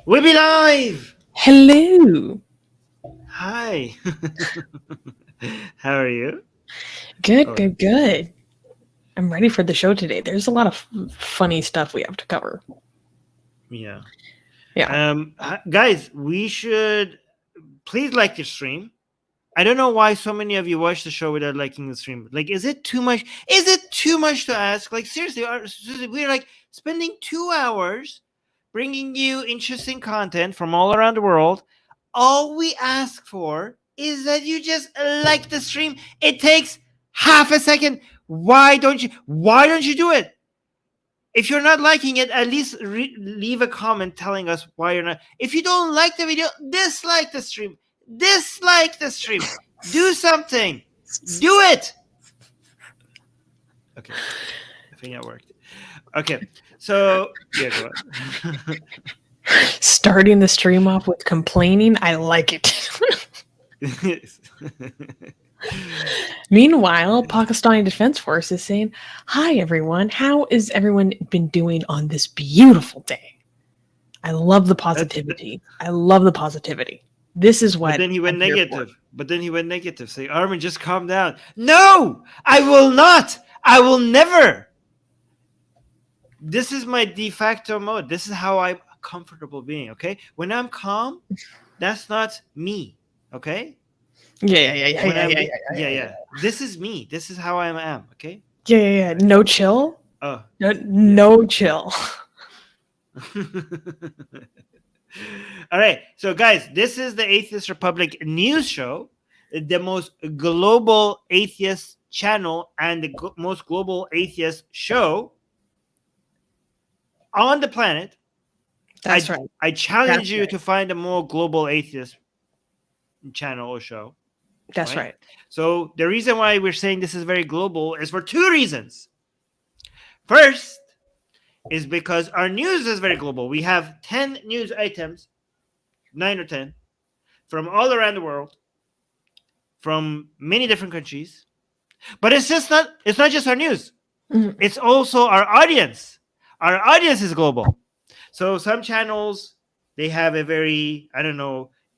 We'll be live! Hello. Hi. How are you? Good, Oh, good, good. I'm ready for the show today. There's a lot of funny stuff we have to cover. yeah. Yeah. Guys, we should please like the stream. I don't know why so many of you watch the show without liking the stream. Like, is it too much? Is it too much to ask? Like, seriously, we're like spending 2 hours bringing you interesting content from all around the world. All we ask for is that you just like the stream. It takes half a second. Why don't you do it? If you're not liking it, at least leave a comment telling us why you're not. If you don't like the video, dislike the stream. Dislike the stream. Do something. Do it. Okay. I think that worked. Okay. So, yeah, go on. Starting the stream off with complaining, I like it. Meanwhile, Pakistani Defense Force is saying, "Hi everyone, how is everyone been doing on this beautiful day?" I love the positivity. This is what. But then he went negative. Say, Armin, just calm down. No, I will not. I will never. This is my de facto mode. This is how I'm comfortable being. Okay, when I'm calm, that's not me. Okay. Yeah. This is me. This is how I am. Okay. Yeah. No chill. Oh. No chill. All right. So, guys, this is the Atheist Republic news show, the most global atheist channel and the most global atheist show on the planet. That's right. I challenge you to find a more global atheist channel or show. That's right. So the reason why we're saying this is very global is for two reasons. First is because our news is very global. We have 10 news items, 9 or 10, from all around the world, from many different countries. But it's not just our news. Mm-hmm. It's also our audience. Our audience is global. So some channels, they have a very,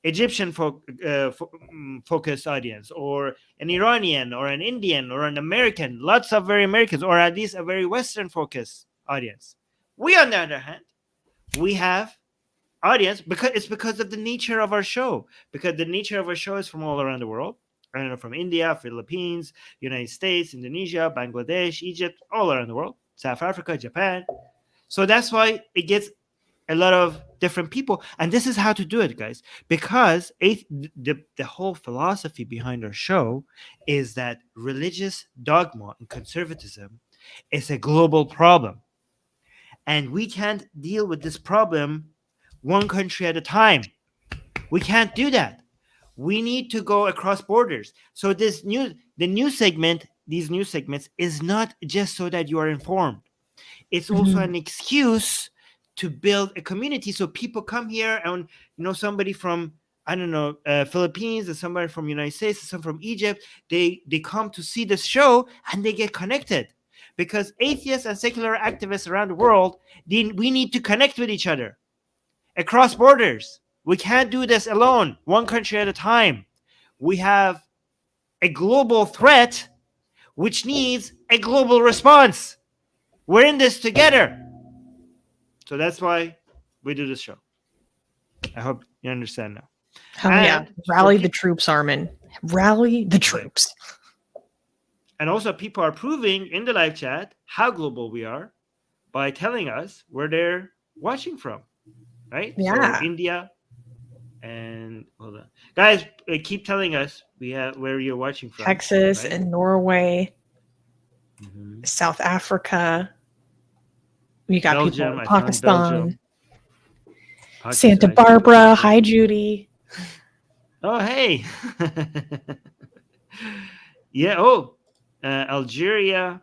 Egyptian focused audience, or an Iranian, or an Indian, or an American, lots of very Americans, or at least a very Western focused audience. We, on the other hand, we have audience because of the nature of our show. Because the nature of our show is from all around the world. From India, Philippines, United States, Indonesia, Bangladesh, Egypt, all around the world, South Africa, Japan. So that's why it gets a lot of different people. And this is how to do it, guys. Because the whole philosophy behind our show is that religious dogma and conservatism is a global problem. And we can't deal with this problem one country at a time. We can't do that. We need to go across borders. So these news segments is not just so that you are informed. It's also an excuse to build a community. So people come here and, somebody from, Philippines, and somebody from United States, and some from Egypt, they come to see this show and they get connected. Because atheists and secular activists around the world, we need to connect with each other across borders. We can't do this alone, one country at a time. We have a global threat, which needs a global response. We're in this together. So that's why we do this show. I hope you understand now. Yeah. Rally the troops, Armin. Rally the troops. And also, people are proving in the live chat how global we are by telling us where they're watching from, right? Yeah. So India and hold on, guys, keep telling us where you're watching from. Texas, right? And Norway, South Africa. We got Belgium, people in Pakistan, Santa Barbara. Hi, Judy. Oh, hey. Yeah. Oh. Algeria.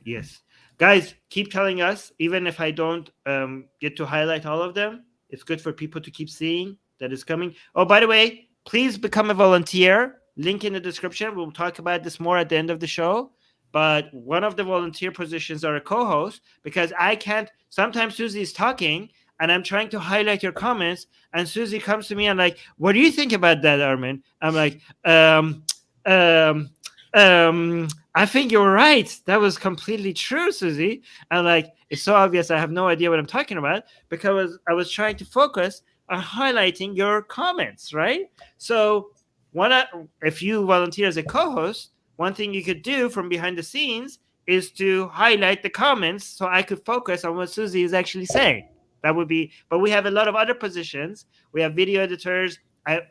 Yes. Guys, keep telling us, even if I don't get to highlight all of them. It's good for people to keep seeing that it's coming. Oh, by the way, please become a volunteer. Link in the description. We'll talk about this more at the end of the show. But one of the volunteer positions are a co-host, because I can't. Sometimes Susie's talking. and I'm trying to highlight your comments, and Susie comes to me and like, what do you think about that, Armin? I'm like, I think you're right. That was completely true, Susie. And like, it's so obvious I have no idea what I'm talking about, because I was trying to focus on highlighting your comments, right? So if you volunteer as a co-host, one thing you could do from behind the scenes is to highlight the comments so I could focus on what Susie is actually saying. That would be, but we have a lot of other positions. We have video editors.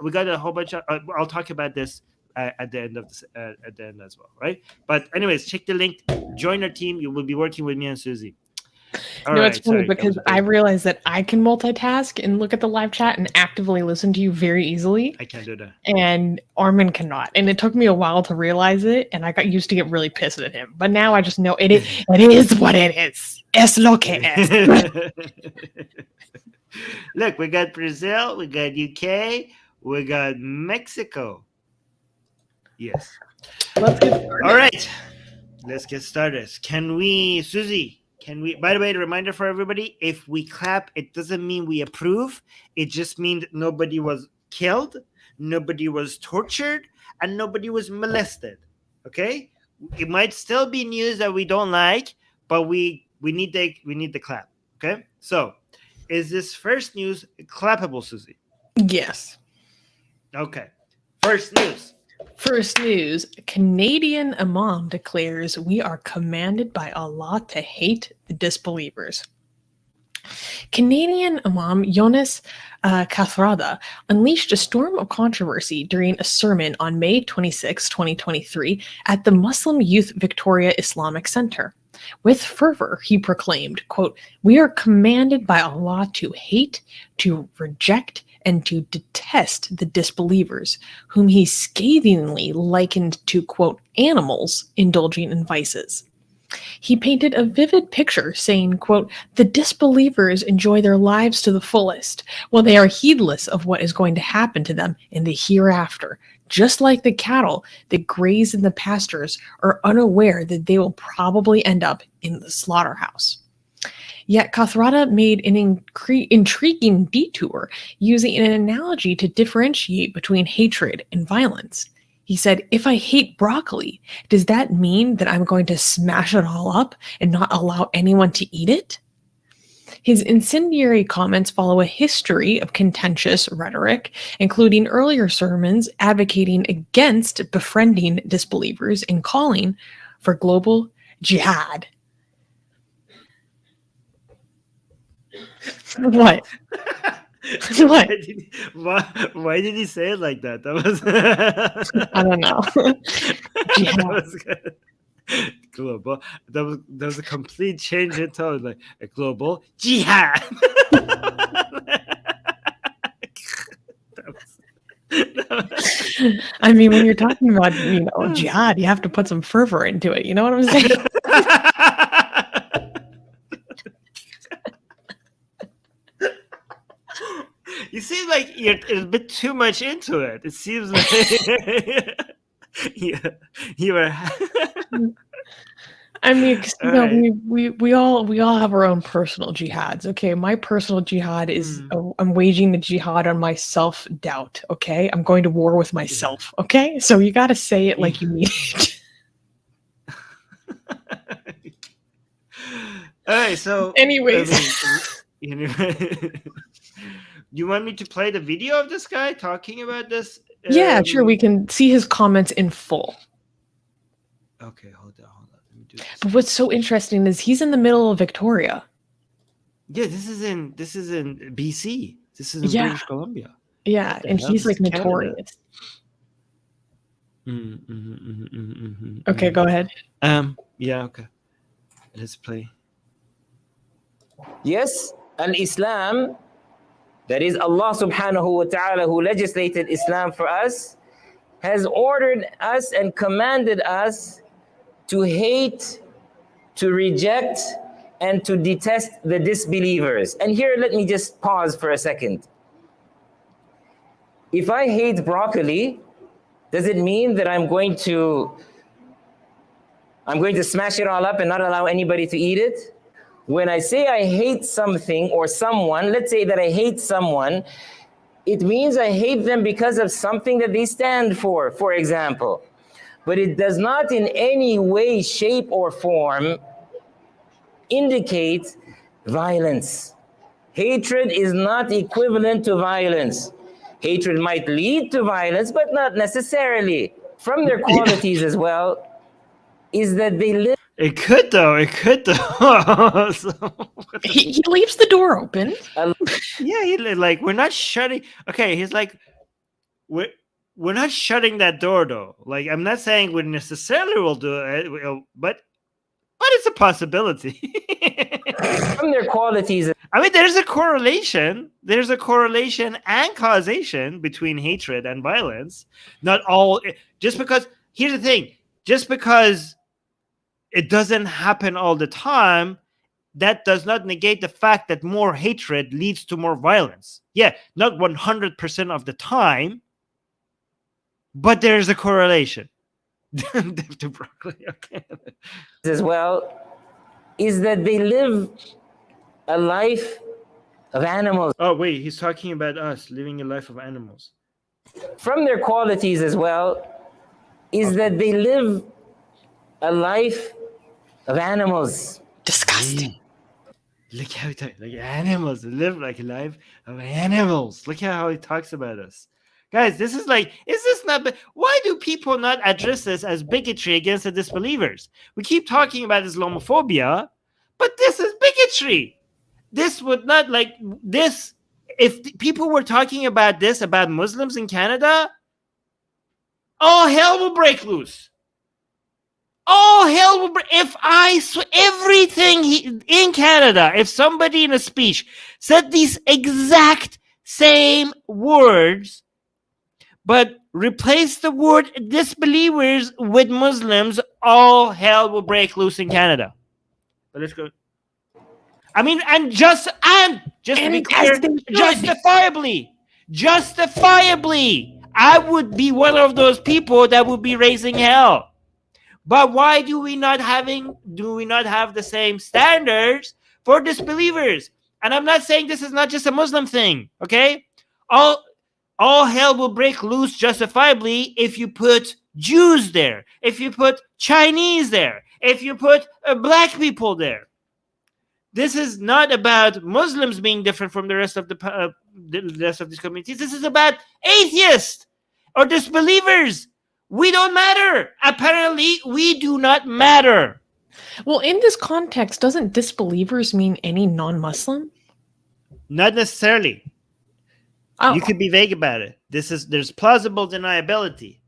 We got a whole bunch of, I'll talk about this at the end of this, at the end as well, right? But anyways, check the link, join our team. You will be working with me and Susie. It's funny because I realize that I can multitask and look at the live chat and actively listen to you very easily. I can't do that. And Armin cannot. And it took me a while to realize it, and I got used to get really pissed at him. But now I just know it is what it is. Es lo que es. Look, we got Brazil, we got UK, we got Mexico. Yes. Let's get started. All right. Let's get started. Susie, by the way, the reminder for everybody, if we clap, it doesn't mean we approve. It just means nobody was killed, nobody was tortured, and nobody was molested. Okay? It might still be news that we don't like, but we need the clap. Okay? So, is this first news clappable, Susie? Yes. Okay. First news, Canadian Imam declares we are commanded by Allah to hate the disbelievers. Canadian Imam Yonis Kathrada unleashed a storm of controversy during a sermon on May 26, 2023 at the Muslim Youth Victoria Islamic Center. With fervor, he proclaimed, quote, "We are commanded by Allah to hate, to reject, and to detest the disbelievers, whom he scathingly likened to, quote, animals indulging in vices." He painted a vivid picture saying, quote, "The disbelievers enjoy their lives to the fullest, while they are heedless of what is going to happen to them in the hereafter, just like the cattle that graze in the pastures are unaware that they will probably end up in the slaughterhouse." Yet Kathrada made an intriguing detour, using an analogy to differentiate between hatred and violence. He said, "If I hate broccoli, does that mean that I'm going to smash it all up and not allow anyone to eat it?" His incendiary comments follow a history of contentious rhetoric, including earlier sermons advocating against befriending disbelievers and calling for global jihad. What? What? Why did he say it like that? That was I don't know. That was good. Global. That was a complete change in tone, like a global jihad. I mean, when you're talking about, jihad, you have to put some fervor into it. You know what I'm saying? You seem like you're a bit too much into it. It seems like you are. I mean, we all have our own personal jihads. Okay, my personal jihad is I'm waging a jihad on my self-doubt. Okay, I'm going to war with myself. Okay, so you got to say it like you mean it. All right. So, anyways. You want me to play the video of this guy talking about this? Yeah, sure. We can see his comments in full. Okay, hold on. Let me do this. But what's so interesting is he's in the middle of Victoria. Yeah, this is in BC. This is in British Columbia. Yeah, and he's like notorious. Okay, go ahead. Yeah, okay. Let's play. Yes, and Islam, that is Allah subhanahu wa ta'ala who legislated Islam for us, has ordered us and commanded us to hate, to reject, and to detest the disbelievers. And here, let me just pause for a second. If I hate broccoli, does it mean that I'm going to smash it all up and not allow anybody to eat it? When I say I hate something or someone, let's say that I hate someone, it means I hate them because of something that they stand for example. But it does not in any way, shape, or form indicate violence. Hatred is not equivalent to violence. Hatred might lead to violence, but not necessarily. From their qualities as well, is that they live. It could though. It could though. So, He leaves the door open. yeah, like we're not shutting. Okay, he's like, we're not shutting that door though. Like I'm not saying we necessarily will do it, but it's a possibility. From their qualities. I mean, there's a correlation. There's a correlation and causation between hatred and violence. Not all, just because, here's the thing, just because it doesn't happen all the time, that does not negate the fact that more hatred leads to more violence. Yeah, not 100% of the time, but there's a correlation. To broccoli, okay. As well, is that they live a life of animals. Oh, wait, he's talking about us living a life of animals. From their qualities as well, is that they live a life of animals. Disgusting. Look how he talks, like animals live like a life of animals. Look how he talks about us. Guys, this is like, is this not, why do people not address this as bigotry against the disbelievers? We keep talking about Islamophobia, but this is bigotry. This would not, like, this, if people were talking about this, about Muslims in Canada, all hell will break loose. All hell will break. If everything in Canada, if somebody in a speech said these exact same words, but replace the word disbelievers with Muslims, all hell will break loose in Canada. But let's go. I mean, and just to be clear, justifiably, I would be one of those people that would be raising hell. But why do we not have the same standards for disbelievers? And I'm not saying this is not just a Muslim thing, okay? All hell will break loose justifiably if you put Jews there, if you put Chinese there, if you put black people there. This is not about Muslims being different from the rest of the rest of these communities. This is about atheists or disbelievers. We don't matter. Apparently, we do not matter. Well, in this context, doesn't disbelievers mean any non-Muslim? Not necessarily. Oh. You could be vague about it. There's plausible deniability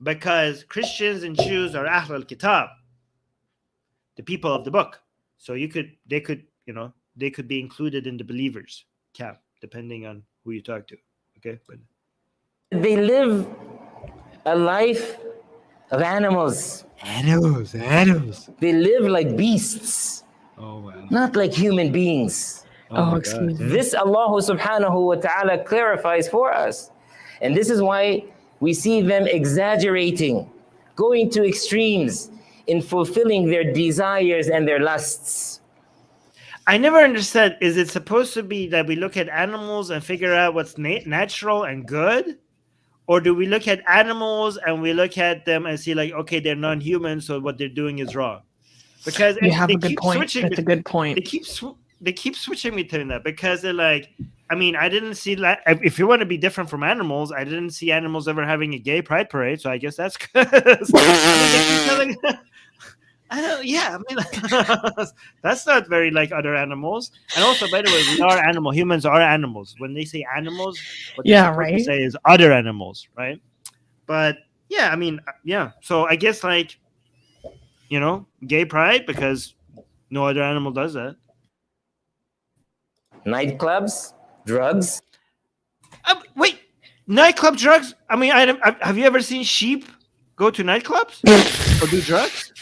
because Christians and Jews are Ahl al-Kitab, the people of the book. So they could be included in the believers camp, depending on who you talk to. Okay, but they live a life of animals. Animals. They live like beasts. Oh wow. Not like human beings. Excuse me. This Allah subhanahu wa ta'ala clarifies for us. And this is why we see them exaggerating, going to extremes in fulfilling their desires and their lusts. I never understood, is it supposed to be that we look at animals and figure out what's natural and good? Or do we look at animals and we look at them and see like, okay, they're non-human, so what they're doing is wrong? Because you have a good point. That's a good point. They keep switching between that because they're like, I mean, I didn't see that. If you want to be different from animals, I didn't see animals ever having a gay pride parade, so I guess that's good. That's not very like other animals. And also, by the way, we are animal. Humans are animals. When they say animals, what they're supposed to say is other animals, right? But yeah, I mean, yeah. So I guess like, gay pride because no other animal does that. Nightclubs, drugs. Wait, nightclub drugs? I mean, have you ever seen sheep go to nightclubs or do drugs?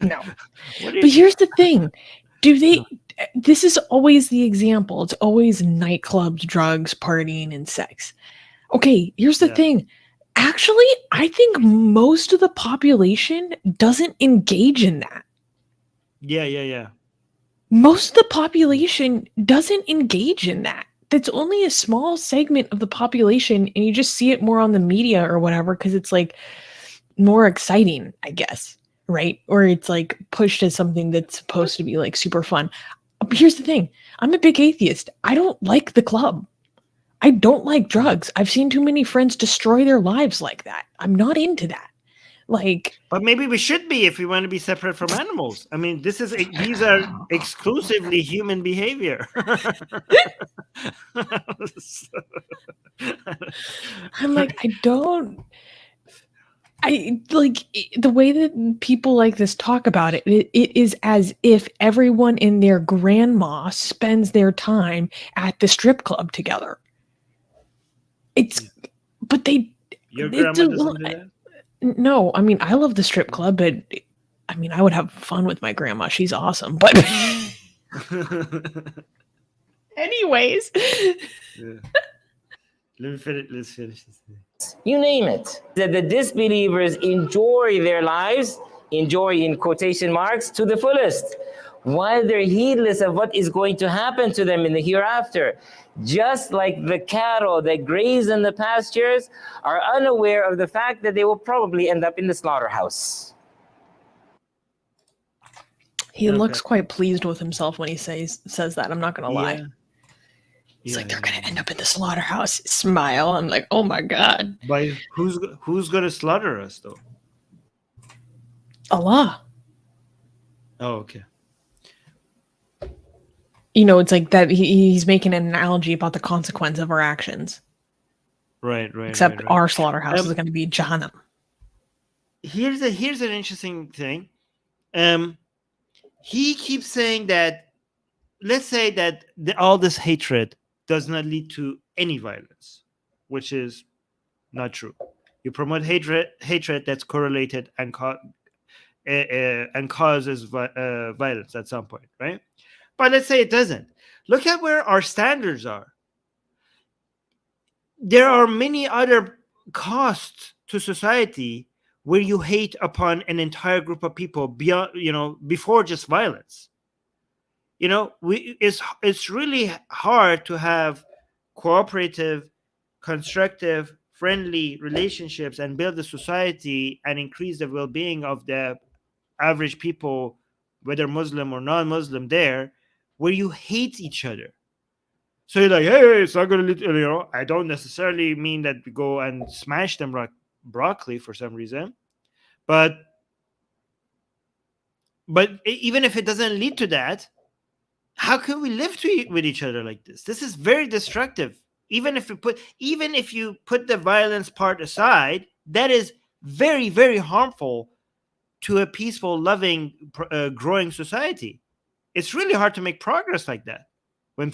No. But here's the thing. This is always the example. It's always nightclubs, drugs, partying, and sex. Okay, here's the thing. Actually, I think most of the population doesn't engage in that. Yeah. Most of the population doesn't engage in that. That's only a small segment of the population, and you just see it more on the media or whatever because it's like more exciting, I guess, right? Or it's like pushed as something that's supposed to be like super fun. But here's the thing. I'm a big atheist. I don't like the club. I don't like drugs. I've seen too many friends destroy their lives like that. I'm not into that. Like, but maybe we should be if we want to be separate from animals. I mean, these are exclusively human behavior. I'm like, I like the way that people like this talk about it. It is as if everyone and their grandma spends their time at the strip club together. But your grandma doesn't do that? No, I mean, I love the strip club, but I mean, I would have fun with my grandma. She's awesome. But anyways. Yeah. Let's finish this. You name it. That the disbelievers enjoy their lives, enjoy in quotation marks, to the fullest, while they're heedless of what is going to happen to them in the hereafter. Just like the cattle that graze in the pastures are unaware of the fact that they will probably end up in the slaughterhouse. He looks quite pleased with himself when he says that. I'm not going to lie. He's like, they're going to end up in the slaughterhouse. Smile. I'm like, oh my God. But who's going to slaughter us, though? Allah. Oh, okay. You know, it's like that he's making an analogy about the consequence of our actions. Right. Except our slaughterhouse is going to be Jahannam. Here's an interesting thing. He keeps saying that, let's say that all this hatred does not lead to any violence, which is not true. You promote hatred that's correlated and causes violence at some point, right? But let's say it doesn't. Look at where our standards are. There are many other costs to society where you hate upon an entire group of people beyond, before just violence. It's really hard to have cooperative, constructive, friendly relationships and build a society and increase the well-being of the average people, whether Muslim or non-Muslim, there, where you hate each other. So you're like, hey, it's not going to, I don't necessarily mean that we go and smash them like broccoli for some reason. But even if it doesn't lead to that, how can we live with each other like this? This is very destructive. Even if you put the violence part aside, that is very, very harmful to a peaceful, loving, growing society. It's really hard to make progress like that when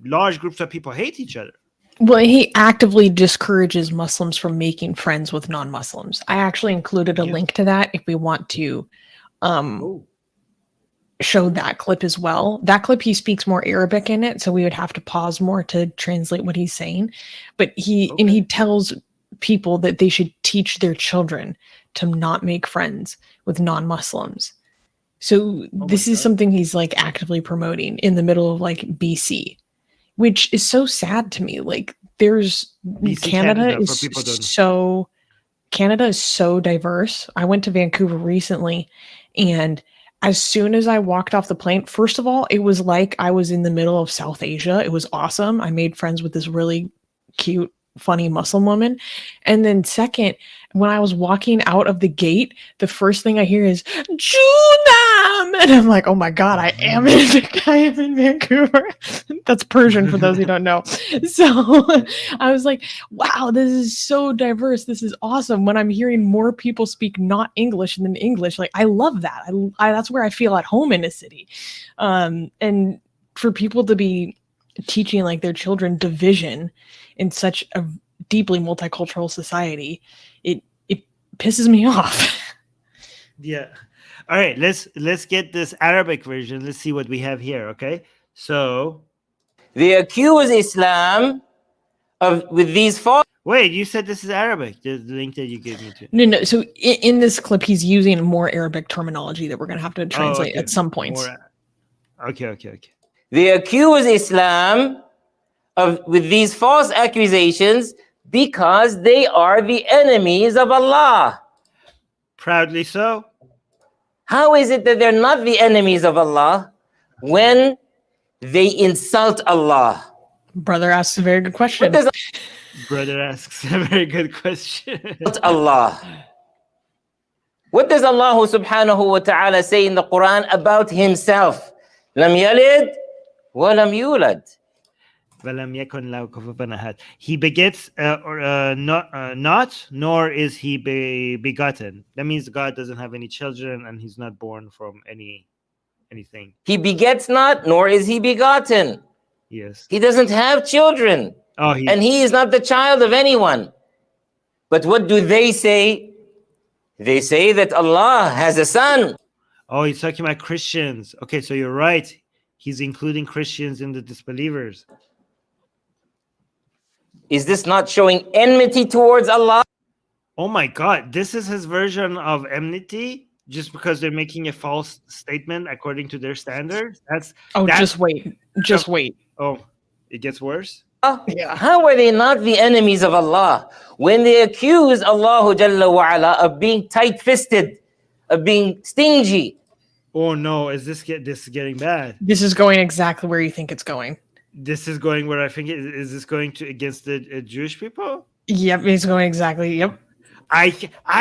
large groups of people hate each other. Well, he actively discourages Muslims from making friends with non-Muslims. I actually included a link to that if we want to show that clip as well. That clip, he speaks more Arabic in it, so we would have to pause more to translate what he's saying. But he tells people that they should teach their children to not make friends with non-Muslims. So this is something he's like actively promoting in the middle of like BC, which is so sad to me. Like there's Canada is so diverse. I went to Vancouver recently, and as soon as I walked off the plane, first of all, it was like I was in the middle of South Asia. It was awesome. I made friends with this really cute, funny Muslim woman. And then second, when I was walking out of the gate, the first thing I hear is Junam! And I'm like, oh my God, I am in Vancouver. That's Persian for those who don't know. So I was like, wow, this is so diverse. This is awesome. When I'm hearing more people speak not English than English, like I love that. That's where I feel at home in a city. And for people to be teaching like their children division in such a deeply multicultural society, it pisses me off. Yeah. All right, let's get this Arabic version. Let's see what we have here, okay? So they accuse Islam with these false. Wait, you said this is Arabic. The link that you gave me to. No. So in this clip, he's using more Arabic terminology that we're going to have to translate at some points. Okay. They accuse Islam with these false accusations because they are the enemies of Allah. Proudly so. How is it that they're not the enemies of Allah when they insult Allah? Brother asks a very good question. What does Brother asks a very good question. Allah? What does Allah subhanahu wa ta'ala say in the Quran about himself? Lam yalid wa lam yulad. He begets not, nor is he begotten. That means God doesn't have any children and he's not born from anything. He begets not, nor is he begotten. Yes. He doesn't have children. And he is not the child of anyone. But what do they say? They say that Allah has a son. Oh, he's talking about Christians. Okay, so you're right. He's including Christians in the disbelievers. Is this not showing enmity towards Allah? Oh my God, this is his version of enmity just because they're making a false statement according to their standards? Just wait. Oh, it gets worse? Yeah. How are they not the enemies of Allah when they accuse Allah Jalla wa Ala of being tight-fisted, of being stingy? Oh no, this is getting bad? This is going exactly where you think it's going. This is going where I think is this going to against the Jewish people? Yep, it's going exactly. Yep. I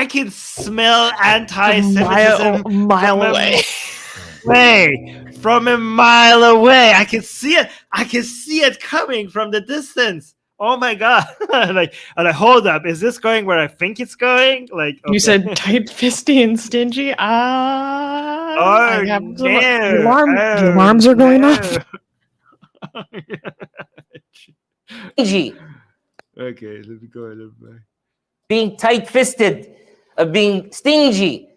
can smell anti-Semitism a mile away. From a mile away. I can see it. I can see it coming from the distance. Oh my God. Hold up. Is this going where I think it's going? Okay. You said tight-fisty and stingy. Your alarms are going off. Stingy. Okay, let me go. Being tight-fisted, of being stingy,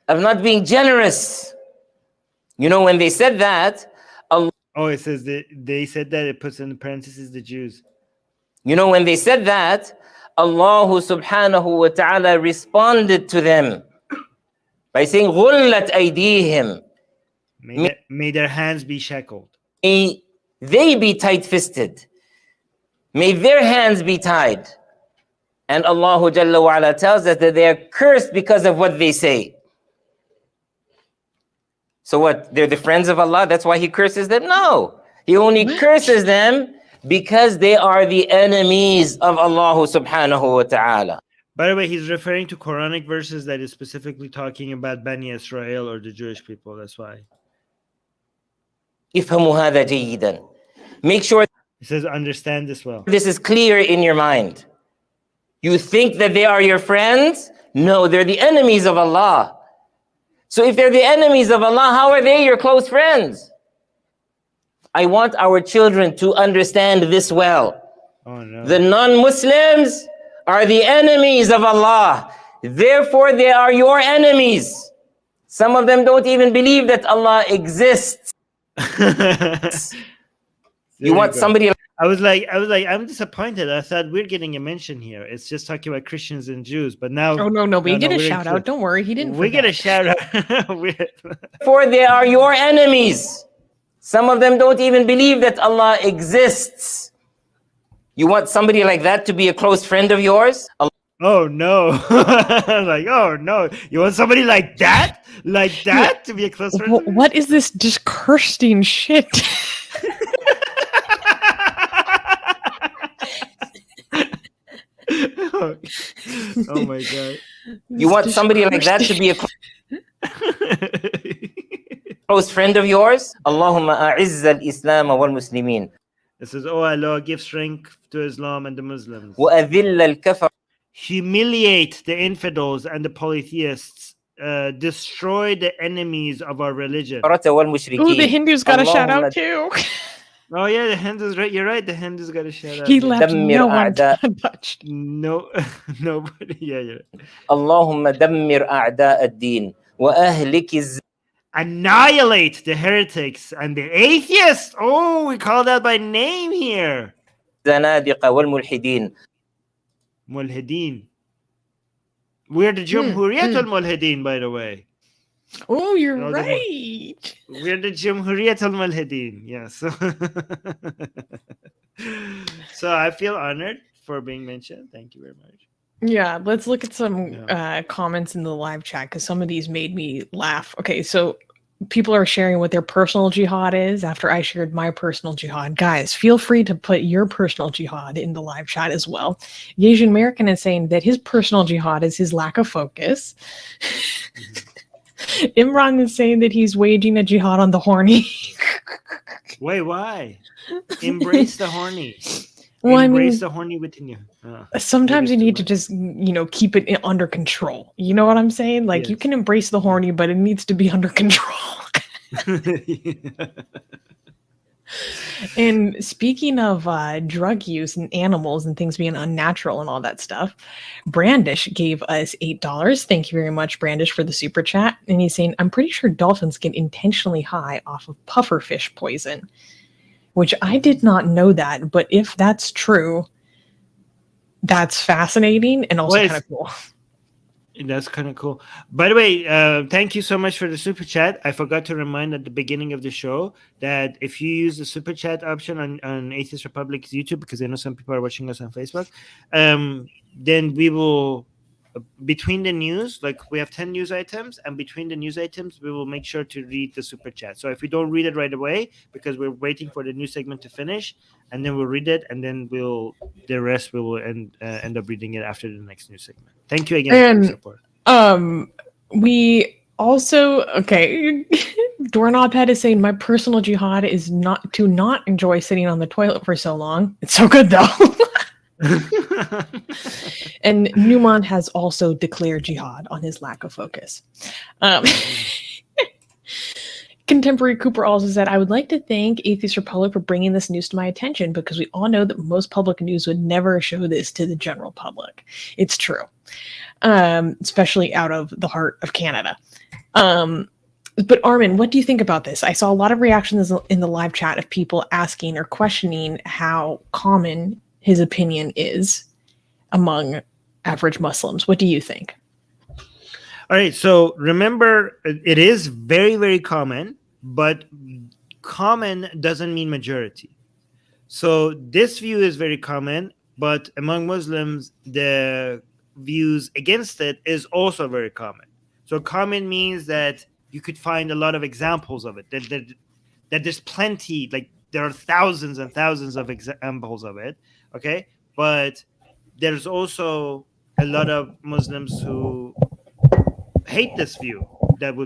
of not being generous. You know, when they said that, Allah. Oh, it says that they said that, it puts in parentheses the Jews. You know, when they said that, Allah subhanahu wa ta'ala responded to them by saying, غُلَّتْ أَيْدِيهِمْ. May their hands be shackled. May they be tight-fisted. May their hands be tied. And Allah Jalla wa Ala tells us that they are cursed because of what they say. So what? They're the friends of Allah? That's why He curses them? No. He only curses them because they are the enemies of Allah subhanahu wa ta'ala. By the way, he's referring to Quranic verses that is specifically talking about Bani Israel or the Jewish people. That's why. افهموا هذا جيدا. Make sure it says understand this well. This is clear in your mind. You think that they are your friends? No, they're the enemies of Allah. So if they're the enemies of Allah, how are they your close friends? I want our children to understand this well. Oh, no. The non-Muslims are the enemies of Allah. Therefore, they are your enemies. Some of them don't even believe that Allah exists. You want somebody... I was like, I'm disappointed. I thought we're getting a mention here. It's just talking about Christians and Jews, but now... Oh, no, we get a shout out. Don't worry, he didn't. We get a shout out. For they are your enemies. Some of them don't even believe that Allah exists. You want somebody like that to be a close friend of yours? Oh, no. Oh, no. You want somebody like that? Like that to be a close friend? What is this discursing shit? Oh my God. You want somebody like that to be a close friend of yours? Allahumma a'izz al-Islam wal-Muslimin. It says, oh Allah, give strength to Islam and the Muslims. وَأَذِلَّ الْكَفَرَ. Humiliate the infidels and the polytheists. Destroy the enemies of our religion. Ooh, the Hindus got a shout out too. Oh yeah, the Hindus, right? You're right. The Hindus got a shout out. He left no one untouched. No, nobody. Yeah. Allahumma dammir a'da ad-din wa ahlik annihilate the heretics and the atheists. Oh, we call that by name here. zanadiqa wal mulhidin. mulhideen. We're the Jumhuriyat al-Mulhideen, by the way. Oh, you're You know, right. We're the Jumhuriyat al-Mulhideen. Yes. So I feel honored for being mentioned. Thank you very much. Yeah, let's look at some comments in the live chat because some of these made me laugh. Okay, so people are sharing what their personal jihad is after I shared my personal jihad. Guys, feel free to put your personal jihad in the live chat as well. The Asian American is saying that his personal jihad is his lack of focus. Imran is saying that he's waging a jihad on the horny. Wait, why? Embrace the horny. Well, Embrace the horny within you. Sometimes you need to just, keep it under control. You know what I'm saying? Like, you can embrace the horny, but it needs to be under control. And speaking of drug use and animals and things being unnatural and all that stuff, Brandish gave us $8. Thank you very much, Brandish, for the super chat. And he's saying, I'm pretty sure dolphins get intentionally high off of pufferfish poison, which I did not know that. But if that's true, that's fascinating and also kind of cool. That's kind of cool. By the way, thank you so much for the super chat. I forgot to remind at the beginning of the show that if you use the super chat option on Atheist Republic's YouTube, because I know some people are watching us on Facebook, then we will, between the news, like we have 10 news items, and between the news items, we will make sure to read the super chat. So if we don't read it right away, because we're waiting for the news segment to finish, and then we'll read it, and then the rest we will end up reading it after the next news segment. Thank you again for your support. We also, Doorknob Head is saying my personal jihad is not enjoy sitting on the toilet for so long. It's so good though. And Newman has also declared jihad on his lack of focus. Contemporary Cooper also said, I would like to thank Atheist Republic for bringing this news to my attention because we all know that most public news would never show this to the general public. It's true. Especially out of the heart of Canada. But Armin, what do you think about this? I saw a lot of reactions in the live chat of people asking or questioning how common his opinion is among average Muslims. What do you think? All right, so remember, it is very, very common, but common doesn't mean majority. So this view is very common, but among Muslims, the views against it is also very common. So common means that you could find a lot of examples of it, that there's plenty, like there are thousands and thousands of examples of it, okay? But there's also a lot of Muslims who hate this view, that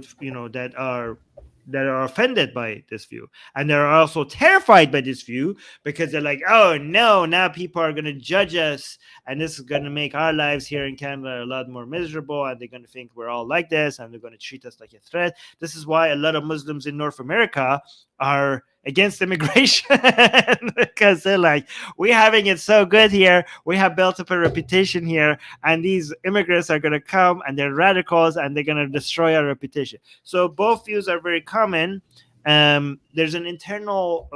are offended by this view, and they're also terrified by this view because they're like, oh no, now people are going to judge us, and this is going to make our lives here in Canada a lot more miserable, and they're going to think we're all like this, and they're going to treat us like a threat. This is why a lot of Muslims in North America are against immigration because they're like, we're having it so good here, we have built up a reputation here, and these immigrants are going to come and they're radicals and they're going to destroy our reputation. So both views are very common. There's an internal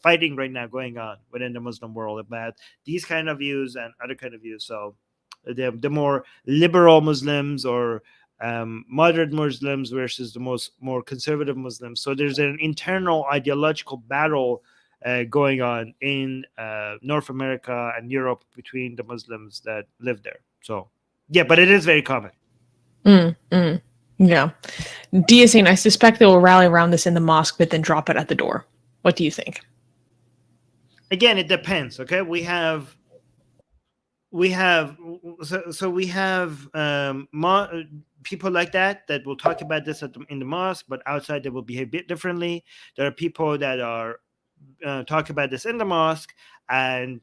fighting right now going on within the Muslim world about these kind of views and other kind of views. So the more liberal Muslims or moderate Muslims versus the more conservative Muslims. So there's an internal ideological battle going on in North America and Europe between the Muslims that live there. So yeah, but it is very common. Yeah. Dia saying, I suspect they will rally around this in the mosque, but then drop it at the door. What do you think? Again, it depends. Okay, we have people like that will talk about this in the mosque, but outside they will behave a bit differently. There are people that are talk about this in the mosque and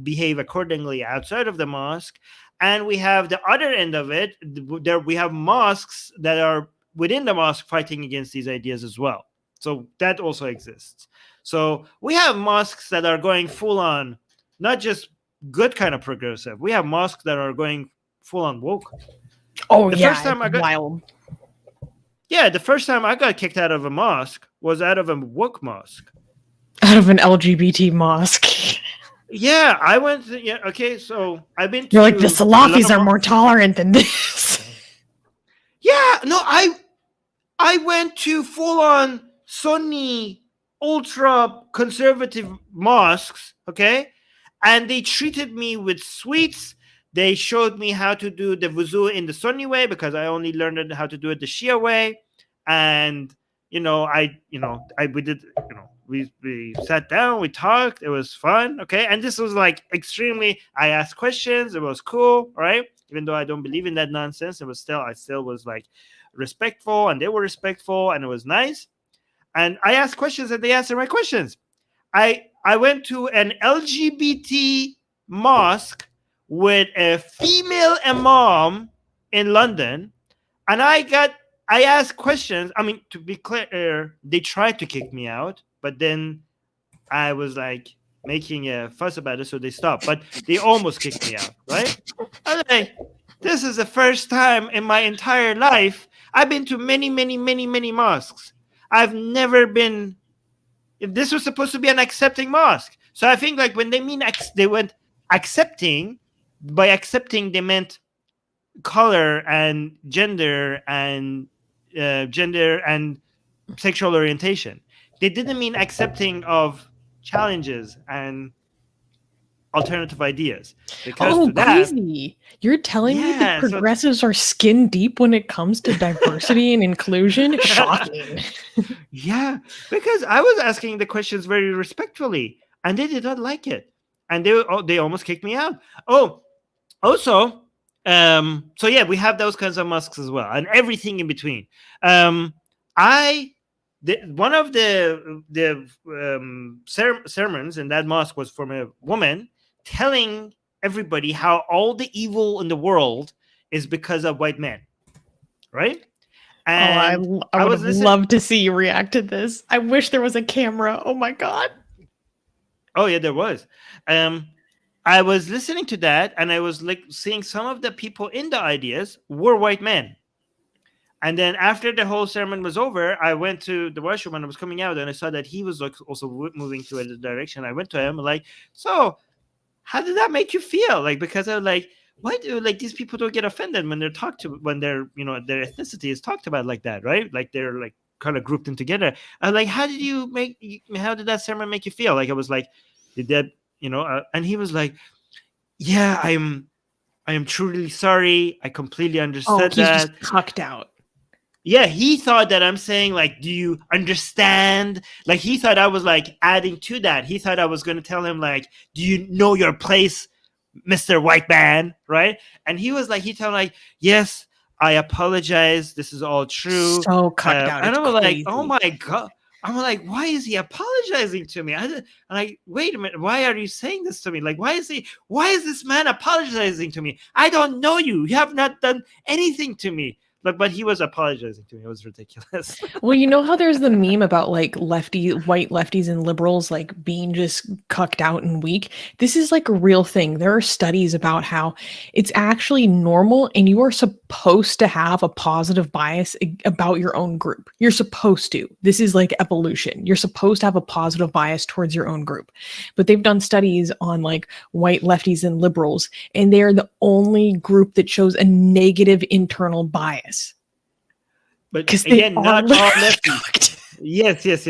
behave accordingly outside of the mosque. And we have the other end of it. There we have mosques that are within the mosque fighting against these ideas as well. So that also exists. So we have mosques that are going full on, not just good kind of progressive. We have mosques that are going full on woke. Oh, the first time I got kicked out of a mosque was out of a woke mosque. Out of an LGBT mosque. Yeah, I went. Yeah, okay. So I've been You're to like, the a lot Salafis of. are more tolerant than this. Yeah, no, I went to full on Sunni ultra conservative mosques, okay? And they treated me with sweets. They showed me how to do the wuzu in the Sunni way because I only learned how to do it the Shia way. And we did, we sat down, we talked, it was fun, okay? And this was like extremely, I asked questions, it was cool, right? Even though I don't believe in that nonsense, I still was like respectful, and they were respectful, and it was nice. And I asked questions and they answered my questions. I went to an LGBT mosque with a female imam in London, and I asked questions. I mean, to be clear, they tried to kick me out, but then I was like making a fuss about it, so they stopped. But they almost kicked me out, right? I was like, this is the first time in my entire life. I've been to many, many, many, many mosques. I've never been. This was supposed to be an accepting mosque. So I think like when they mean they went accepting, by accepting they meant color and gender and sexual orientation. They didn't mean accepting of challenges and alternative ideas. Because Oh, to that, crazy. You're telling me the yeah. So progressives are skin deep when it comes to diversity and inclusion? Shocking. yeah, because I was asking the questions very respectfully, and they did not like it, and they almost kicked me out. Oh, also, so yeah, we have those kinds of mosques as well, and everything in between. Um, I one of the sermons in that mosque was from a woman telling everybody how all the evil in the world is because of white men, right? And I I would was have listening. loved to see you react to this. I wish there was a camera. Oh my god. Oh yeah, there was. I was listening to that, and I was like seeing some of the people in the ideas were white men. And then after the whole sermon was over, I went to the washroom and I was coming out, and I saw that he was like also moving to a direction. I went to him like, so how did that make you feel? Like, because I was like, why do like these people don't get offended when they're talked to, when their their ethnicity is talked about like that, right? Like they're like kind of grouped in together. I was like, how did that sermon make you feel? Like I was like, did that, and he was like, yeah, I am truly sorry. I completely Oh, understood he's that. just cucked out. Yeah, he thought that I'm saying like, do you understand? Like he thought I was like adding to that. He thought I was going to tell him like, do you know your place, Mr. White Man, right? And he was like, he told me like, yes, I apologize. This is all true. So cucked out. And It's I'm like, crazy. oh my god. I'm like, why is he apologizing to me? I'm like, wait a minute, why are you saying this to me? Like, why is this man apologizing to me? I don't know you. You have not done anything to me. But he was apologizing to me. It was ridiculous. Well, you know how there's the meme about like white lefties and liberals like being just cucked out and weak? This is like a real thing. There are studies about how it's actually normal and you are supposed to have a positive bias about your own group. You're supposed to. This is like evolution. You're supposed to have a positive bias towards your own group. But they've done studies on like white lefties and liberals, and they're the only group that shows a negative internal bias. But They again, are not all literally lefties. cooked. Yes.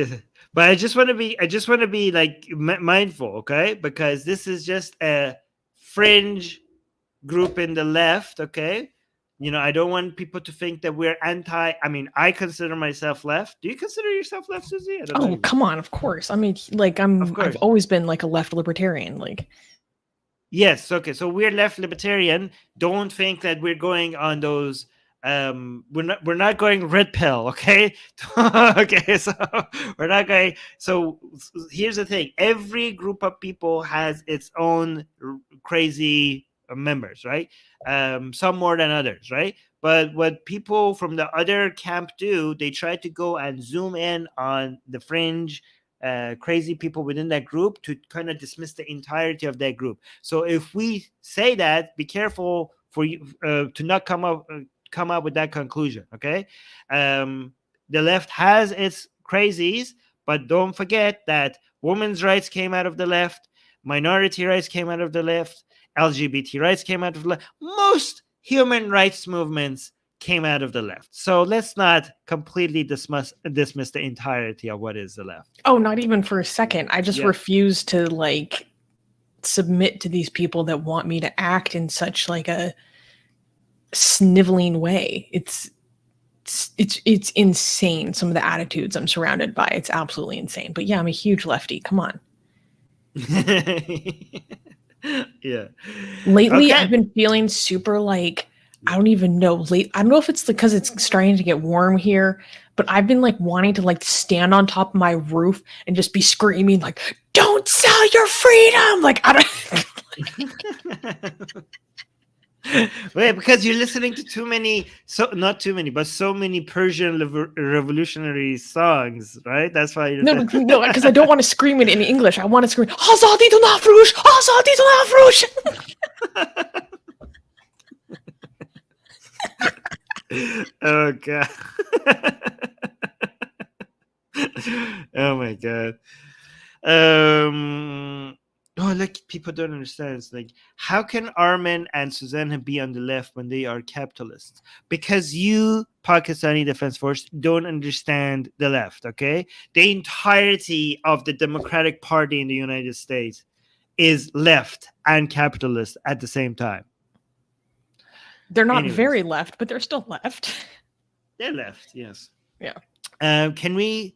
But I just want to be like mindful, okay? Because this is just a fringe group in the left, okay? I don't want people to think that we're anti. I mean, I consider myself left. Do you consider yourself left, Susie? I don't know. Oh, come on, of course. I mean, like Of course. I've always been like a left libertarian. Like, yes, okay. So we're left libertarian. Don't think that we're going on those. We're not going red pill, okay? Okay, so we're not going. So here's the thing: every group of people has its own crazy members, right? Some more than others, right? But what people from the other camp do, they try to go and zoom in on the fringe crazy people within that group to kind of dismiss the entirety of that group. So if we say that, be careful for you to not come up with that conclusion. Okay, the left has its crazies, but don't forget that women's rights came out of the left. Minority rights came out of the left. LGBT rights came out of the left. Most human rights movements came out of the left. So let's not completely dismiss the entirety of what is the left. Oh, not even for a second. I just Yeah. refuse to like submit to these people that want me to act in such like a sniveling way. It's insane, some of the attitudes I'm surrounded by. It's absolutely insane. But yeah, I'm a huge lefty. Come on. Yeah. Lately, Okay. I've been feeling super like, I don't even know. I don't know if it's because it's starting to get warm here, but I've been like wanting to like stand on top of my roof and just be screaming like, "Don't sell your freedom!" Like I don't. Wait, because you're listening to too many, not too many, but so many Persian revolutionary songs, right? That's why you're No, because I don't want to scream it in English. I want to scream, "Azadi to Nafrush! Azadi to Nafrush!" Oh god. Oh my god. Oh, like people don't understand. It's like, how can Armin and Susanna be on the left when they are capitalists? Because you, Pakistani Defense Force, don't understand the left, okay? The entirety of the Democratic Party in the United States is left and capitalist at the same time. They're not Anyways. very left, but they're still left. They're left, yes. Yeah. Can we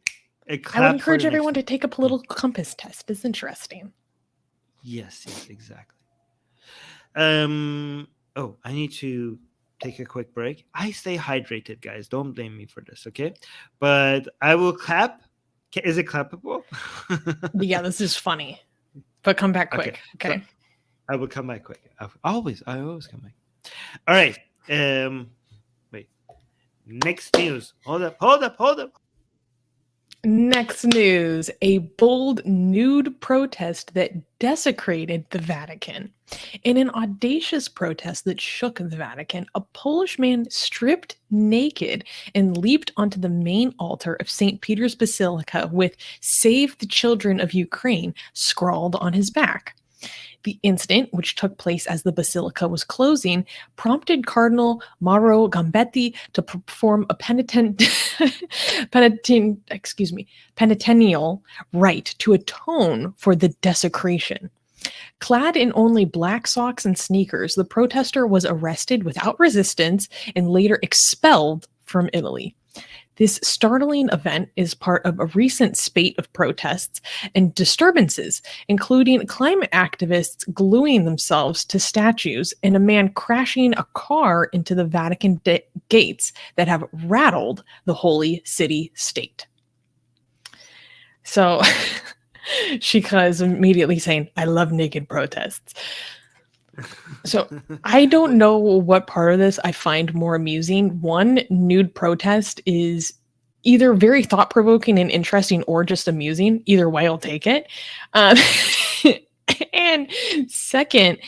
I would encourage everyone to take a political compass test. It's interesting. Yes, exactly. Oh, I need to take a quick break. I stay hydrated, guys. Don't blame me for this, okay? But I will clap. Is it clappable? Yeah, this is funny. But come back quick. Okay. So I will come back quick. I always come back. All right. Wait. Next news. Hold up. Next news, a bold nude protest that desecrated the Vatican. In an audacious protest that shook the Vatican, a Polish man stripped naked and leaped onto the main altar of St. Peter's Basilica with "Save the Children of Ukraine" scrawled on his back. The incident, which took place as the basilica was closing, prompted Cardinal Mauro Gambetti to perform a penitential rite to atone for the desecration. Clad in only black socks and sneakers, the protester was arrested without resistance and later expelled from Italy. This startling event is part of a recent spate of protests and disturbances, including climate activists gluing themselves to statues and a man crashing a car into the Vatican gates that have rattled the holy city-state. So Shika is immediately saying, "I love naked protests." So I don't know what part of this I find more amusing. One, nude protest is either very thought-provoking and interesting or just amusing. Either way, I'll take it. And second,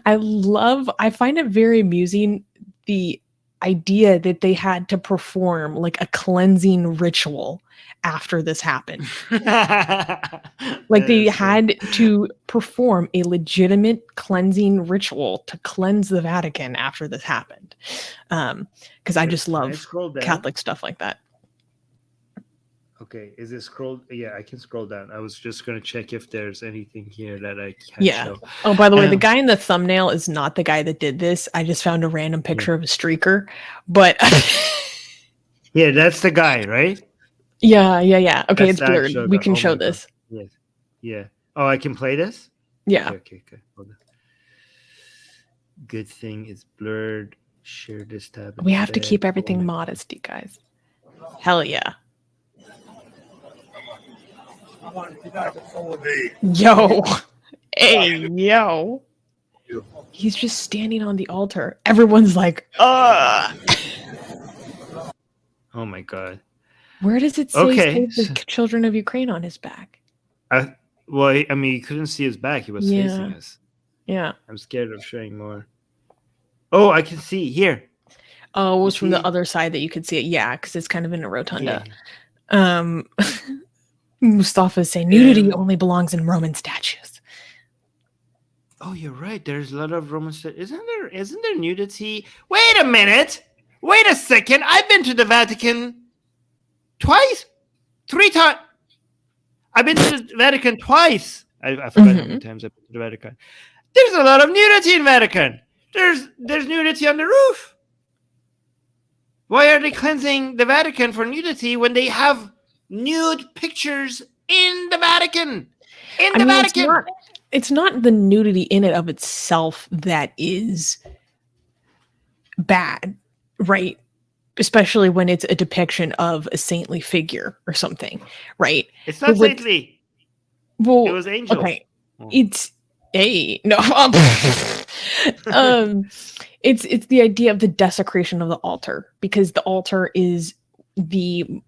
I find it very amusing the idea that they had to perform like a cleansing ritual after this happened. Like they had to perform a legitimate cleansing ritual to cleanse the Vatican after this happened. Because I just love Catholic stuff like that. Okay, is it scroll? Yeah, I can scroll down. I was just going to check if there's anything here that I can show. Oh, by the way, the guy in the thumbnail is not the guy that did this. I just found a random picture of a streaker. But yeah, that's the guy, right? Yeah. Okay, That's it's blurred. We can show this. Yes. Yeah. Oh, I can play this? Yeah. Okay. Hold on. Good thing it's blurred. Share this tab. We have to keep everything modest, you guys. Hell yeah. Yo. Hey, yo. He's just standing on the altar. Everyone's like, ugh. Oh my god. Where does it say "Save the Children of Ukraine" on his back? Well, I mean, you couldn't see his back. He was facing us. Yeah. I'm scared of showing more. Oh, I can see here. Oh, it was from the other side that you could see it. Yeah, because it's kind of in a rotunda. Yeah. Mustafa is saying nudity only belongs in Roman statues. Oh, you're right. There's a lot of Roman. Isn't there nudity? Wait a minute. Wait a second. I've been to the Vatican twice, 3 times. I've been to the Vatican twice. I forgot how many times I've been to the Vatican. There's a lot of nudity in Vatican. There's nudity on the roof. Why are they cleansing the Vatican for nudity when they have nude pictures in the Vatican? Vatican. It's not the nudity in it of itself that is bad, right? Especially when it's a depiction of a saintly figure or something, right? It's not saintly. Well, it was angels. Okay, it's it's the idea of the desecration of the altar, because the altar is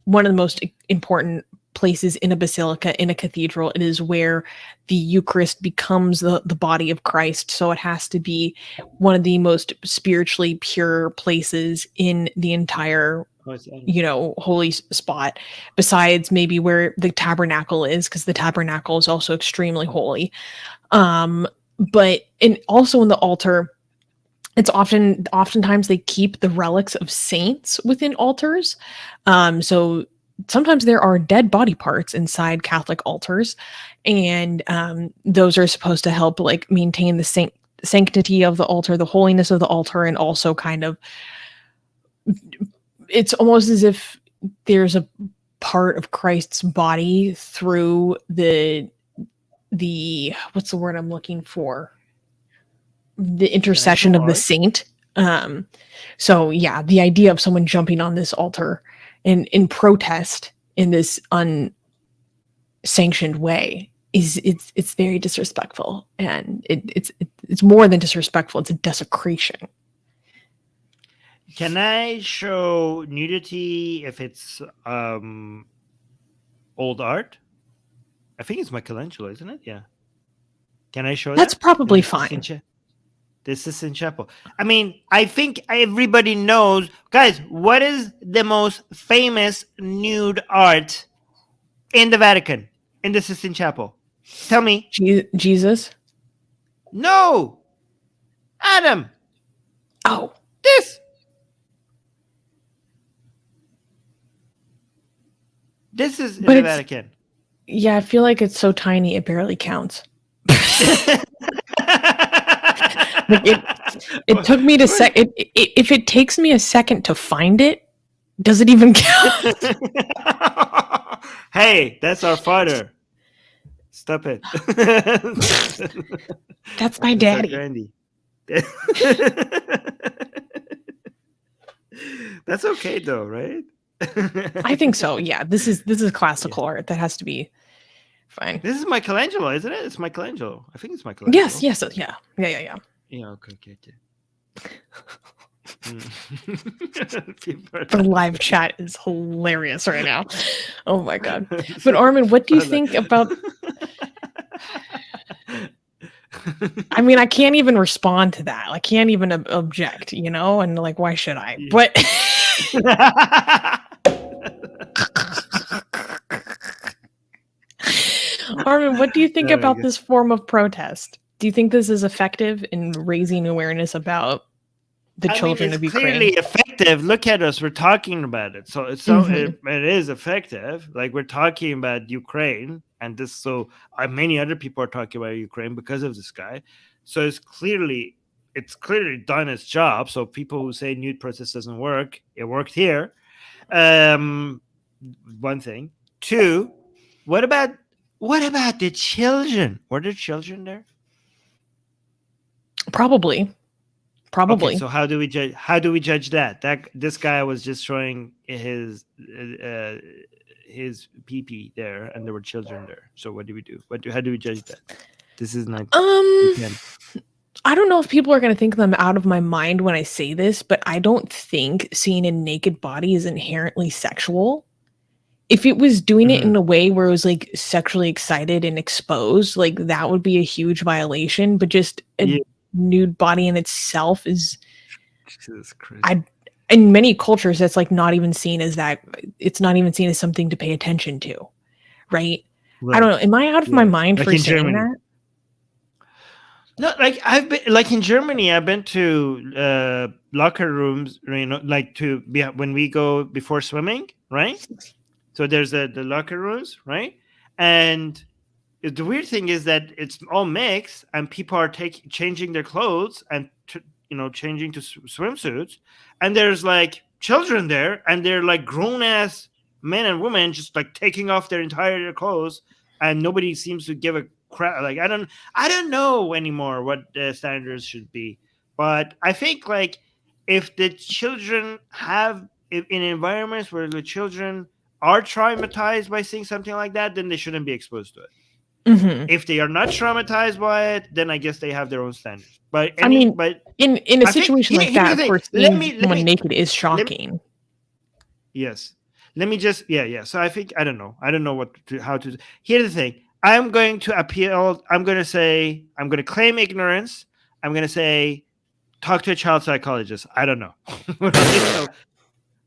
one of the most important places in a basilica, in a cathedral. It is where the Eucharist becomes the body of Christ. So it has to be one of the most spiritually pure places in the entire, holy spot, besides maybe where the tabernacle is, because the tabernacle is also extremely holy. But also in the altar, it's oftentimes they keep the relics of saints within altars. So sometimes there are dead body parts inside Catholic altars, and those are supposed to help like maintain the sanctity of the altar, the holiness of the altar, and also kind of, it's almost as if there's a part of Christ's body through the what's the word I'm looking for? The intercession of the saint. So yeah, the idea of someone jumping on this altar in protest in this unsanctioned way it's very disrespectful, and it's more than disrespectful. It's a desecration. Can I show nudity if it's old art? I think it's Michelangelo, isn't it? Yeah. Can I show That's that? probably fine. This is in Chapel. I mean, I think everybody knows. Guys, what is the most famous nude art in the Vatican, in the Sistine Chapel? Tell me. Jesus? No. Adam. Oh. This is in the Vatican. Yeah, I feel like it's so tiny it barely counts. It took me to if it takes me a second to find it, does it even count? Hey, that's our father. Stop it. That's my daddy. That's okay though, right? I think so. Yeah, this is classical art. That has to be fine. This is Michelangelo, isn't it? It's Michelangelo. I think it's Michelangelo. Yes, yeah. Yeah, okay. The live chat is hilarious right now. Oh my god. But Armin, what do you think about... I mean, I can't even respond to that. I can't even object, and like, why should I? Yeah. But Armin, what do you think about this form of protest? Do you think this is effective in raising awareness about the children of Ukraine? It's clearly effective. Look at us. We're talking about it. So it is effective. Like, we're talking about Ukraine, and this. So many other people are talking about Ukraine because of this guy. So it's clearly done its job. So people who say nude protest doesn't work, it worked here. One thing. Two, what about the children? Were there children there? Probably. Okay, so how do we judge that? This guy was just showing his pee-pee there, and there were children there. So what do we do? How do we judge that? This is not. I don't know if people are going to think that I'm out of my mind when I say this, but I don't think seeing a naked body is inherently sexual. If it was doing it in a way where it was like sexually excited and exposed, like that would be a huge violation. But just a nude body in itself is, Jesus Christ. In many cultures, that's like not even seen as that. It's not even seen as something to pay attention to, right? I don't know. Am I out of my mind for saying that? No, like I've been like in Germany. I've been to locker rooms, like to be when we go before swimming, right? So there's the locker rooms, right? And the weird thing is that it's all mixed, and people are changing their clothes and changing to swimsuits, and there's like children there, and they're like grown ass men and women just like taking off their entire clothes, and nobody seems to give a crap. Like I don't know anymore what the standards should be, but I think like if the children in environments where the children are traumatized by seeing something like that, then they shouldn't be exposed to it. Mm-hmm. If they are not traumatized by it, then I guess they have their own standards. But in a situation like that, of course, seeing someone naked is shocking. Yes. Let me just So I think I don't know how to. Here's the thing. I'm going to appeal. I'm going to claim ignorance. I'm going to say, talk to a child psychologist. I don't know. So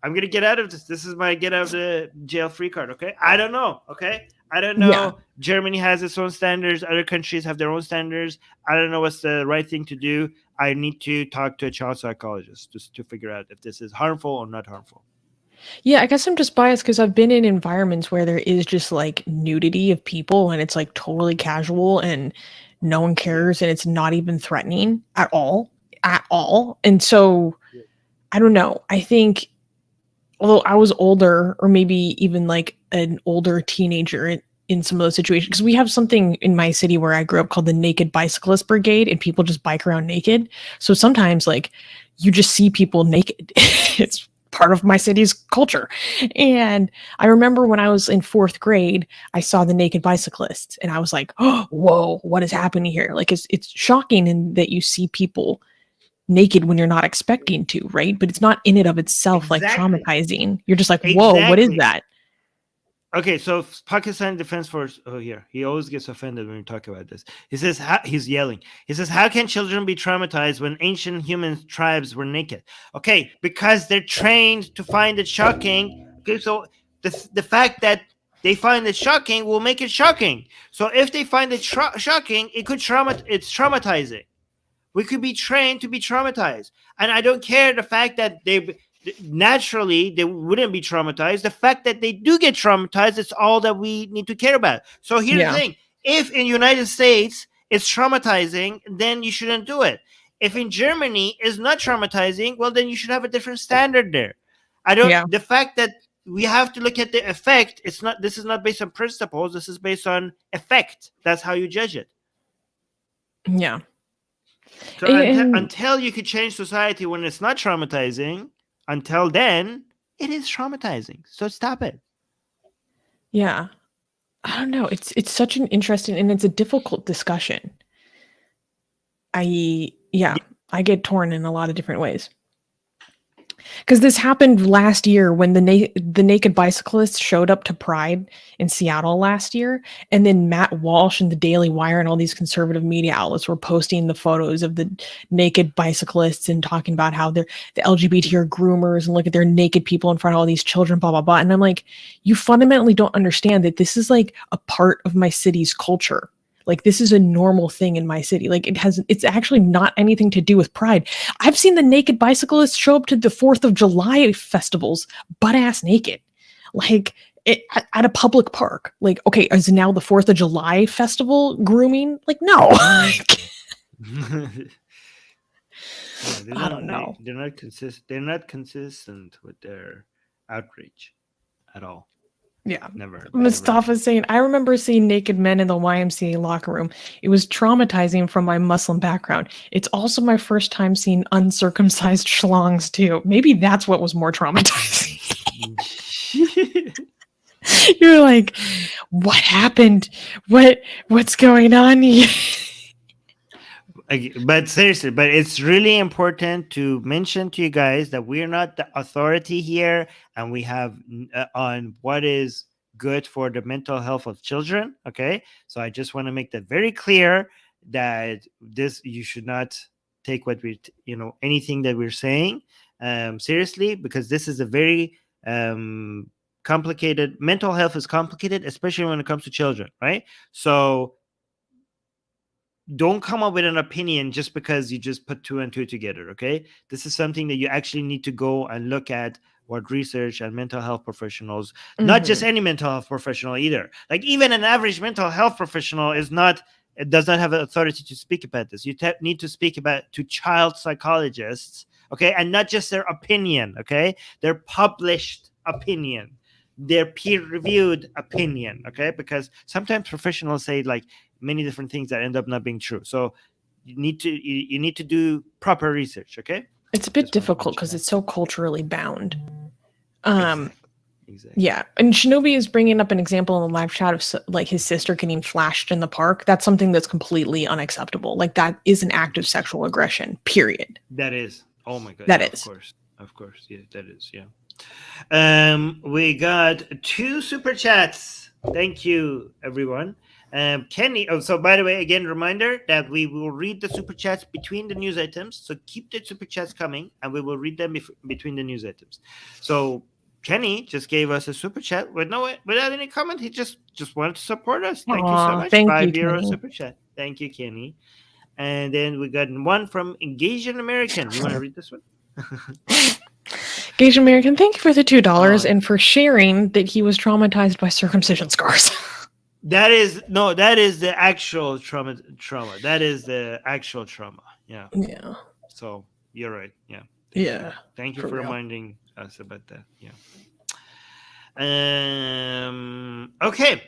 I'm going to get out of this. This is my get out of the jail free card. Okay. I don't know. Okay. I don't know. Yeah. Germany has its own standards. Other countries have their own standards. I don't know what's the right thing to do. I need to talk to a child psychologist just to figure out if this is harmful or not harmful. Yeah, I guess I'm just biased because I've been in environments where there is just like nudity of people and it's like totally casual and no one cares and it's not even threatening at all. And so I don't know. I think although I was older or maybe even like an older teenager in some of those situations, because we have something in my city where I grew up called the Naked Bicyclist Brigade, and people just bike around naked. So sometimes like you just see people naked. It's part of my city's culture. And I remember when I was in 4th grade, I saw the naked bicyclists and I was like, oh, whoa, what is happening here? Like it's shocking in that you see people naked when you're not expecting to, right? But it's not in and of itself like traumatizing. You're just like, whoa, what is that? Okay, so Pakistan Defense Force. Oh, here he always gets offended when we talk about this. He says he's yelling. He says, "How can children be traumatized when ancient human tribes were naked?" Okay, because they're trained to find it shocking. Okay, so the fact that they find it shocking will make it shocking. So if they find it shocking, it's traumatizing. We could be trained to be traumatized, and I don't care the fact that naturally they wouldn't be traumatized. The fact that they do get traumatized, it's all that we need to care about. So here's the thing. If in United States it's traumatizing, then you shouldn't do it. If in Germany it's not traumatizing, well, then you should have a different standard there. The fact that we have to look at the effect, this is not based on principles, this is based on effect. That's how you judge it. Yeah. So until you could change society when it's not traumatizing, until then, it is traumatizing. So stop it. Yeah. I don't know. It's such an interesting and it's a difficult discussion. I get torn in a lot of different ways. Because this happened last year when the naked bicyclists showed up to Pride in Seattle last year, and then Matt Walsh and the Daily Wire and all these conservative media outlets were posting the photos of the naked bicyclists and talking about how the LGBT are groomers and look at their naked people in front of all these children, blah, blah, blah. And I'm like, you fundamentally don't understand that this is like a part of my city's culture. Like this is a normal thing in my city. Like it's actually not anything to do with Pride. I've seen the naked bicyclists show up to the 4th of July festivals butt ass naked, like at a public park. Like, okay, is now the 4th of July festival grooming? Like, no. I don't know. They're not consistent. They're not consistent with their outreach at all. Yeah. Never. Mustafa's saying, I remember seeing naked men in the YMCA locker room. It was traumatizing from my Muslim background. It's also my first time seeing uncircumcised schlongs too. Maybe that's what was more traumatizing. You're like, what happened? What's going on here? But seriously, it's really important to mention to you guys that we're not the authority here, and we have on what is good for the mental health of children. Okay, so I just want to make that very clear that you should not take what anything that we're saying seriously, because this is a very complicated. Mental health is complicated, especially when it comes to children, right? So don't come up with an opinion just because you just put two and two together. Okay, this is something that you actually need to go and look at what research and mental health professionals, not just any mental health professional either. Like even an average mental health professional is not, it does not have authority to speak about this. You need to speak about to child psychologists, okay, and not just their opinion, okay, their published opinion, their peer-reviewed opinion, okay, because sometimes professionals say like many different things that end up not being true. So you need to do proper research, okay. It's a bit difficult because it's so culturally bound. Exactly. Yeah, and Shinobi is bringing up an example in the live chat of like his sister getting flashed in the park. That's something that's completely unacceptable. Like that is an act of sexual aggression. Period. That is. Oh my god. That yeah, is. Of course. Yeah, that is. Yeah. We got 2 super chats. Thank you, everyone. Kenny. Oh, so by the way, again, reminder that we will read the super chats between the news items. So keep the super chats coming, and we will read them between the news items. So Kenny just gave us a super chat without any comment. He just wanted to support us. Thank you so much. Thank €5 you, Kenny. super chat. Thank you, Kenny. And then we got one from Engaged American. You want to read this one? Engaged American, thank you for the $2 and for sharing that he was traumatized by circumcision scars. That is the actual trauma. That is the actual trauma. Yeah. Yeah. So you're right. Yeah. Thank you for reminding us about that. Yeah. Okay.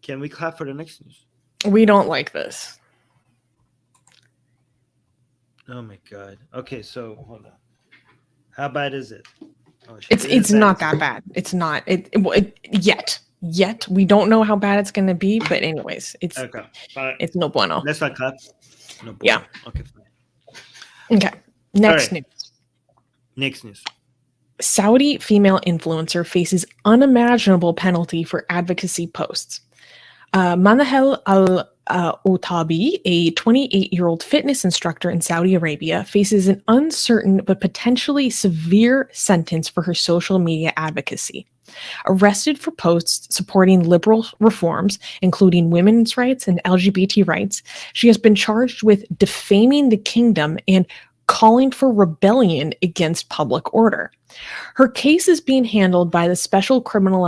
Can we clap for the next news? We don't like this. Oh my god. Okay, so hold on. How bad is it? Oh, it's not that bad. It's not yet. We don't know how bad it's going to be, but anyways, it's okay. It's no bueno. Let's not clap. No bueno. Yeah. Okay. Fine. Okay. Next news. Next news. Saudi female influencer faces unimaginable penalty for advocacy posts. Manahel al-Otabi, a 28-year-old fitness instructor in Saudi Arabia, faces an uncertain but potentially severe sentence for her social media advocacy. Arrested for posts supporting liberal reforms, including women's rights and LGBT rights, she has been charged with defaming the kingdom and calling for rebellion against public order. Her case is being handled by the Special Criminal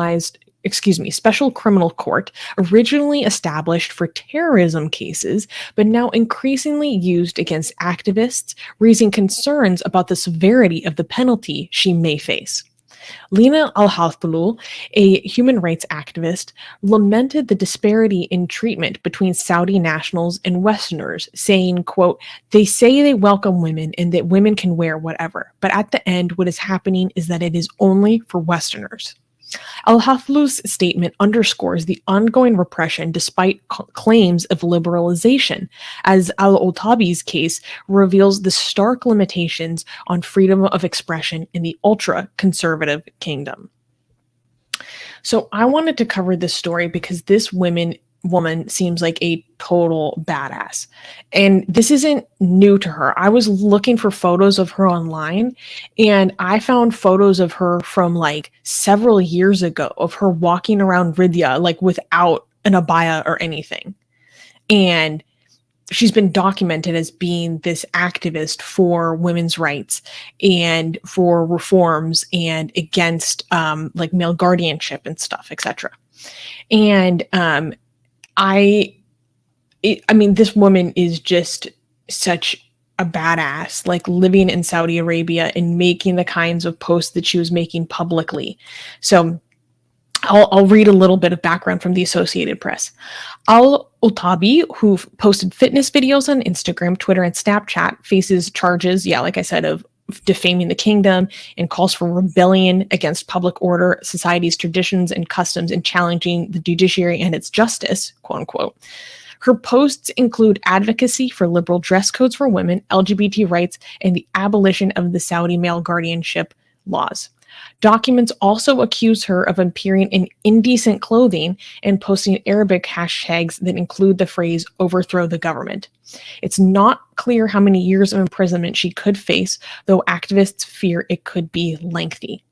Court, originally established for terrorism cases, but now increasingly used against activists, raising concerns about the severity of the penalty she may face. Lina Al-Haflou, a human rights activist, lamented the disparity in treatment between Saudi nationals and Westerners, saying, quote, "They say they welcome women and that women can wear whatever, but at the end what is happening is that it is only for Westerners." Al-Haflou's statement underscores the ongoing repression despite claims of liberalization, as Al-Otabi's case reveals the stark limitations on freedom of expression in the ultra-conservative kingdom. So I wanted to cover this story because this woman seems like a total badass. And this isn't new to her. I was looking for photos of her online and I found photos of her from like several years ago of her walking around Riyadh like without an abaya or anything. And she's been documented as being this activist for women's rights and for reforms and against like male guardianship and stuff, etc. And I mean, this woman is just such a badass, like living in Saudi Arabia and making the kinds of posts that she was making publicly. So I'll read a little bit of background from the Associated Press. Al-Otabi, who posted fitness videos on Instagram, Twitter, and Snapchat, faces charges, like I said, of defaming the kingdom and calls for rebellion against public order, society's traditions and customs, and challenging the judiciary and its justice, quote unquote. Her posts include advocacy for liberal dress codes for women, LGBT rights, and the abolition of the Saudi male guardianship laws. Documents also accuse her of appearing in indecent clothing and posting Arabic hashtags that include the phrase "overthrow the government." It's not clear how many years of imprisonment she could face, though activists fear it could be lengthy.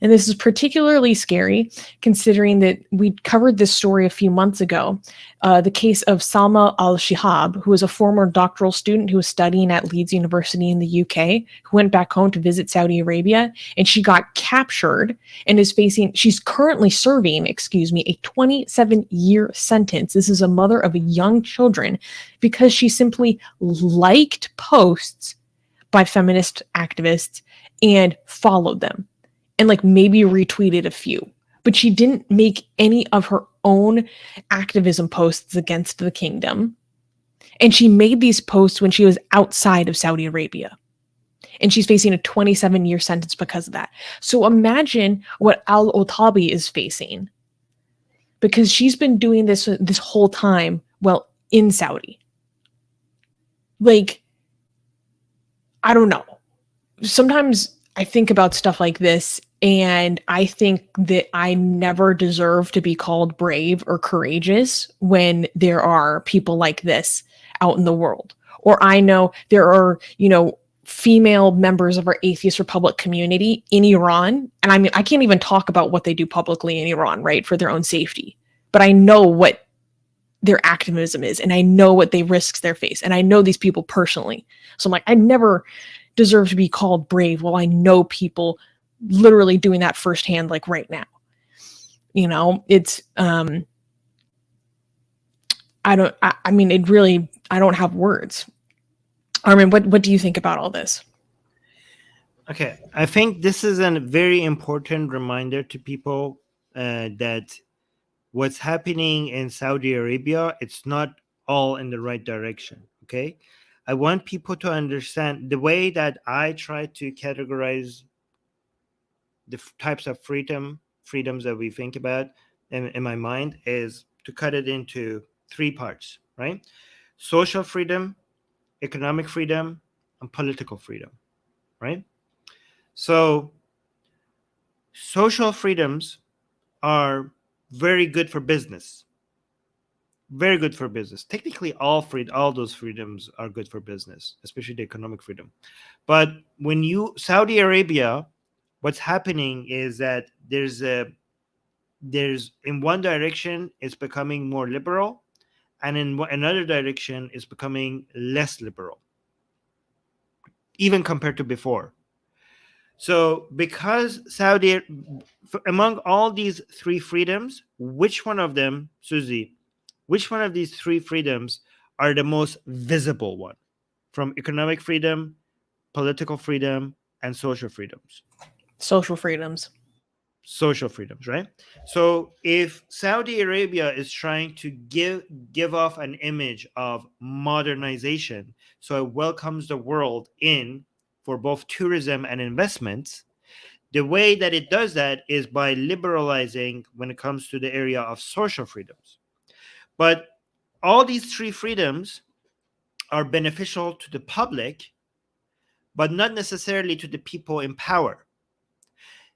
And this is particularly scary considering that we covered this story a few months ago. The case of Salma al-Shihab, who was a former doctoral student who was studying at Leeds University in the UK, who went back home to visit Saudi Arabia, and she got captured and she's currently serving, a 27-year sentence. This is a mother of young children because she simply liked posts by feminist activists and followed them and like maybe retweeted a few, but she didn't make any of her own activism posts against the kingdom. And she made these posts when she was outside of Saudi Arabia. And she's facing a 27-year sentence because of that. So imagine what al-Otabi is facing, because she's been doing this whole time, well, in Saudi. Like, I don't know. Sometimes I think about stuff like this and I think that I never deserve to be called brave or courageous when there are people like this out in the world. Or I know there are, female members of our Atheist Republic community in Iran. And I mean, I can't even talk about what they do publicly in Iran, right, for their own safety. But I know what their activism is, and I know what they risks they face, and I know these people personally. So I'm like, I never deserve to be called brave. Well, I know people literally doing that firsthand, like right now. It's I don't have words. Armin, what do you think about all this? Okay, I think this is a very important reminder to people that what's happening in Saudi Arabia, it's not all in the right direction. Okay, I want people to understand the way that I try to categorize the types of freedoms that we think about in my mind is to cut it into three parts, right? Social freedom, economic freedom, and political freedom, right? So social freedoms are very good for business. Very good for business. Technically, all those freedoms are good for business, especially the economic freedom. But when Saudi Arabia, what's happening is that there's in one direction it's becoming more liberal, and in another direction it's becoming less liberal, even compared to before. So because among all these three freedoms, which one of them, Susie, which one of these three freedoms are the most visible one from economic freedom, political freedom, and social freedoms? Social freedoms. Social freedoms, right? So if Saudi Arabia is trying to give off an image of modernization, so it welcomes the world in for both tourism and investments, the way that it does that is by liberalizing when it comes to the area of social freedoms. But all these three freedoms are beneficial to the public, but not necessarily to the people in power.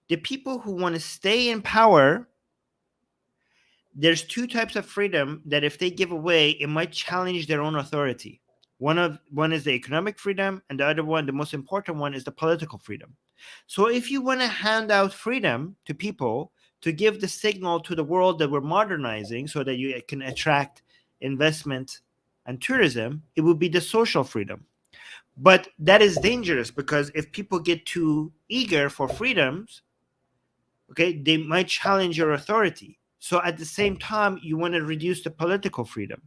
The people who want to stay in power, there's two types of freedom that if they give away, it might challenge their own authority. One is the economic freedom, and the other one, the most important one, is the political freedom. So if you want to hand out freedom to people to give the signal to the world that we're modernizing so that you can attract investment and tourism, it would be the social freedom. But that is dangerous because if people get too eager for freedoms, okay, they might challenge your authority. So at the same time, you want to reduce the political freedom.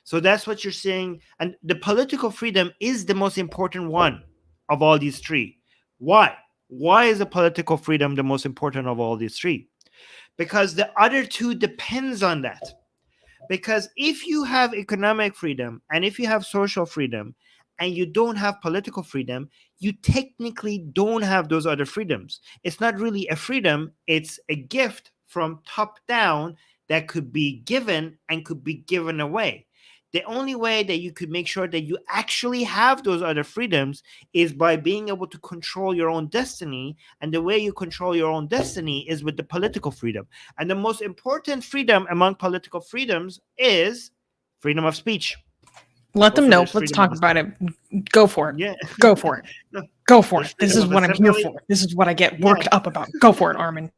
So that's what you're saying. And the political freedom is the most important one of all these three. Why? Why is the political freedom the most important of all these three? Because the other two depends on that. Because if you have economic freedom and if you have social freedom and you don't have political freedom, you technically don't have those other freedoms. It's not really a freedom. It's a gift from top down that could be given and could be given away. The only way that you could make sure that you actually have those other freedoms is by being able to control your own destiny. And the way you control your own destiny is with the political freedom. And the most important freedom among political freedoms is freedom of speech. Let them know. Let's talk about it. Go for it. Yeah. Go for it. No. Go for There's it. This freedom is of what I'm here assembly. for. This is what I get worked up about. Go for it, Armin.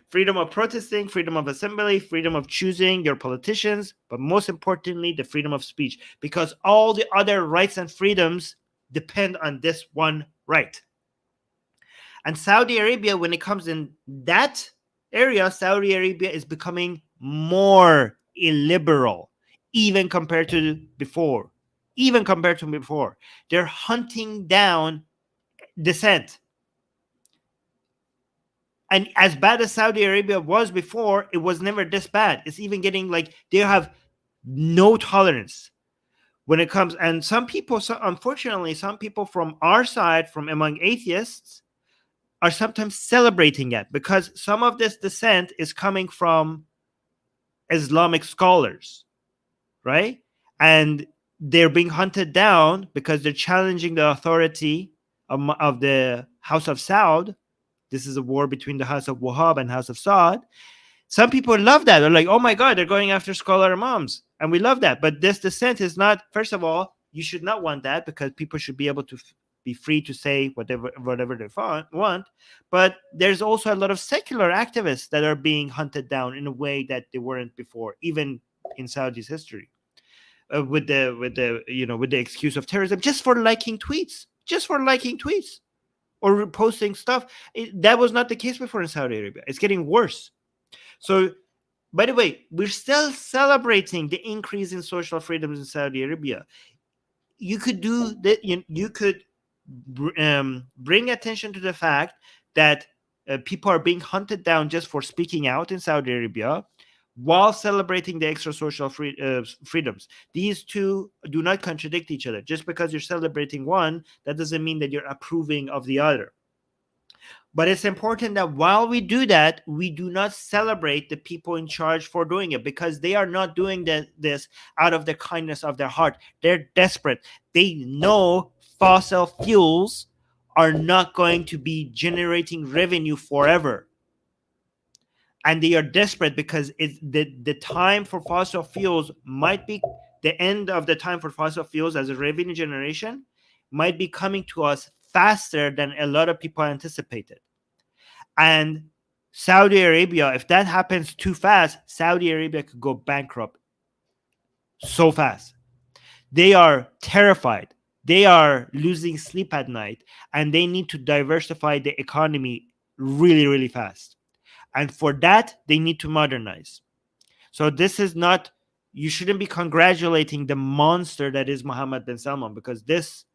Freedom of protesting, freedom of assembly, freedom of choosing your politicians, but most importantly, the freedom of speech, because all the other rights and freedoms depend on this one right. And Saudi Arabia, when it comes in that area, Saudi Arabia is becoming more illiberal, even compared to before. Even compared to before. They're hunting down dissent. And as bad as Saudi Arabia was before, it was never this bad. It's even getting like they have no tolerance when it comes. And some people, unfortunately, some people from our side, from among atheists, are sometimes celebrating it because some of this dissent is coming from Islamic scholars, right? And they're being hunted down because they're challenging the authority of the House of Saud. This is a war between the House of Wahhab and House of Saud. Some people love that. They're like, oh my God, they're going after scholar imams. And we love that. But this dissent is not, first of all, you should not want that because people should be able to be free to say whatever they want. But there's also a lot of secular activists that are being hunted down in a way that they weren't before, even in Saudi's history, with the excuse of terrorism, just for liking tweets, or posting stuff. That was not the case before in Saudi Arabia. It's getting worse. So, by the way, we're still celebrating the increase in social freedoms in Saudi Arabia. You could do that. You could bring attention to the fact that people are being hunted down just for speaking out in Saudi Arabia, while celebrating the extra social freedoms. These two do not contradict each other. Just because you're celebrating one, that doesn't mean that you're approving of the other. But it's important that while we do that, we do not celebrate the people in charge for doing it, because they are not doing this out of the kindness of their heart. They're desperate. They know fossil fuels are not going to be generating revenue forever. And they are desperate because the time for fossil fuels might be, the end of the time for fossil fuels as a revenue generation might be coming to us faster than a lot of people anticipated. And Saudi Arabia, if that happens too fast, Saudi Arabia could go bankrupt so fast. They are terrified. They are losing sleep at night, and they need to diversify the economy really, really fast. And for that, they need to modernize. So this is not, you shouldn't be congratulating the monster that is Mohammed bin Salman, because this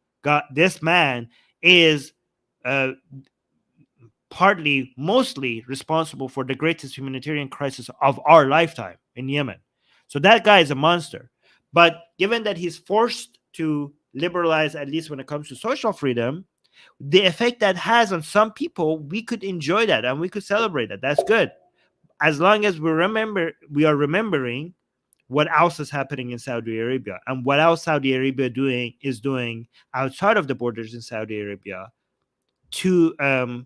man is mostly responsible for the greatest humanitarian crisis of our lifetime in Yemen. So that guy is a monster. But given that he's forced to liberalize, at least when it comes to social freedom, the effect that has on some people, we could enjoy that and we could celebrate that. That's good. As long as we are remembering what else is happening in Saudi Arabia and what else Saudi Arabia is doing outside of the borders in Saudi Arabia to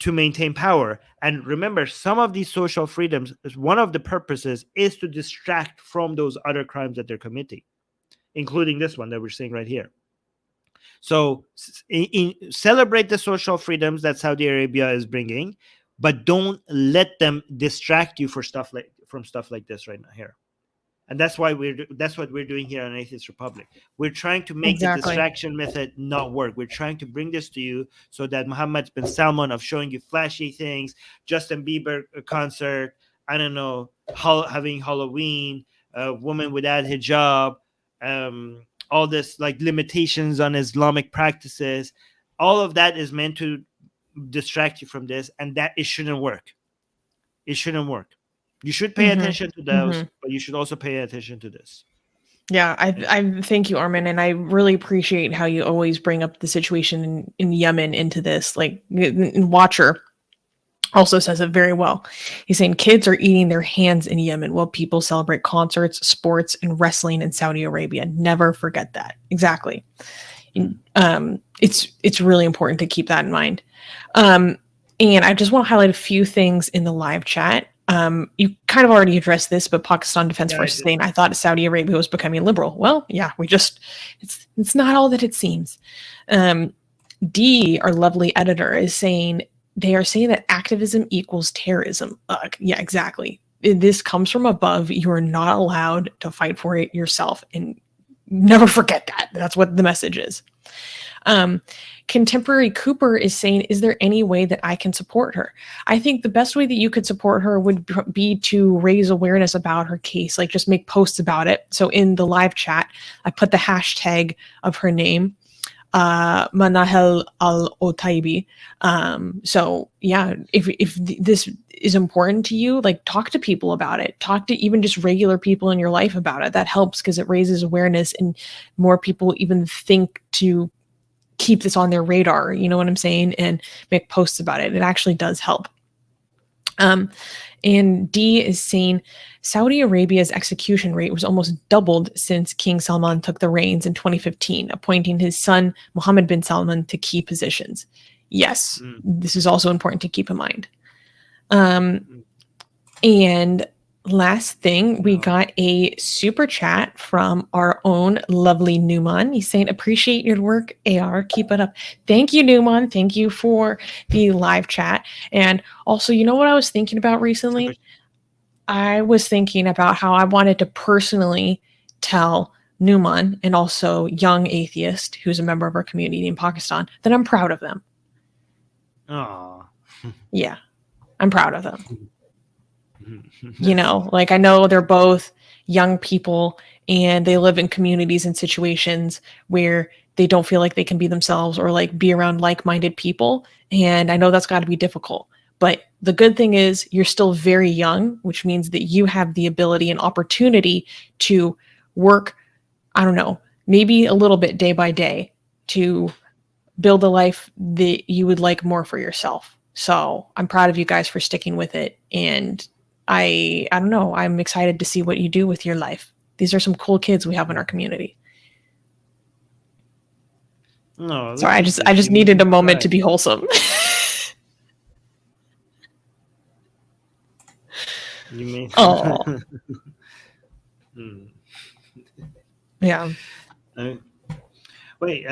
maintain power. And remember, some of these social freedoms, one of the purposes is to distract from those other crimes that they're committing, including this one that we're seeing right here. So celebrate the social freedoms that Saudi Arabia is bringing, but don't let them distract you from stuff like this right now here. And that's what we're doing here on Atheist Republic. We're trying to make the distraction method not work. We're trying to bring this to you so that Mohammed bin Salman of showing you flashy things, Justin Bieber concert, I don't know, having Halloween, woman without hijab, all this like limitations on Islamic practices, all of that is meant to distract you from this, and that it shouldn't work. It shouldn't work. You should pay attention to those, but you should also pay attention to this. Yeah, I thank you, Armin, and I really appreciate how you always bring up the situation in Yemen into this. Like, Watcher also says it very well. He's saying kids are eating their hands in Yemen while people celebrate concerts, sports, and wrestling in Saudi Arabia. Never forget that. Exactly. It's really important to keep that in mind. And I just want to highlight a few things in the live chat. You kind of already addressed this, but Pakistan Defense Force saying, I thought Saudi Arabia was becoming liberal. Well, yeah, it's not all that it seems. D, our lovely editor, is saying they are saying that activism equals terrorism. Yeah, exactly. This comes from above. You are not allowed to fight for it yourself, and never forget that. That's what the message is. Contemporary Cooper is saying, is there any way that I can support her? I think the best way that you could support her would be to raise awareness about her case, like just make posts about it. So in the live chat, I put the hashtag of her name, Manahel al-Otaibi. So yeah, if this is important to you, like talk to people about it. Talk to even just regular people in your life about it. That helps because it raises awareness and more people even think to keep this on their radar, you know what I'm saying, and make posts about it. It actually does help. And D is saying Saudi Arabia's execution rate was almost doubled since King Salman took the reins in 2015, appointing his son Mohammed bin Salman to key positions. Yes, this is also important to keep in mind. And last thing, we got a super chat from our own lovely Numan. He's saying, appreciate your work, AR. Keep it up. Thank you, Numan. Thank you for the live chat. And also, you know what I was thinking about recently? I was thinking about how I wanted to personally tell Numan and also Young Atheist, who's a member of our community in Pakistan, that I'm proud of them. Oh. Yeah, I'm proud of them. You know, like I know they're both young people and they live in communities and situations where they don't feel like they can be themselves or like be around like-minded people. And I know that's got to be difficult. But the good thing is you're still very young, which means that you have the ability and opportunity to work, I don't know, maybe a little bit day by day to build a life that you would like more for yourself. So I'm proud of you guys for sticking with it. And I don't know, I'm excited to see what you do with your life. These are some cool kids we have in our community. No, sorry, I just needed a moment to be wholesome. You mean? Oh, yeah. Wait,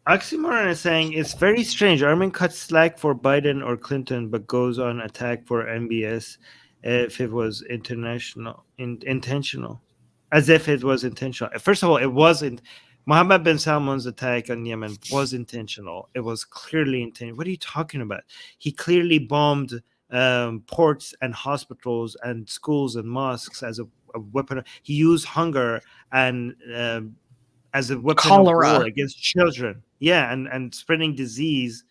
Oxymoron is saying it's very strange. Armin cuts slack for Biden or Clinton, but goes on attack for MBS if it was intentional, as if it was intentional. First of all, it wasn't. Mohammed bin Salman's attack on Yemen was intentional. It was clearly intentional. What are you talking about? He clearly bombed ports and hospitals and schools and mosques as a weapon. He used hunger and as a weapon Cholera. of war against children. Yeah, and spreading disease.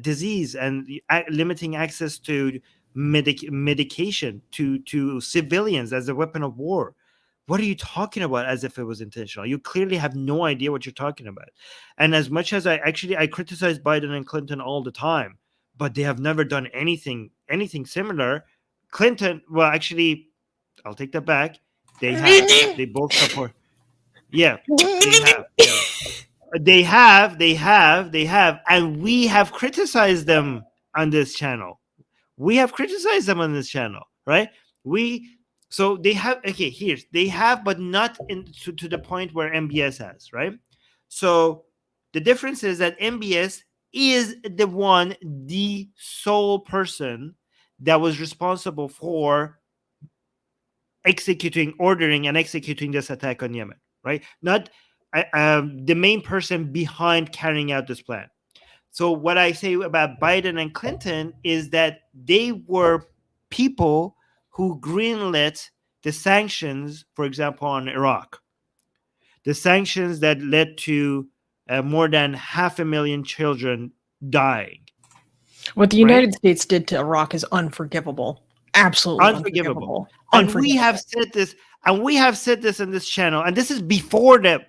Disease and limiting access to medication to civilians as a weapon of war. What are you talking about as if it was intentional? You clearly have no idea what you're talking about. And as much as I criticize Biden and Clinton all the time, but they have never done anything similar. Clinton, well, actually, I'll take that back. They have. They both support. Yeah, they have. Yeah. They have, and we have criticized them on this channel. Right? So they have. Okay, here's they have, but not to the point where MBS has. Right? So the difference is that MBS is the sole person that was responsible for ordering and executing this attack on Yemen, right? Not the main person behind carrying out this plan. So what I say about Biden and Clinton is that they were people who greenlit the sanctions, for example, on Iraq. The sanctions that led to more than 500,000 children dying. What the United States did to Iraq is unforgivable. Absolutely unforgivable. And we have said this, in this channel, and this is before the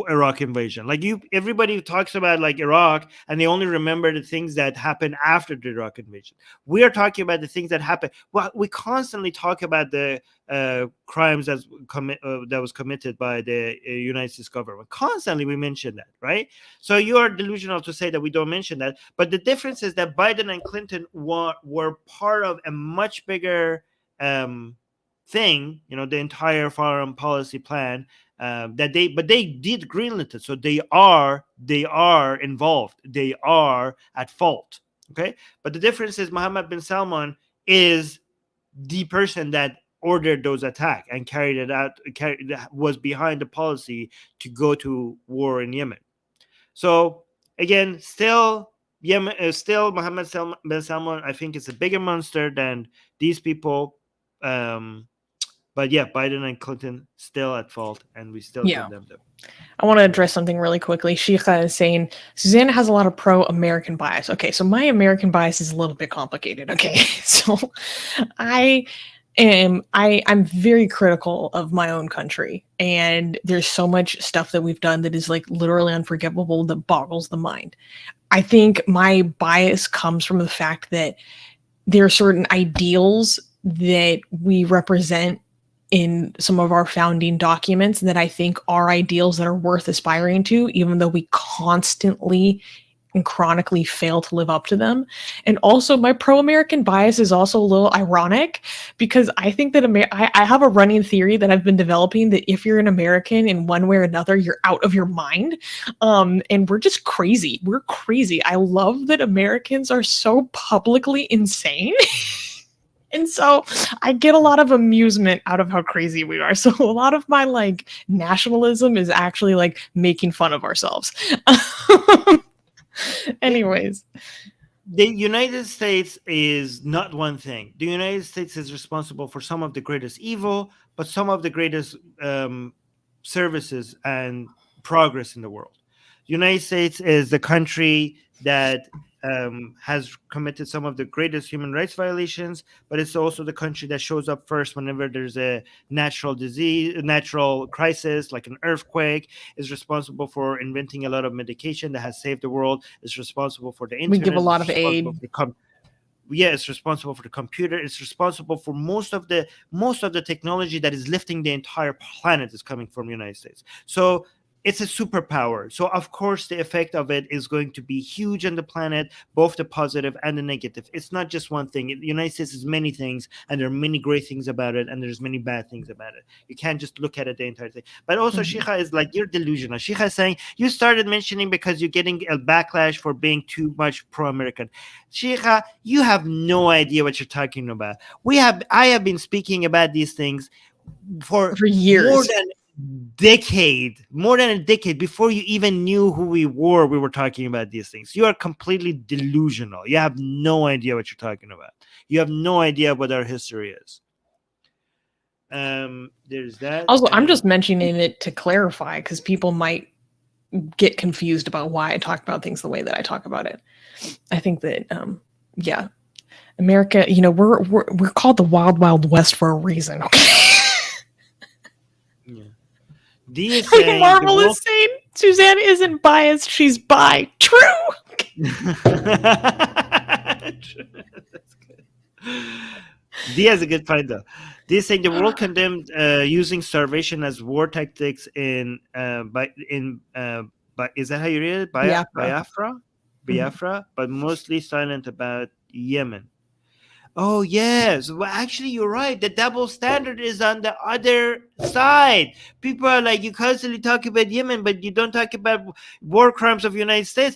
Iraq invasion. Like everybody talks about like Iraq, and they only remember the things that happened after the Iraq invasion. We are talking about the things that happened. Well, we constantly talk about the crimes that was committed by the United States government. Constantly, we mention that, right? So you are delusional to say that we don't mention that. But the difference is that Biden and Clinton were part of a much bigger thing, the entire foreign policy plan but they did greenlit it, so they are involved. They are at fault. Okay, but the difference is Mohammed bin Salman is the person that ordered those attacks and carried it out, was behind the policy to go to war in Yemen. So again, still Yemen, still Mohammed bin Salman, I think, is a bigger monster than these people. But yeah, Biden and Clinton still at fault, and we still condemn them. I want to address something really quickly. Shikha is saying Susanna has a lot of pro-American bias. Okay, so my American bias is a little bit complicated. Okay, so I'm very critical of my own country, and there's so much stuff that we've done that is like literally unforgivable, that boggles the mind. I think my bias comes from the fact that there are certain ideals that we represent in some of our founding documents that I think are ideals that are worth aspiring to, even though we constantly and chronically fail to live up to them. And also my pro-American bias is also a little ironic, because I think that I have a running theory that I've been developing that if you're an American in one way or another, you're out of your mind. And we're just crazy. We're crazy. I love that Americans are so publicly insane. And so I get a lot of amusement out of how crazy we are. So a lot of my like nationalism is actually like making fun of ourselves. Anyways, the United States is not one thing. The United States is responsible for some of the greatest evil, but some of the greatest services and progress in the world. The United States is the country that has committed some of the greatest human rights violations, but it's also the country that shows up first whenever there's a natural disease, a natural crisis like an earthquake. Is responsible for inventing a lot of medication that has saved the world. Is responsible for the internet. We give a lot of aid. It's responsible for the computer. It's responsible for most of the technology that is lifting the entire planet is coming from the United States. So it's a superpower. So, of course, the effect of it is going to be huge on the planet, both the positive and the negative. It's not just one thing. The United States is many things, and there are many great things about it, and there's many bad things about it. You can't just look at it the entire thing. But also, Shikha is like, you're delusional. Shikha is saying, you started mentioning because you're getting a backlash for being too much pro-American. Shikha, you have no idea what you're talking about. I have been speaking about these things for years. More than a decade before you even knew who we were talking about these things. You are completely delusional. You have no idea what you're talking about. You have no idea what our history is. There's that. Also, I'm just mentioning it to clarify, because people might get confused about why I talk about things the way that I talk about it. I think that America, we're called the Wild Wild West for a reason, okay? Yeah. Marvel is saying Susanna isn't biased, she's bi. True. That's good. D has a good point though. D is saying the world condemned using starvation as war tactics is that how you read it? Biafra, but mostly silent about Yemen. Oh, yes. Well, actually, you're right. The double standard is on the other side. People are like, you constantly talk about Yemen, but you don't talk about war crimes of the United States.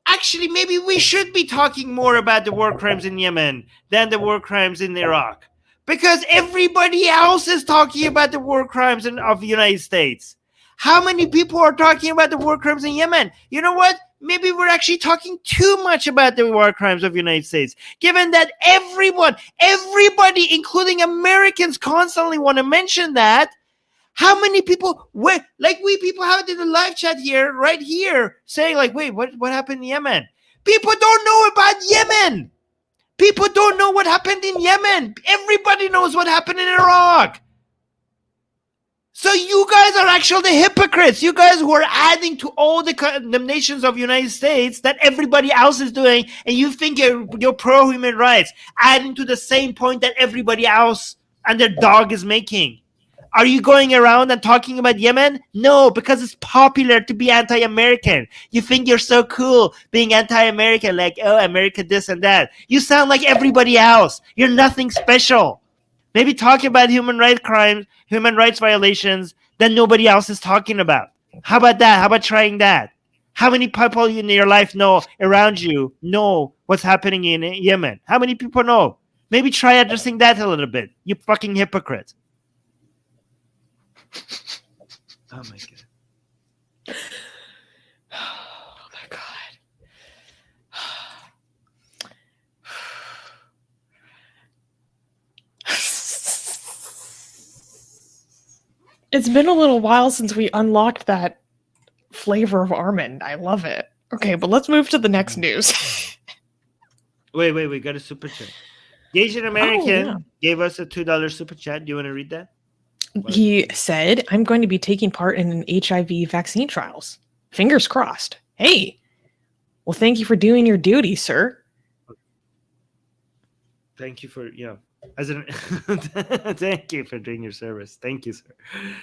Actually, maybe we should be talking more about the war crimes in Yemen than the war crimes in Iraq. Because everybody else is talking about the war crimes of the United States. How many people are talking about the war crimes in Yemen? You know what? Maybe we're actually talking too much about the war crimes of the United States, given that everybody, including Americans, constantly want to mention that. How many people, we people have it in the live chat here, right here, saying like, wait, what happened in Yemen? People don't know about Yemen. People don't know what happened in Yemen. Everybody knows what happened in Iraq. So you guys are actually the hypocrites. You guys who are adding to all the condemnations of the United States that everybody else is doing, and you think you're pro-human rights, adding to the same point that everybody else and their dog is making. Are you going around and talking about Yemen? No, because it's popular to be anti-American. You think you're so cool being anti-American, like, oh, America this and that. You sound like everybody else. You're nothing special. Maybe talk about human rights crimes, human rights violations that nobody else is talking about. How about that? How about trying that? How many people in your life know around you know what's happening in Yemen? How many people know? Maybe try addressing that a little bit. You fucking hypocrite. Oh my god. Oh my god. It's been a little while since we unlocked that flavor of Armin. I love it. Okay, but let's move to the next news. Wait, we got a super chat. The Asian American gave us a $2 super chat. Do you want to read that? He said, I'm going to be taking part in an HIV vaccine trials. Fingers crossed. Hey, well, thank you for doing your duty, sir. Thank you for, thank you for doing your service. Thank you, sir.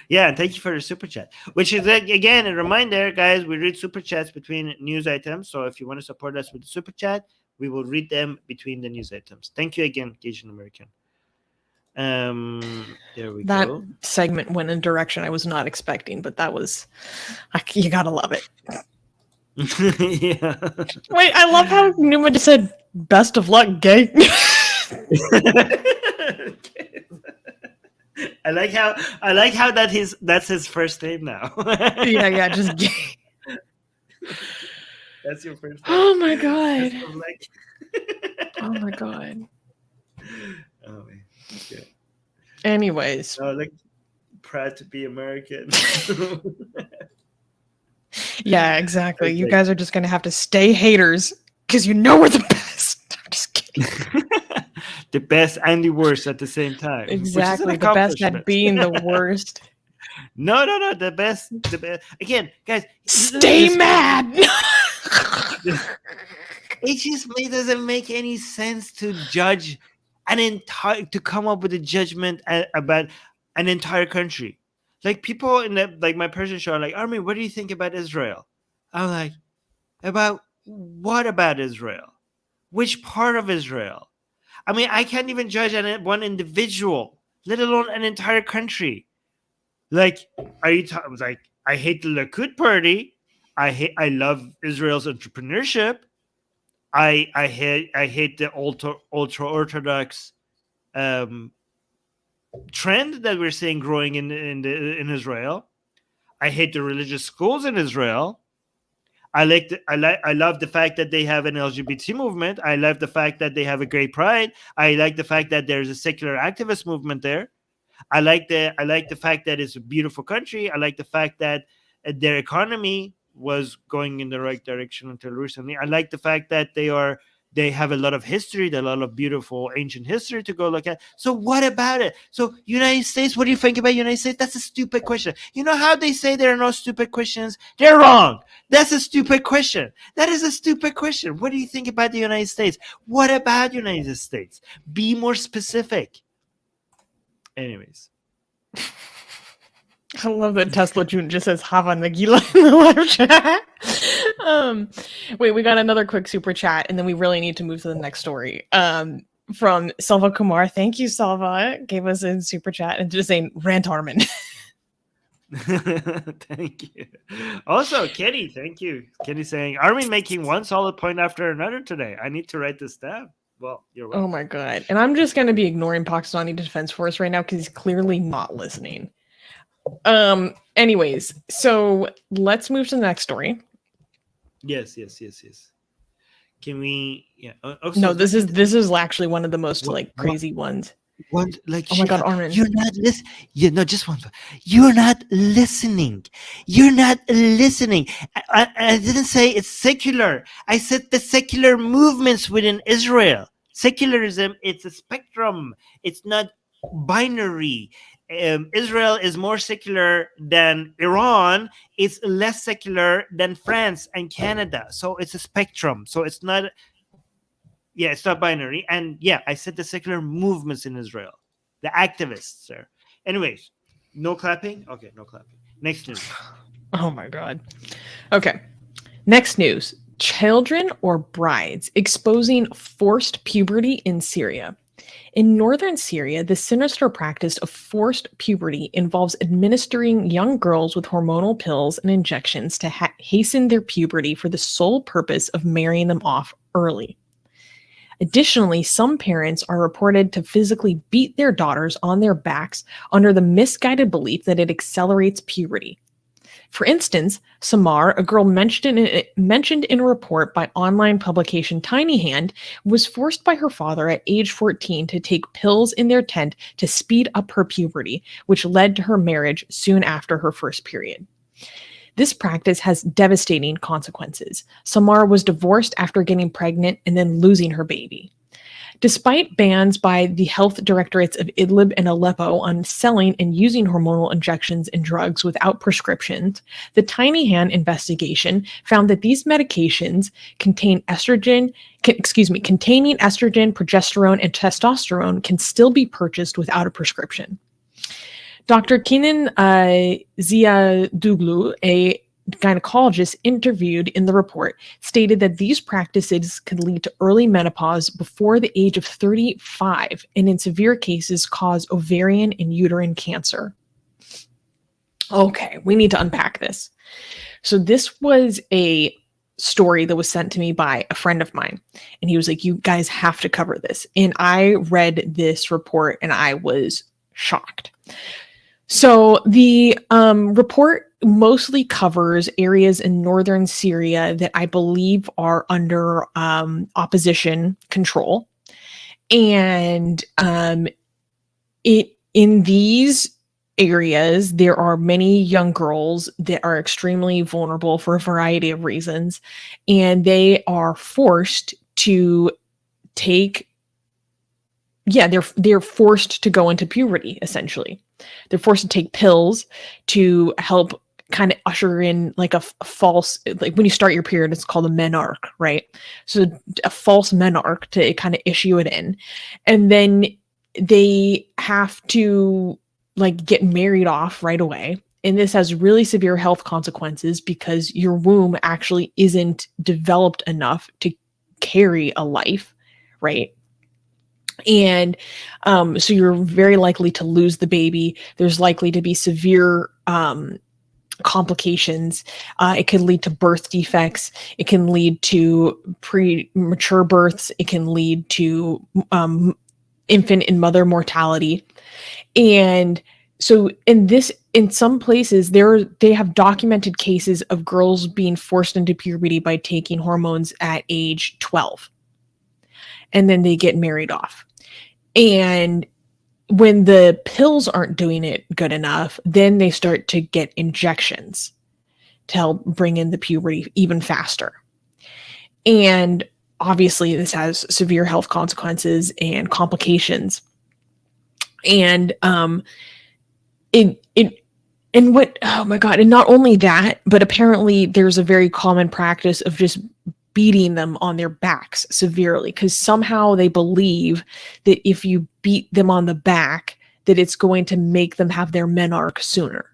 Yeah, and thank you for the super chat, which is, again, a reminder, guys, we read super chats between news items. So if you want to support us with the super chat, we will read them between the news items. Thank you again, Asian American. There we that go. That segment went in a direction I was not expecting, but that was, you gotta love it. Yeah. Wait, I love how Numa just said, best of luck, gay. I like how that's his first name now. yeah, just gay. That's your first name. Oh my god. Oh my god. Oh man. Okay. Anyways. Oh, like proud to be American. Yeah, exactly. You guys are just gonna have to stay haters because you know we're the best. I'm just kidding. The best and the worst at the same time. Exactly. The best at being the worst. No. The best. Again, guys. Stay mad. It just doesn't make any sense to judge to come up with a judgment about an entire country. Like people in my Persian show are like, Armin, what do you think about Israel? I'm like, about what about Israel? Which part of Israel? I mean, I can't even judge one individual, let alone an entire country. Like, are you like, I hate the Likud party. I love Israel's entrepreneurship. I hate the ultra orthodox trend that we're seeing growing in Israel. I hate the religious schools in Israel. I love the fact that they have an LGBT movement. I love the fact that they have a gay pride. I like the fact that there's a secular activist movement there. I like the fact that it's a beautiful country. I like the fact that their economy was going in the right direction until recently. I like the fact that they have a lot of history, a lot of beautiful ancient history to go look at. So what about it? So United States, what do you think about United States? That's a stupid question. You know how they say there are no stupid questions? They're wrong. That's a stupid question. That is a stupid question. What do you think about the United States? What about United States? Be more specific. Anyways. I love that Tesla June just says Hava Nagila in the live chat. Wait, we got another quick super chat, and then we really need to move to the next story. From Salva Kumar. Thank you, Salva. Gave us a super chat and just saying rant Armin. Thank you. Also, Kenny, thank you. Kenny saying Armin making one solid point after another today. I need to write this down. Well, you're welcome. Oh my god. And I'm just gonna be ignoring Pakistani Defense Force right now because he's clearly not listening. Anyways, so let's move to the next story. Yes. Can we? Yeah. No, this is actually one of the most crazy ones. One like, oh my god, Armin, you're not listening. Yeah, no, just one. You're not listening. You're not listening. I didn't say it's secular. I said the secular movements within Israel. Secularism, it's a spectrum. It's not binary. Israel is more secular than Iran. It's less secular than France and Canada. So it's a spectrum. So it's not. Yeah, it's not binary. And yeah, I said the secular movements in Israel, the activists, sir. Anyways, no clapping. Okay, no clapping. Next news. Oh my god. Okay. Next news. Children or brides exposing forced puberty in Syria. In northern Syria, the sinister practice of forced puberty involves administering young girls with hormonal pills and injections to hasten their puberty for the sole purpose of marrying them off early. Additionally, some parents are reported to physically beat their daughters on their backs under the misguided belief that it accelerates puberty. For instance, Samar, a girl mentioned in a report by online publication Tiny Hand, was forced by her father at age 14 to take pills in their tent to speed up her puberty, which led to her marriage soon after her first period. This practice has devastating consequences. Samar was divorced after getting pregnant and then losing her baby. Despite bans by the health directorates of Idlib and Aleppo on selling and using hormonal injections and drugs without prescriptions, the Tiny Hand investigation found that these medications containing estrogen, progesterone, and testosterone can still be purchased without a prescription. Dr. Kenan Ziadoglu, a gynecologist interviewed in the report, stated that these practices could lead to early menopause before the age of 35 and in severe cases cause ovarian and uterine cancer. Okay, we need to unpack this. So this was a story that was sent to me by a friend of mine, and he was like, you guys have to cover this. And I read this report and I was shocked. So the report mostly covers areas in northern Syria that I believe are under opposition control. And in these areas, there are many young girls that are extremely vulnerable for a variety of reasons, and they are forced to they're forced to go into puberty, essentially. They're forced to take pills to help kind of usher in like a false, like when you start your period, it's called a menarche, right? So a false menarche to kind of issue it in. And then they have to like get married off right away. And this has really severe health consequences because your womb actually isn't developed enough to carry a life, right? And so you're very likely to lose the baby. There's likely to be severe complications. It can lead to birth defects. It can lead to premature births. It can lead to infant and mother mortality. And so in some places, they have documented cases of girls being forced into puberty by taking hormones at age 12. And then they get married off. And when the pills aren't doing it good enough, then they start to get injections to help bring in the puberty even faster. And obviously this has severe health consequences and complications. And oh my God. And not only that, but apparently there's a very common practice of just beating them on their backs severely, because somehow they believe that if you beat them on the back, that it's going to make them have their menarche sooner.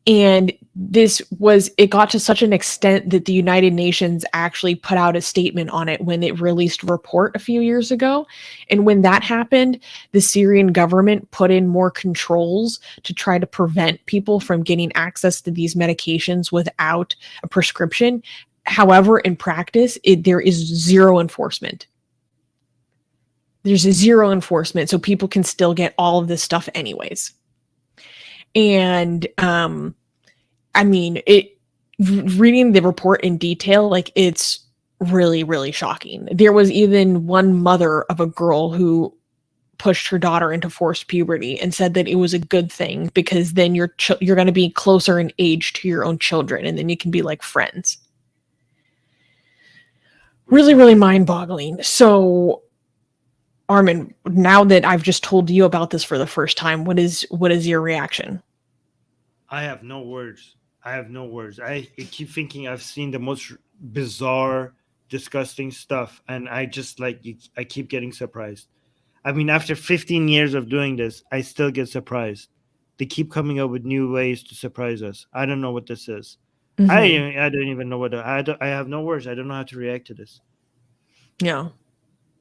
And it got to such an extent that the United Nations actually put out a statement on it when it released a report a few years ago. And when that happened, the Syrian government put in more controls to try to prevent people from getting access to these medications without a prescription. However, in practice, there is zero enforcement. There's zero enforcement, so people can still get all of this stuff anyways. And reading the report in detail, like it's really, really shocking. There was even one mother of a girl who pushed her daughter into forced puberty and said that it was a good thing because then you're going to be closer in age to your own children, and then you can be like friends. Really, really mind-boggling. So, Armin, now that I've just told you about this for the first time, what is your reaction? I have no words. I keep thinking I've seen the most bizarre, disgusting stuff, and I just I keep getting surprised. I mean, after 15 years of doing this, I still get surprised. They keep coming up with new ways to surprise us. I don't know what this is. Mm-hmm. I don't even know I have no words. I don't know how to react to this. Yeah.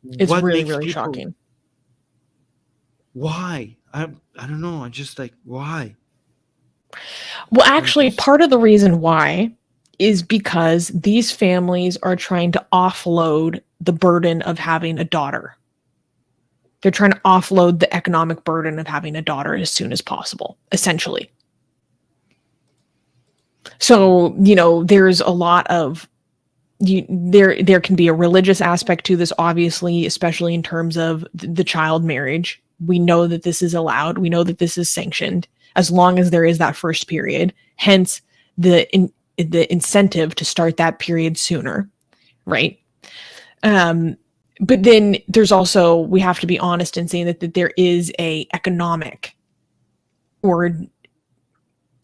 It's what really, makes really people, shocking. why? I don't know. I just like, why? Well, actually, part of the reason why is because these families are trying to offload the burden of having a daughter. They're trying to offload the economic burden of having a daughter as soon as possible, essentially. So, there's a lot of there can be a religious aspect to this, obviously, especially in terms of the child marriage. We know that this is allowed. We know that this is sanctioned as long as there is that first period. Hence, the incentive to start that period sooner, right? But then there's also, we have to be honest in saying that there is a economic or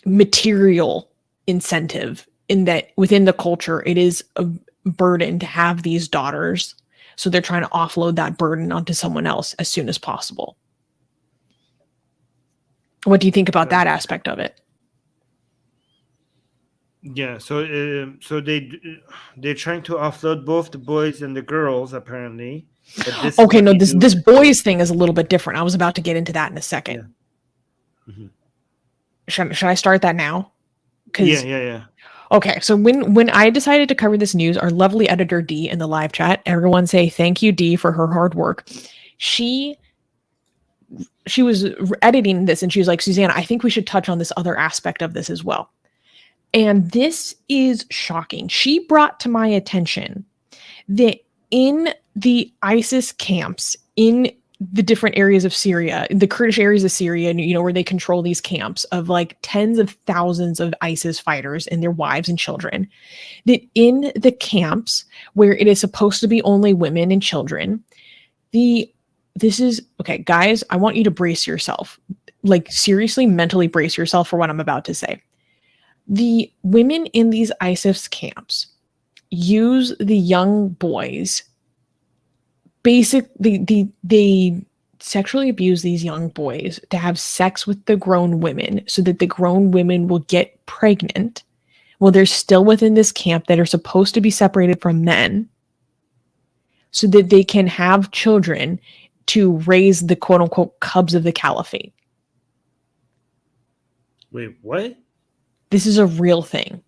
material incentive in that within the culture, it is a burden to have these daughters. So they're trying to offload that burden onto someone else as soon as possible. What do you think about that aspect of it? Yeah, so they're trying to offload both the boys and the girls, apparently. But this is Okay, what no, they this do. this boys thing is a little bit different. I was about to get into that in a second. Yeah. Mhm. Should I start that now? Yeah. Okay, so when I decided to cover this news, our lovely editor D in the live chat, everyone say thank you D for her hard work. She was editing this and she was like, Susanna, I think we should touch on this other aspect of this as well. And this is shocking. She brought to my attention that in the ISIS camps in the different areas of Syria, the Kurdish areas of Syria, where they control these camps of like tens of thousands of ISIS fighters and their wives and children, that in the camps where it is supposed to be only women and children, this is, okay, guys, I want you to brace yourself. Like, seriously, mentally brace yourself for what I'm about to say. The women in these ISIS camps use the young boys. They sexually abuse these young boys to have sex with the grown women so that the grown women will get pregnant while they're still within this camp that are supposed to be separated from men so that they can have children to raise the quote-unquote cubs of the caliphate. Wait, what? This is a real thing.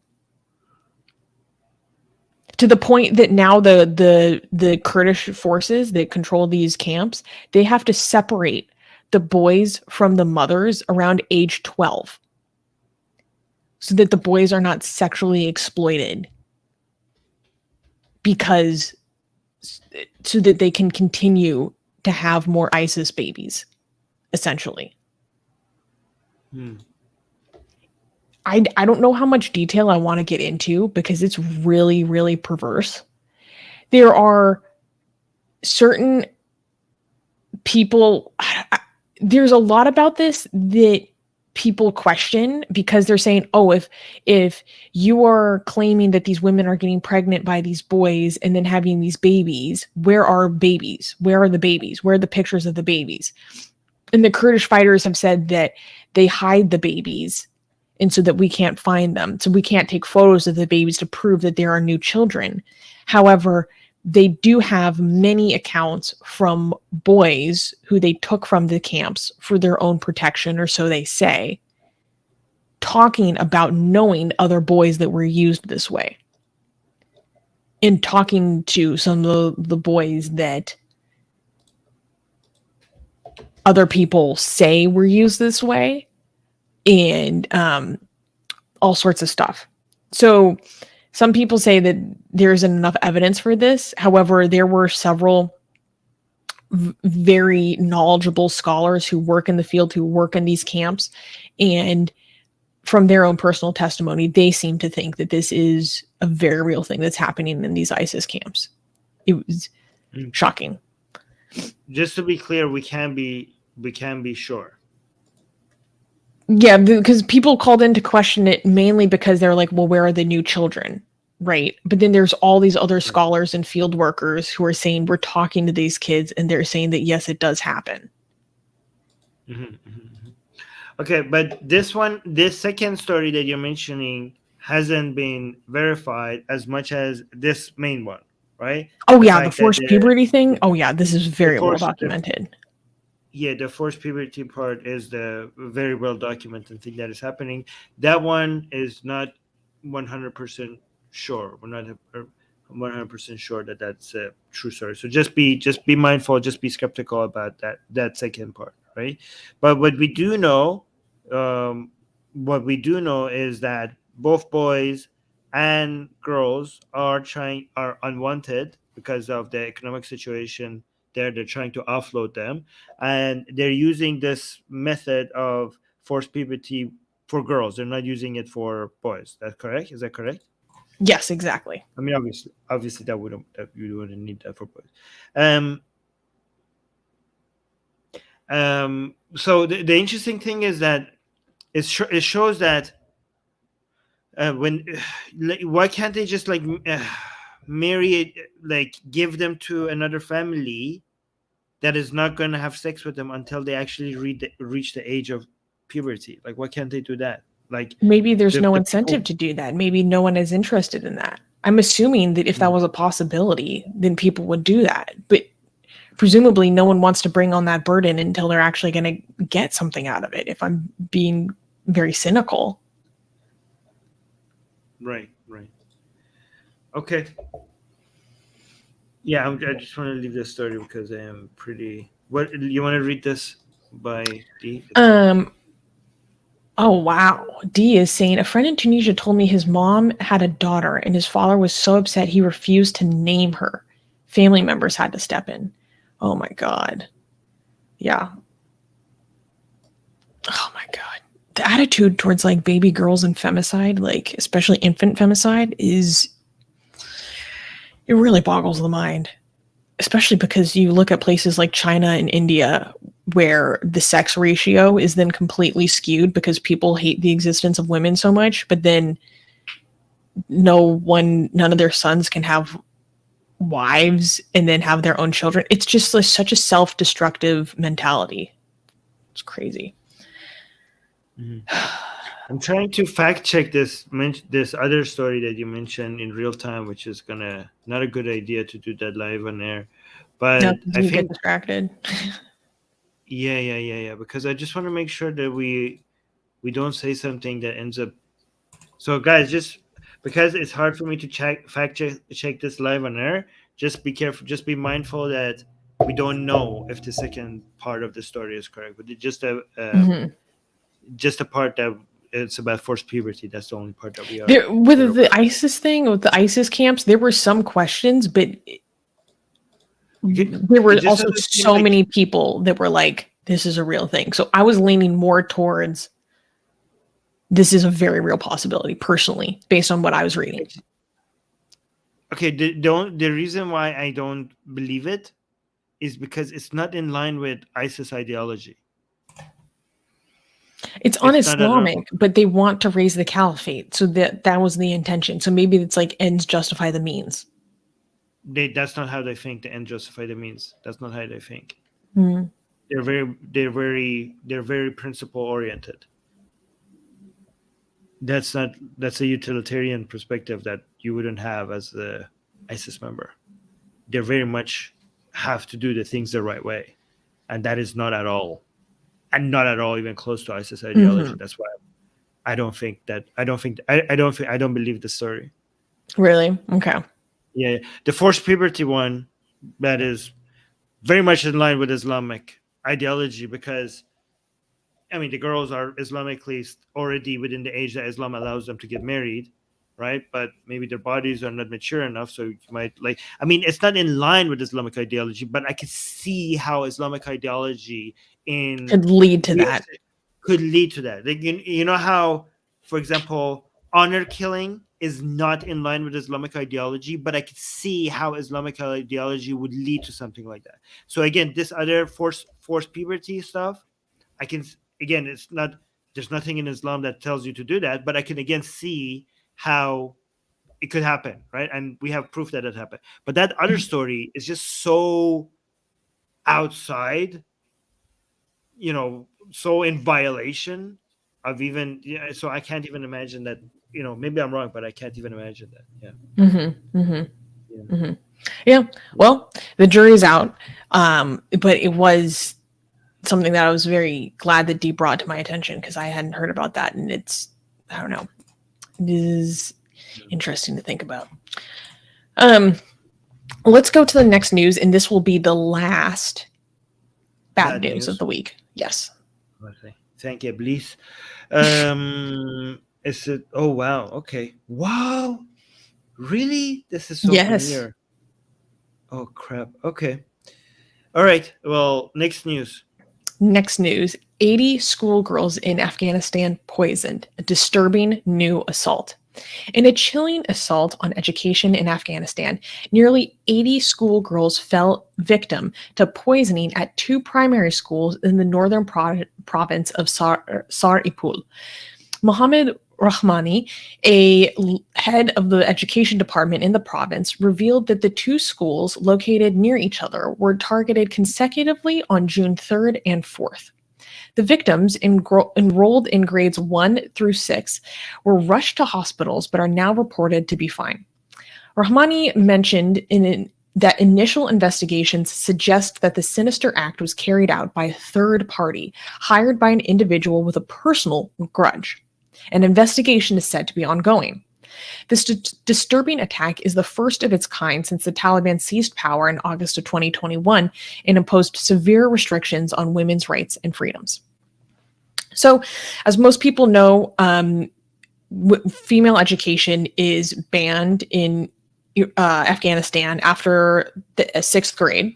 To the point that now the Kurdish forces that control these camps, they have to separate the boys from the mothers around age 12 so that the boys are not sexually exploited, because so that they can continue to have more ISIS babies, essentially. I don't know how much detail I want to get into because it's really, really perverse. There are certain people, there's a lot about this that people question because they're saying, oh, if you are claiming that these women are getting pregnant by these boys and then having these babies, where are babies? Where are the babies? Where are the pictures of the babies? And the Kurdish fighters have said that they hide the babies, and so that we can't find them. So we can't take photos of the babies to prove that there are new children. However, they do have many accounts from boys who they took from the camps for their own protection, or so they say, talking about knowing other boys that were used this way. And talking to some of the boys that other people say were used this way, and all sorts of stuff. So some people say that there isn't enough evidence for this. However, there were several very knowledgeable scholars who work in the field, who work in these camps, and from their own personal testimony, they seem to think that this is a very real thing that's happening in these ISIS camps. It was shocking. Just to be clear, we can be sure. Yeah, because people called in to question it mainly because they're like, well, where are the new children? Right. But then there's all these other scholars and field workers who are saying we're talking to these kids and they're saying that, yes, it does happen. Okay, but this second story that you're mentioning hasn't been verified as much as this main one, right? Oh yeah, the fact that forced puberty thing. Oh yeah, this is very well documented. The forced puberty part is the very well documented thing that is happening. That one is not 100% sure. We're not 100% sure that that's a true story. So just be mindful, just be skeptical about that second part, right? But what we do know is that both boys and girls are unwanted because of the economic situation there. They're trying to offload them, and they're using this method of forced puberty for girls. They're not using it for boys. That's correct? Is that correct? Yes, exactly. I mean, obviously that you wouldn't need that for boys. So the interesting thing is that it shows that when why can't they just like marry, like give them to another family that is not going to have sex with them until they actually reach the age of puberty? Like, why can't they do that? Like, maybe there's no the incentive to do that. Maybe no one is interested in that. I'm assuming that if that was a possibility, then people would do that. But presumably no one wants to bring on that burden until they're actually going to get something out of it, if I'm being very cynical. Right. Okay. Yeah, I just want to leave this story because I am pretty... What, you want to read this by D? Oh, wow. D is saying, a friend in Tunisia told me his mom had a daughter and his father was so upset he refused to name her. Family members had to step in. Oh my God. Yeah. Oh my God. The attitude towards like baby girls and femicide, like especially infant femicide, it really boggles the mind. Especially because you look at places like China and India where the sex ratio is then completely skewed because people hate the existence of women so much, but then none of their sons can have wives and then have their own children. It's just like such a self-destructive mentality. It's crazy. Mm-hmm. I'm trying to fact check this other story that you mentioned in real time, which is not a good idea to do that live on air. But No, I think get distracted. Yeah. Because I just want to make sure that we don't say something that ends up. So guys, just because it's hard for me to fact check this live on air, just be careful. Just be mindful that we don't know if the second part of the story is correct. But it's just a part that it's about forced puberty. That's the only part that we are. With the ISIS thing, with the ISIS camps, there were some questions, but there were also so many people that were like, this is a real thing. So I was leaning more towards this is a very real possibility, personally, based on what I was reading. Okay, the reason why I don't believe it is because it's not in line with ISIS ideology. It's un-Islamic, but they want to raise the caliphate, so that was the intention. So maybe it's like ends justify the means. That's not how they think. The end justify the means. That's not how they think. Mm. They're very principle oriented. That's a utilitarian perspective that you wouldn't have as the ISIS member. They very much have to do the things the right way, and that is not at all even close to ISIS ideology. Mm-hmm. That's why I don't believe the story. Really? Okay. Yeah, the forced puberty one, that is very much in line with Islamic ideology, because I mean the girls are Islamically already within the age that Islam allows them to get married, right? But maybe their bodies are not mature enough, so you might it's not in line with Islamic ideology, but I could see how Islamic ideology could lead to that. Like, you know how, for example, honor killing is not in line with Islamic ideology, but I could see how Islamic ideology would lead to something like that. So again, this other forced puberty stuff, there's nothing in Islam that tells you to do that, but I can again see how it could happen, right? And we have proof that it happened. But that other story is just so outside, so in violation of so I can't even imagine that, maybe I'm wrong, but I can't even imagine that. Yeah. Mm-hmm. Mm-hmm. Yeah. Mm-hmm. Yeah. Well, the jury's out. But it was something that I was very glad that Dee brought to my attention because I hadn't heard about that. And it's, I don't know, it is interesting to think about. Let's go to the next news, and this will be the last bad news of the week. Yes. Okay. Thank you, please. Is it? Oh wow. Okay. Wow. Really? This is so familiar. Oh crap. Okay. All right. Well, next news. Next news. 80 schoolgirls in Afghanistan poisoned. A disturbing new assault. In a chilling assault on education in Afghanistan, nearly 80 schoolgirls fell victim to poisoning at 2 primary schools in the northern province of Saripul. Mohammed Rahmani, a head of the education department in the province, revealed that the 2 schools located near each other were targeted consecutively on June 3rd and 4th. The victims, enrolled in grades 1 through 6, were rushed to hospitals but are now reported to be fine. Rahmani mentioned that initial investigations suggest that the sinister act was carried out by a third party, hired by an individual with a personal grudge. An investigation is said to be ongoing. This disturbing attack is the first of its kind since the Taliban seized power in August of 2021 and imposed severe restrictions on women's rights and freedoms. So, as most people know, female education is banned in Afghanistan after the 6th grade,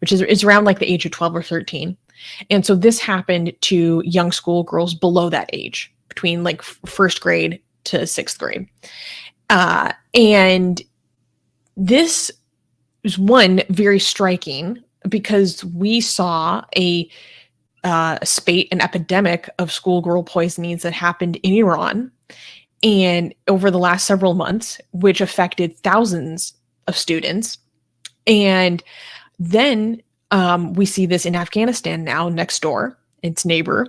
which is around like the age of 12 or 13. And so this happened to young schoolgirls below that age, between like 1st grade to 6th grade. And this is one very striking because we saw an epidemic of schoolgirl poisonings that happened in Iran and over the last several months, which affected thousands of students. And then we see this in Afghanistan now, next door, its neighbor.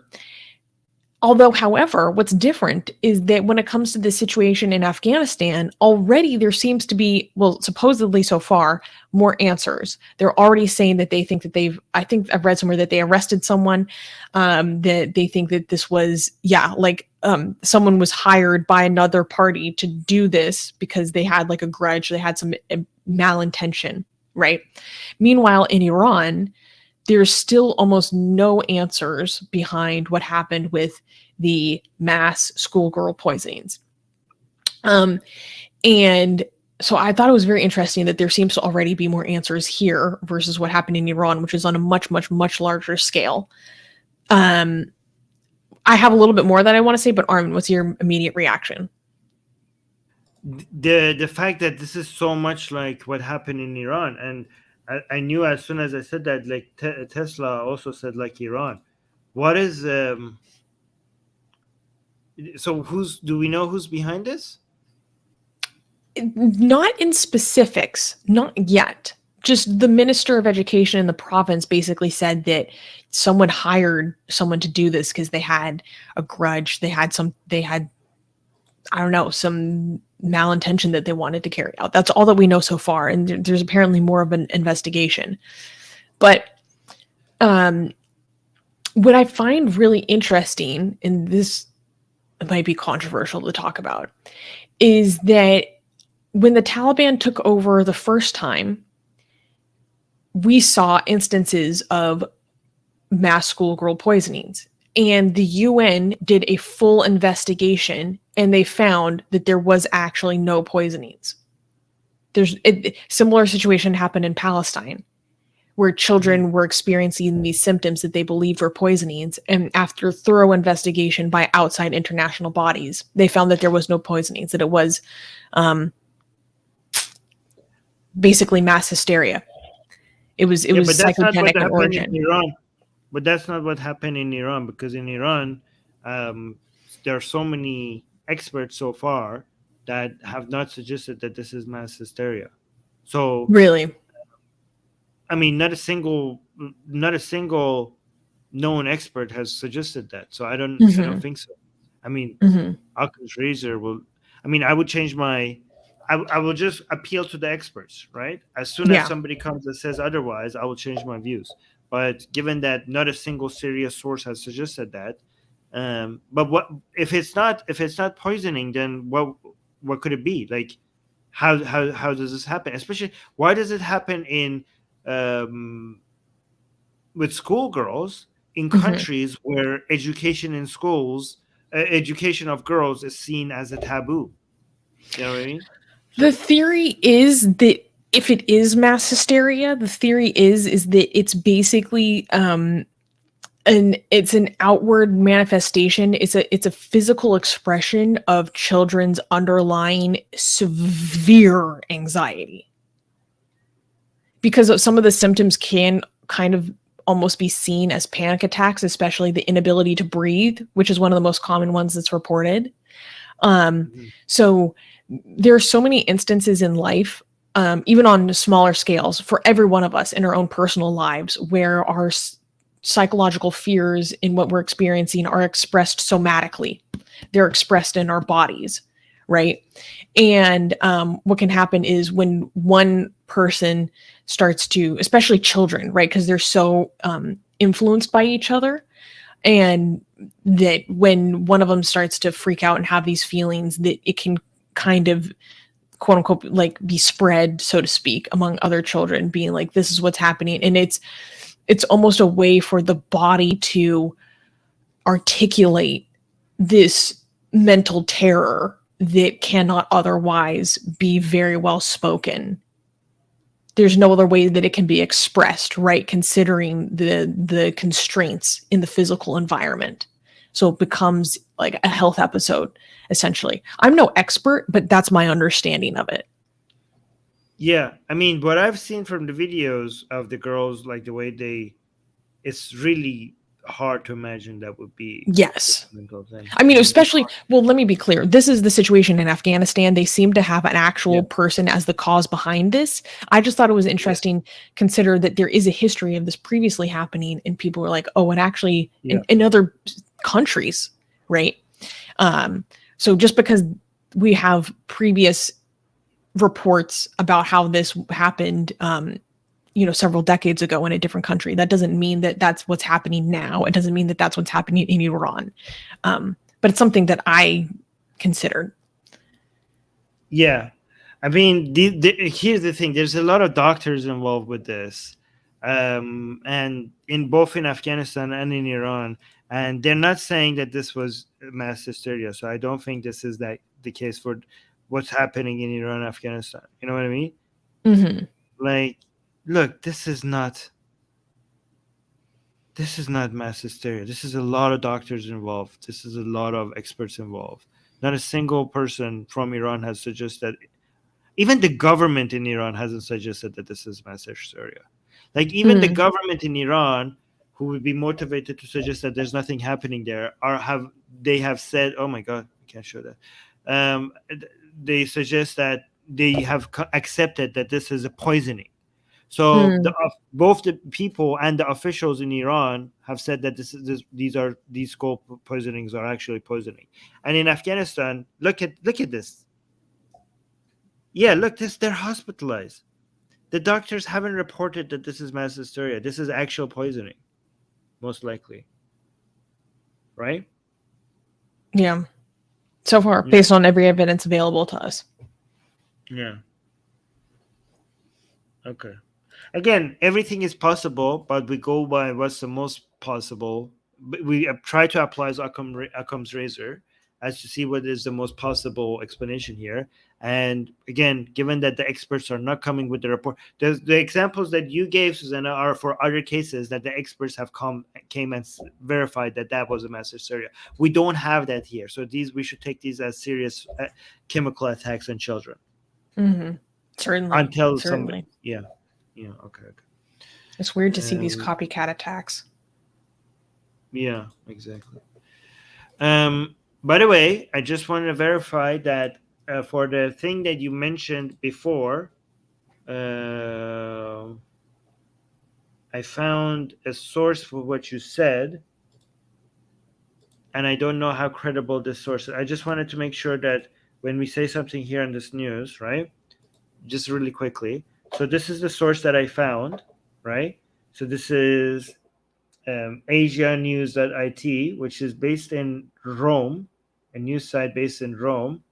Although, however, what's different is that when it comes to the situation in Afghanistan, already there seems to be, well, supposedly so far, more answers. They're already saying that they think that I think I've read somewhere that they arrested someone, that they think that this was, someone was hired by another party to do this because they had like a grudge, they had some malintention, right? Meanwhile, in Iran, there's still almost no answers behind what happened with the mass schoolgirl poisonings. And so I thought it was very interesting that there seems to already be more answers here versus what happened in Iran, which is on a much, much, much larger scale. I have a little bit more that I want to say, but Armin, what's your immediate reaction? The fact that this is so much like what happened in Iran, and I knew as soon as I said that, like Tesla also said like Iran. What is so do we know who's behind this? Not in specifics, not yet. Just the Minister of Education in the province basically said that someone hired someone to do this because they had a grudge. They had some malintention that they wanted to carry out. That's all that we know so far. And there's apparently more of an investigation. But what I find really interesting, and this might be controversial to talk about, is that when the Taliban took over the first time, we saw instances of mass schoolgirl poisonings. And the UN did a full investigation and they found that there was actually no poisonings. Similar situation happened in Palestine, where children were experiencing these symptoms that they believed were poisonings. And after thorough investigation by outside international bodies, they found that there was no poisonings, that it was basically mass hysteria. It was psychogenic in origin. But that's not what happened in Iran, because in Iran, there are so many experts so far that have not suggested that this is mass hysteria. So really, I mean, not a single known expert has suggested that. So I don't think so. I mean, Occam's razor will. I mean, I would change my I will just appeal to the experts, right? As soon as Yeah. somebody comes that says otherwise, I will change my views. But given that not a single serious source has suggested that, but what if it's not poisoning? Then what could it be? Like, how does this happen? Especially, why does it happen in with schoolgirls in countries where education in schools, education of girls is seen as a taboo? You know what I mean? The theory is that if it is mass hysteria, the theory is that it's basically it's an outward manifestation. It's a physical expression of children's underlying severe anxiety. Because of some of the symptoms can kind of almost be seen as panic attacks, especially the inability to breathe, which is one of the most common ones that's reported. So there are so many instances in life, even on smaller scales, for every one of us in our own personal lives, where our psychological fears in what we're experiencing are expressed somatically. They're expressed in our bodies, right? And what can happen is when one person starts to, especially children, right? Because they're so influenced by each other, and that when one of them starts to freak out and have these feelings, that it can kind of, quote unquote, like be spread, so to speak, among other children, being like, this is what's happening. And it's almost a way for the body to articulate this mental terror that cannot otherwise be very well spoken. There's no other way that it can be expressed, right? Considering the constraints in the physical environment. So it becomes like a health episode, essentially. I'm no expert, but that's my understanding of it. Yeah, I mean, what I've seen from the videos of the girls, like the way it's really hard to imagine that would be. Yes. Mental thing. I mean, especially, well, let me be clear. This is the situation in Afghanistan. They seem to have an actual person as the cause behind this. I just thought it was interesting, consider that there is a history of this previously happening, and people were like, oh, and actually in other countries, right? So just because we have previous reports about how this happened, several decades ago in a different country, that doesn't mean that that's what's happening now. It doesn't mean that that's what's happening in Iran. But it's something that I considered. Yeah. I mean, here's the thing. There's a lot of doctors involved with this. And in Afghanistan and in Iran. And they're not saying that this was mass hysteria. So I don't think this is the case for what's happening in Iran and Afghanistan. You know what I mean? Mm-hmm. Like, look, this is not mass hysteria. This is a lot of doctors involved. This is a lot of experts involved. Not a single person from Iran has suggested, even the government in Iran hasn't suggested that this is mass hysteria. Like, even the government in Iran, who would be motivated to suggest that there's nothing happening there, they have said, oh my God, I can't show that. They suggest that they have accepted that this is a poisoning. So both the people and the officials in Iran have said that these skull poisonings are actually poisoning. And in Afghanistan, look at this. Yeah, look, they're hospitalized. The doctors haven't reported that this is mass hysteria. This is actual poisoning, most likely. Right? Yeah. So far, based on every evidence available to us. Yeah. Okay. Again, everything is possible, but we go by what's the most possible. We try to apply Occam's razor as to see what is the most possible explanation here. And again, given that the experts are not coming with the report, the examples that you gave, Susanna, are for other cases that the experts have came and verified that was a mass hysteria. We don't have that here, so we should take these as serious chemical attacks on children. Mm-hmm. Certainly. Until somebody, yeah, okay. It's weird to see these copycat attacks. Yeah, exactly. By the way, I just wanted to verify that for the thing that you mentioned before, I found a source for what you said, and I don't know how credible this source is. I just wanted to make sure that when we say something here in this news, right? Just really quickly. So this is the source that I found, right? So this is asianews.it, which is based in Rome, a news site based in Rome.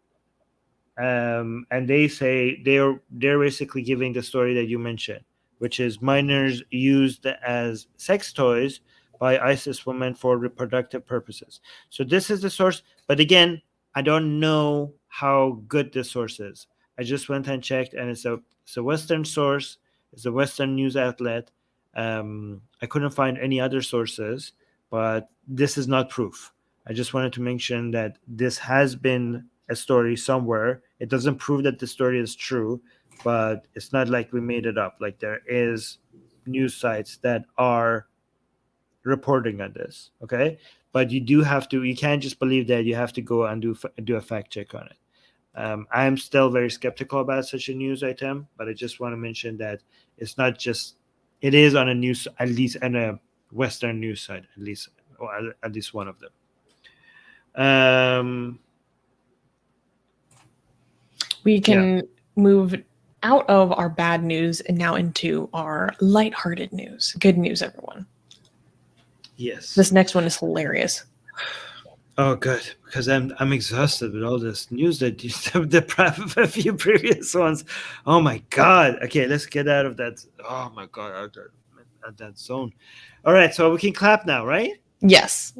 And they say they're basically giving the story that you mentioned, which is minors used as sex toys by ISIS women for reproductive purposes. So this is the source, but again, I don't know how good the source is. I just went and checked, and it's a Western source. It's a Western news outlet. I couldn't find any other sources, but this is not proof. I just wanted to mention that this has been a story somewhere. It doesn't prove that the story is true, but it's not like we made it up. Like, there is news sites that are reporting on this. Okay, but you can't just believe that. You have to go and do a fact check on it. I'm still very skeptical about such a news item, but I just want to mention that it's not just. It is on a news, at least on a Western news site, at least, or at least one of them. We can move out of our bad news and now into our lighthearted news. Good news, everyone. Yes. This next one is hilarious. Oh, good, because I'm exhausted with all this news that you deprived of a few previous ones. Oh my God. Okay, let's get out of that. Oh my God, out of that zone. All right, so we can clap now, right? Yes.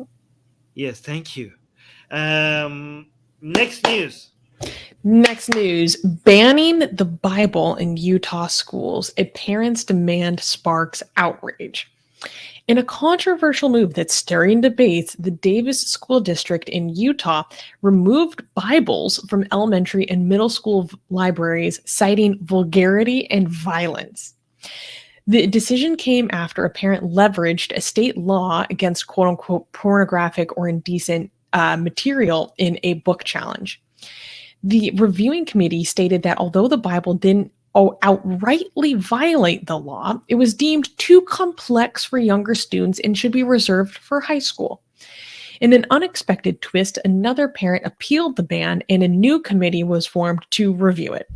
Yes, thank you. Next news. Next news, banning the Bible in Utah schools. A parent's demand sparks outrage. In a controversial move that's stirring debates, the Davis School District in Utah removed Bibles from elementary and middle school libraries, citing vulgarity and violence. The decision came after a parent leveraged a state law against quote-unquote pornographic or indecent material in a book challenge. The reviewing committee stated that although the Bible didn't outrightly violate the law, it was deemed too complex for younger students and should be reserved for high school. In an unexpected twist, another parent appealed the ban and a new committee was formed to review it.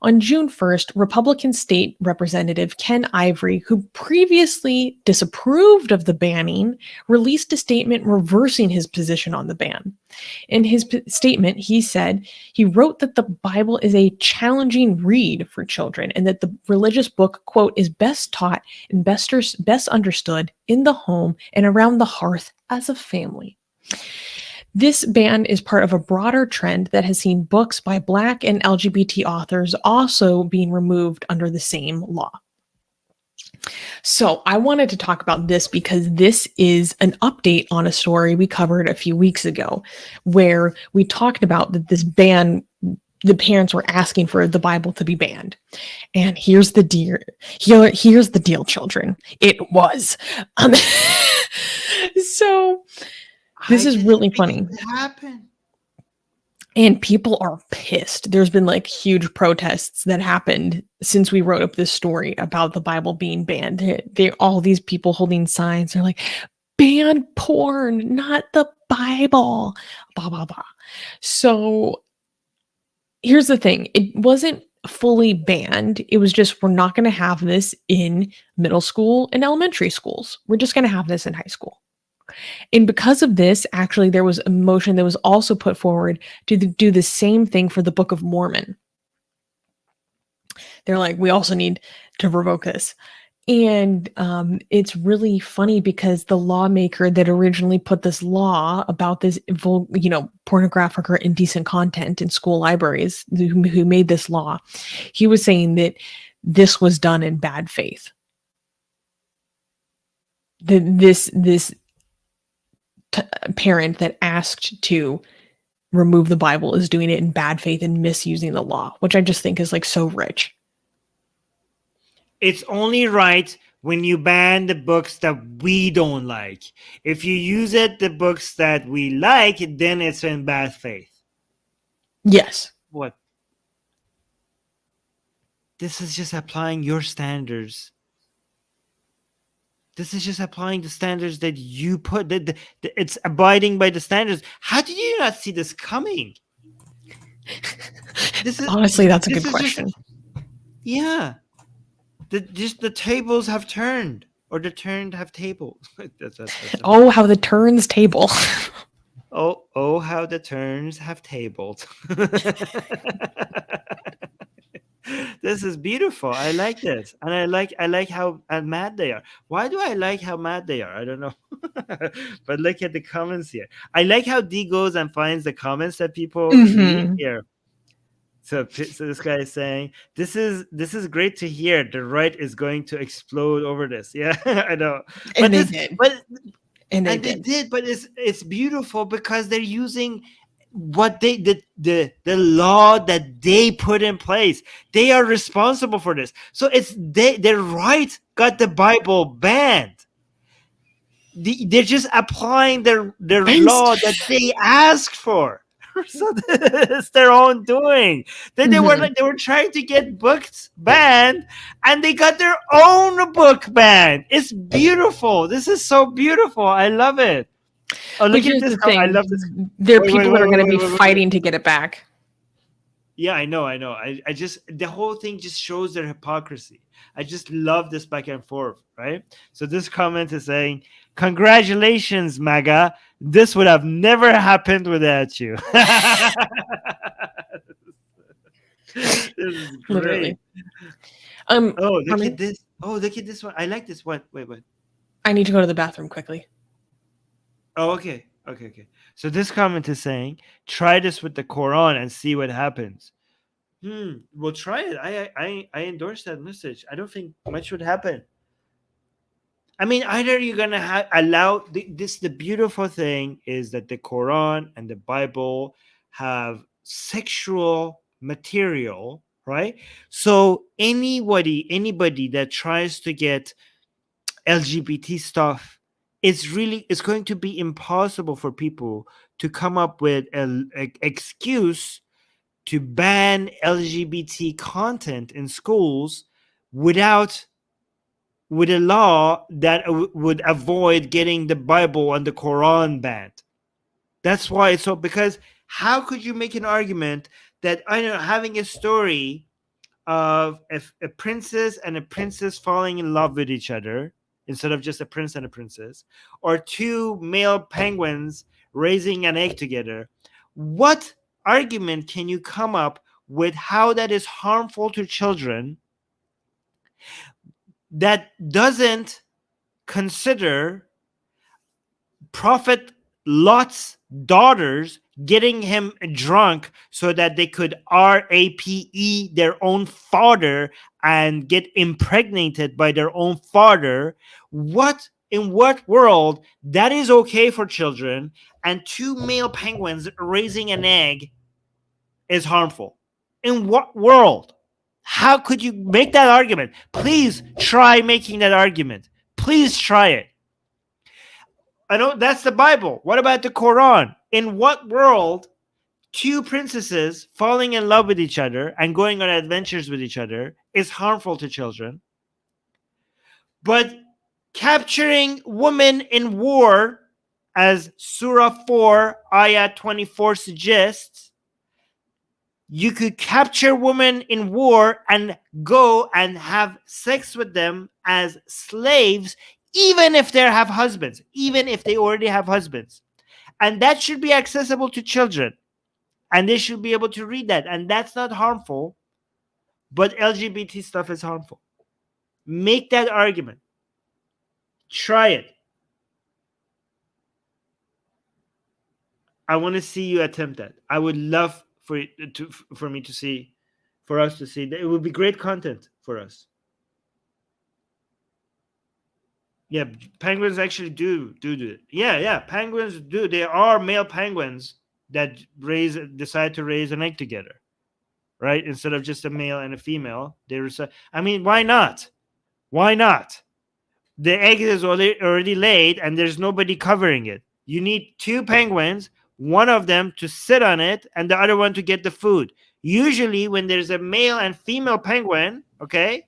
On June 1st, Republican State Representative Ken Ivory, who previously disapproved of the banning, released a statement reversing his position on the ban. In his statement, he said he wrote that the Bible is a challenging read for children and that the religious book, quote, is best taught and best understood in the home and around the hearth as a family. This ban is part of a broader trend that has seen books by Black and LGBT authors also being removed under the same law. So I wanted to talk about this because this is an update on a story we covered a few weeks ago where we talked about that this ban, the parents were asking for the Bible to be banned. And here's the deal. Here's the deal, children. It was. So this is really funny. And people are pissed. There's been like huge protests that happened since we wrote up this story about the Bible being banned. All these people holding signs. They're like, ban porn, not the Bible. Blah, blah, blah. So here's the thing. It wasn't fully banned. It was just, we're not going to have this in middle school and elementary schools. We're just going to have this in high school. And because of this, actually, there was a motion that was also put forward to do the same thing for the Book of Mormon. They're like, we also need to revoke this. And it's really funny because the lawmaker that originally put this law about this, pornographic or indecent content in school libraries, who made this law, he was saying that this was done in bad faith. This parent that asked to remove the Bible is doing it in bad faith and misusing the law, which I just think is like so rich. It's only right when you ban the books that we don't like. If you use the books that we like, then it's in bad faith. Yes. What? This is just applying your standards. This is just applying the standards that you put. It's abiding by the standards. How did you not see this coming? This is Honestly, that's a this good is just question. yeah. The tables have turned, or the turned have tables. That's Oh, how the turns table. oh, how the turns have tabled. This is beautiful. I like this, and I like how mad they are. Why do I like how mad they are? I don't know. But look at the comments here. I like how D goes and finds the comments that people leave Mhm. here. So this guy is saying this is great to hear. The right is going to explode over this. Yeah, I know. And But they this, did. but And they and they did. did. But it's beautiful because they're using what they the law that they put in place. They are responsible for this. So it's their right got the Bible banned. They're just applying their law that they asked for. So it's their own doing. They were Mhm. they were trying to get books banned, and they got their own book banned. It's beautiful. This is so beautiful. I love it. Oh, But look at here's this. the I thing. love this. There are Wait, people that are going to be wait. fighting to get it back. Yeah, I know. I just the whole thing just shows their hypocrisy. I just love this back and forth, right? So this comment is saying, "Congratulations, MAGA. This would have never happened without you." This is Literally. great. Oh, look Armin, at this. Oh, look at this one. I like this one. Wait. I need to go to the bathroom quickly. Oh, okay. So this comment is saying, try this with the Quran and see what happens. We'll try it. I endorse that message. I don't think much would happen. I mean, either you're gonna allow this. The beautiful thing is that the Quran and the Bible have sexual material, right? So anybody that tries to get LGBT stuff, it's going to be impossible for people to come up with an excuse to ban LGBT content in schools without with a law that would avoid getting the Bible and the Quran banned. That's why it's so, because how could you make an argument that, I know, having a story of a princess and a princess falling in love with each other instead of just a prince and a princess, or two male penguins raising an egg together, what argument can you come up with how that is harmful to children that doesn't consider Prophet Lot's daughters getting him drunk so that they could rape their own father and get impregnated by their own father? In what world that is okay for children, and two male penguins raising an egg is harmful? In what world? How could you make that argument? Please try making that argument. Please try it. I know that's the Bible. What about the Quran? In what world two princesses falling in love with each other and going on adventures with each other is harmful to children? But capturing women in war, as Surah 4, Ayah 24 suggests, you could capture women in war and go and have sex with them as slaves, even if they have husbands, even if they already have husbands. And that should be accessible to children. And they should be able to read that. And that's not harmful, but LGBT stuff is harmful. Make that argument. Try it. I want to see you attempt that. I would love for me to see, for us to see. It would be great content for us. Yeah, penguins actually do it. Yeah, penguins do. There are male penguins that decide to raise an egg together, right? Instead of just a male and a female, I mean, why not? Why not? The egg is already laid, and there's nobody covering it. You need two penguins, one of them to sit on it, and the other one to get the food. Usually, when there's a male and female penguin, okay,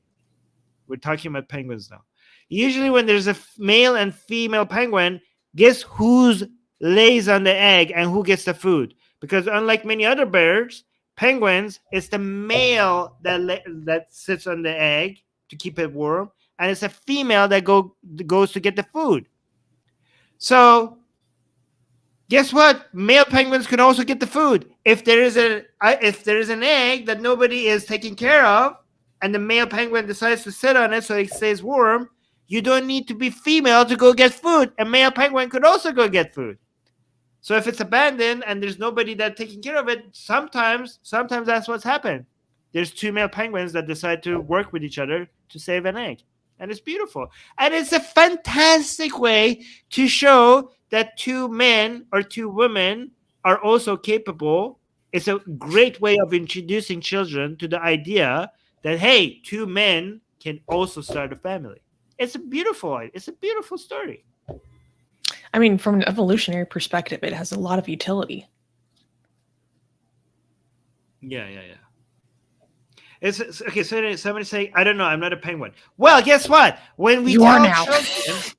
we're talking about penguins now. Usually, when there's a male and female penguin, guess who's lays on the egg and who gets the food? Because unlike many other birds, penguins, it's the male that sits on the egg to keep it warm, and it's a female that goes to get the food. So guess what? Male penguins can also get the food. If there is an egg that nobody is taking care of, and the male penguin decides to sit on it so it stays warm, you don't need to be female to go get food. A male penguin could also go get food. So if it's abandoned and there's nobody that's taking care of it, sometimes that's what's happened. There's two male penguins that decide to work with each other to save an egg. And it's beautiful. And it's a fantastic way to show that two men or two women are also capable. It's a great way of introducing children to the idea that, hey, two men can also start a family. It's a beautiful story. I mean, from an evolutionary perspective, it has a lot of utility. Yeah. It's okay. So somebody say, I don't know, I'm not a penguin. Well, guess what? When we tell children,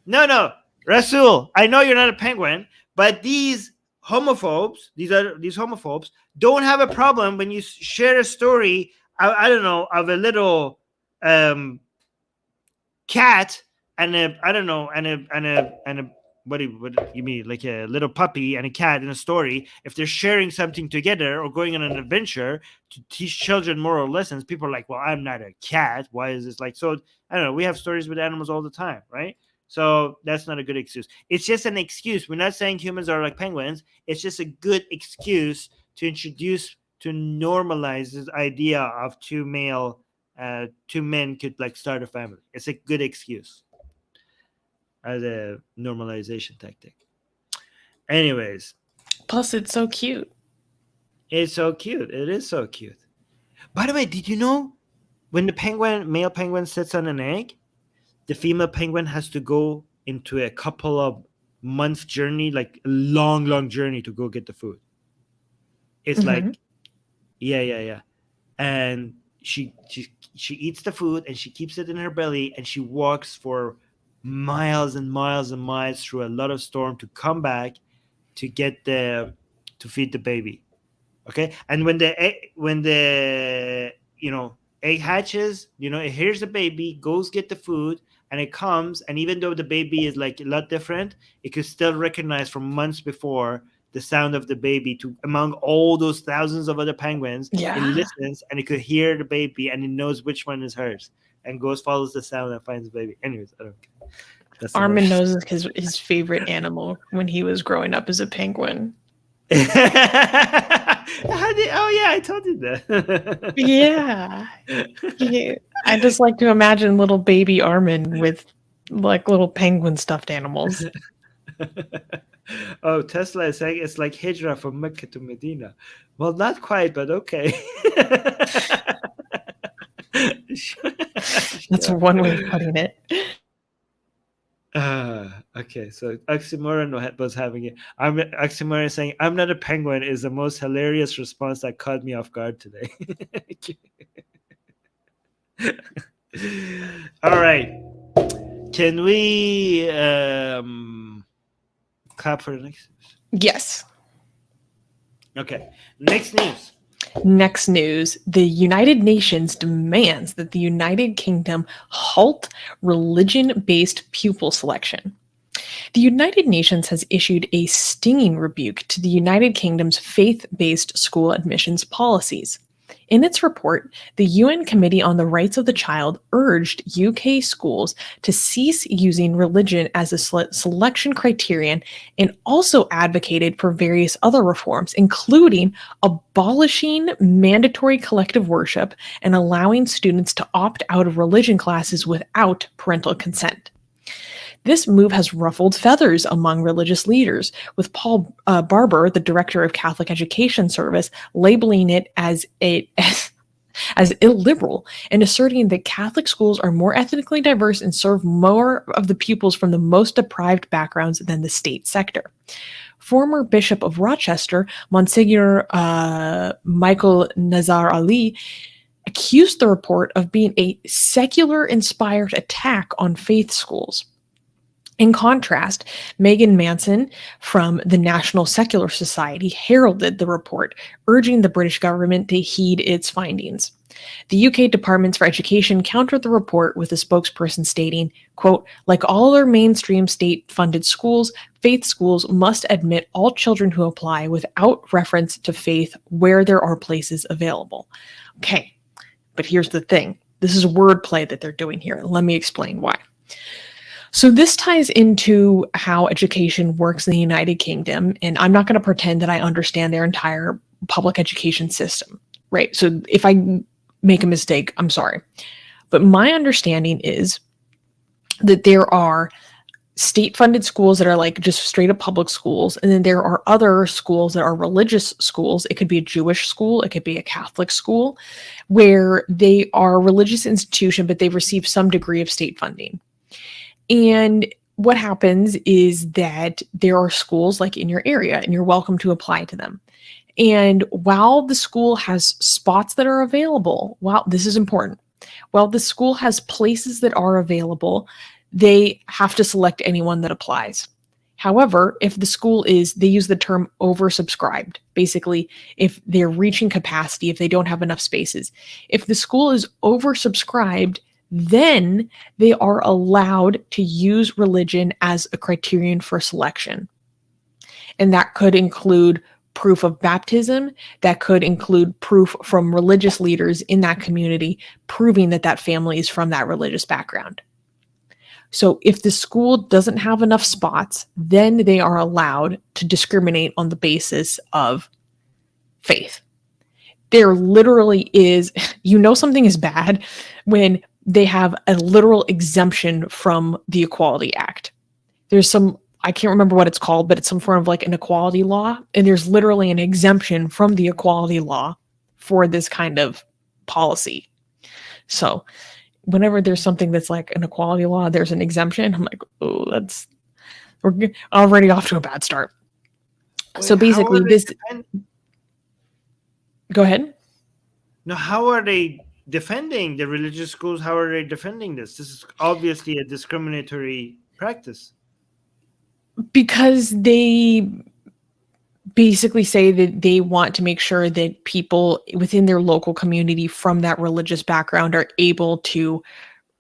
no, Rasul, I know you're not a penguin, but these homophobes don't have a problem when you share a story. I don't know, of a little cat and a what do you mean, like a little puppy and a cat in a story. If they're sharing something together or going on an adventure to teach children moral lessons, people are like, well, I'm not a cat. Why is this like? So I don't know. We have stories with animals all the time, right? So that's not a good excuse. It's just an excuse. We're not saying humans are like penguins. It's just a good excuse to normalize this idea of two men could like start a family. It's a good excuse as a normalization tactic. Anyways. Plus, it's so cute. It's so cute. It is so cute. By the way, did you know when the male penguin sits on an egg, the female penguin has to go into a couple of months journey, like a long journey to go get the food. It's like, yeah. And she eats the food and she keeps it in her belly and she walks for miles and miles and miles through a lot of storm to come back to get to feed the baby. Okay. And when the egg hatches, it hears the baby, goes get the food, and it comes, and even though the baby is like a lot different, it could still recognize from months before the sound of the baby among all those thousands of other penguins. Yeah. It listens and it could hear the baby and it knows which one is hers and follows the sound and finds the baby. Anyways, I don't care. Armin knows his favorite animal when he was growing up as a penguin. Oh yeah, I told you that. Yeah. I just like to imagine little baby Armin with like little penguin stuffed animals. Oh, Tesla is saying it's like Hijra from Mecca to Medina. Well, not quite, but okay. That's one way of putting it. Okay, so Oxymoron was having it. Oxymoron saying, I'm not a penguin is the most hilarious response that caught me off guard today. All right. Can we clap for the next news? Yes. Okay. Next news. Next news, the United Nations demands that the United Kingdom halt religion-based pupil selection. The United Nations has issued a stinging rebuke to the United Kingdom's faith-based school admissions policies. In its report, the UN Committee on the Rights of the Child urged UK schools to cease using religion as a selection criterion and also advocated for various other reforms, including abolishing mandatory collective worship and allowing students to opt out of religion classes without parental consent. This move has ruffled feathers among religious leaders, with Paul Barber, the director of Catholic Education Service, labeling it as illiberal and asserting that Catholic schools are more ethnically diverse and serve more of the pupils from the most deprived backgrounds than the state sector. Former Bishop of Rochester, Monsignor Michael Nazar Ali, accused the report of being a secular-inspired attack on faith schools. In contrast, Megan Manson from the National Secular Society heralded the report, urging the British government to heed its findings. The UK Departments for Education countered the report with a spokesperson stating, quote, like all other mainstream state-funded schools, faith schools must admit all children who apply without reference to faith where there are places available. Okay, but here's the thing. This is wordplay that they're doing here. Let me explain why. So this ties into how education works in the United Kingdom, and I'm not going to pretend that I understand their entire public education system, right? So if I make a mistake, I'm sorry. But my understanding is that there are state-funded schools that are like just straight up public schools, and then there are other schools that are religious schools. It could be a Jewish school, it could be a Catholic school, where they are a religious institution, but they receive some degree of state funding. And what happens is that there are schools like in your area, and you're welcome to apply to them. And while the school has spots that are available, this is important, while the school has places that are available, they have to select anyone that applies. However, if the school they use the term oversubscribed, basically, if they're reaching capacity, if they don't have enough spaces, if the school is oversubscribed, then they are allowed to use religion as a criterion for selection. And that could include proof of baptism, that could include proof from religious leaders in that community, proving that that family is from that religious background. So if the school doesn't have enough spots, then they are allowed to discriminate on the basis of faith. There literally is, something is bad when they have a literal exemption from the Equality Act. There's some, I can't remember what it's called, but it's some form of like an equality law. And there's literally an exemption from the equality law for this kind of policy. So whenever there's something that's like an equality law, there's an exemption. I'm like, oh, we're already off to a bad start. Wait, so basically go ahead. No, how are they defending the religious schools? How are they defending this? This is obviously a discriminatory practice. Because they basically say that they want to make sure that people within their local community from that religious background are able to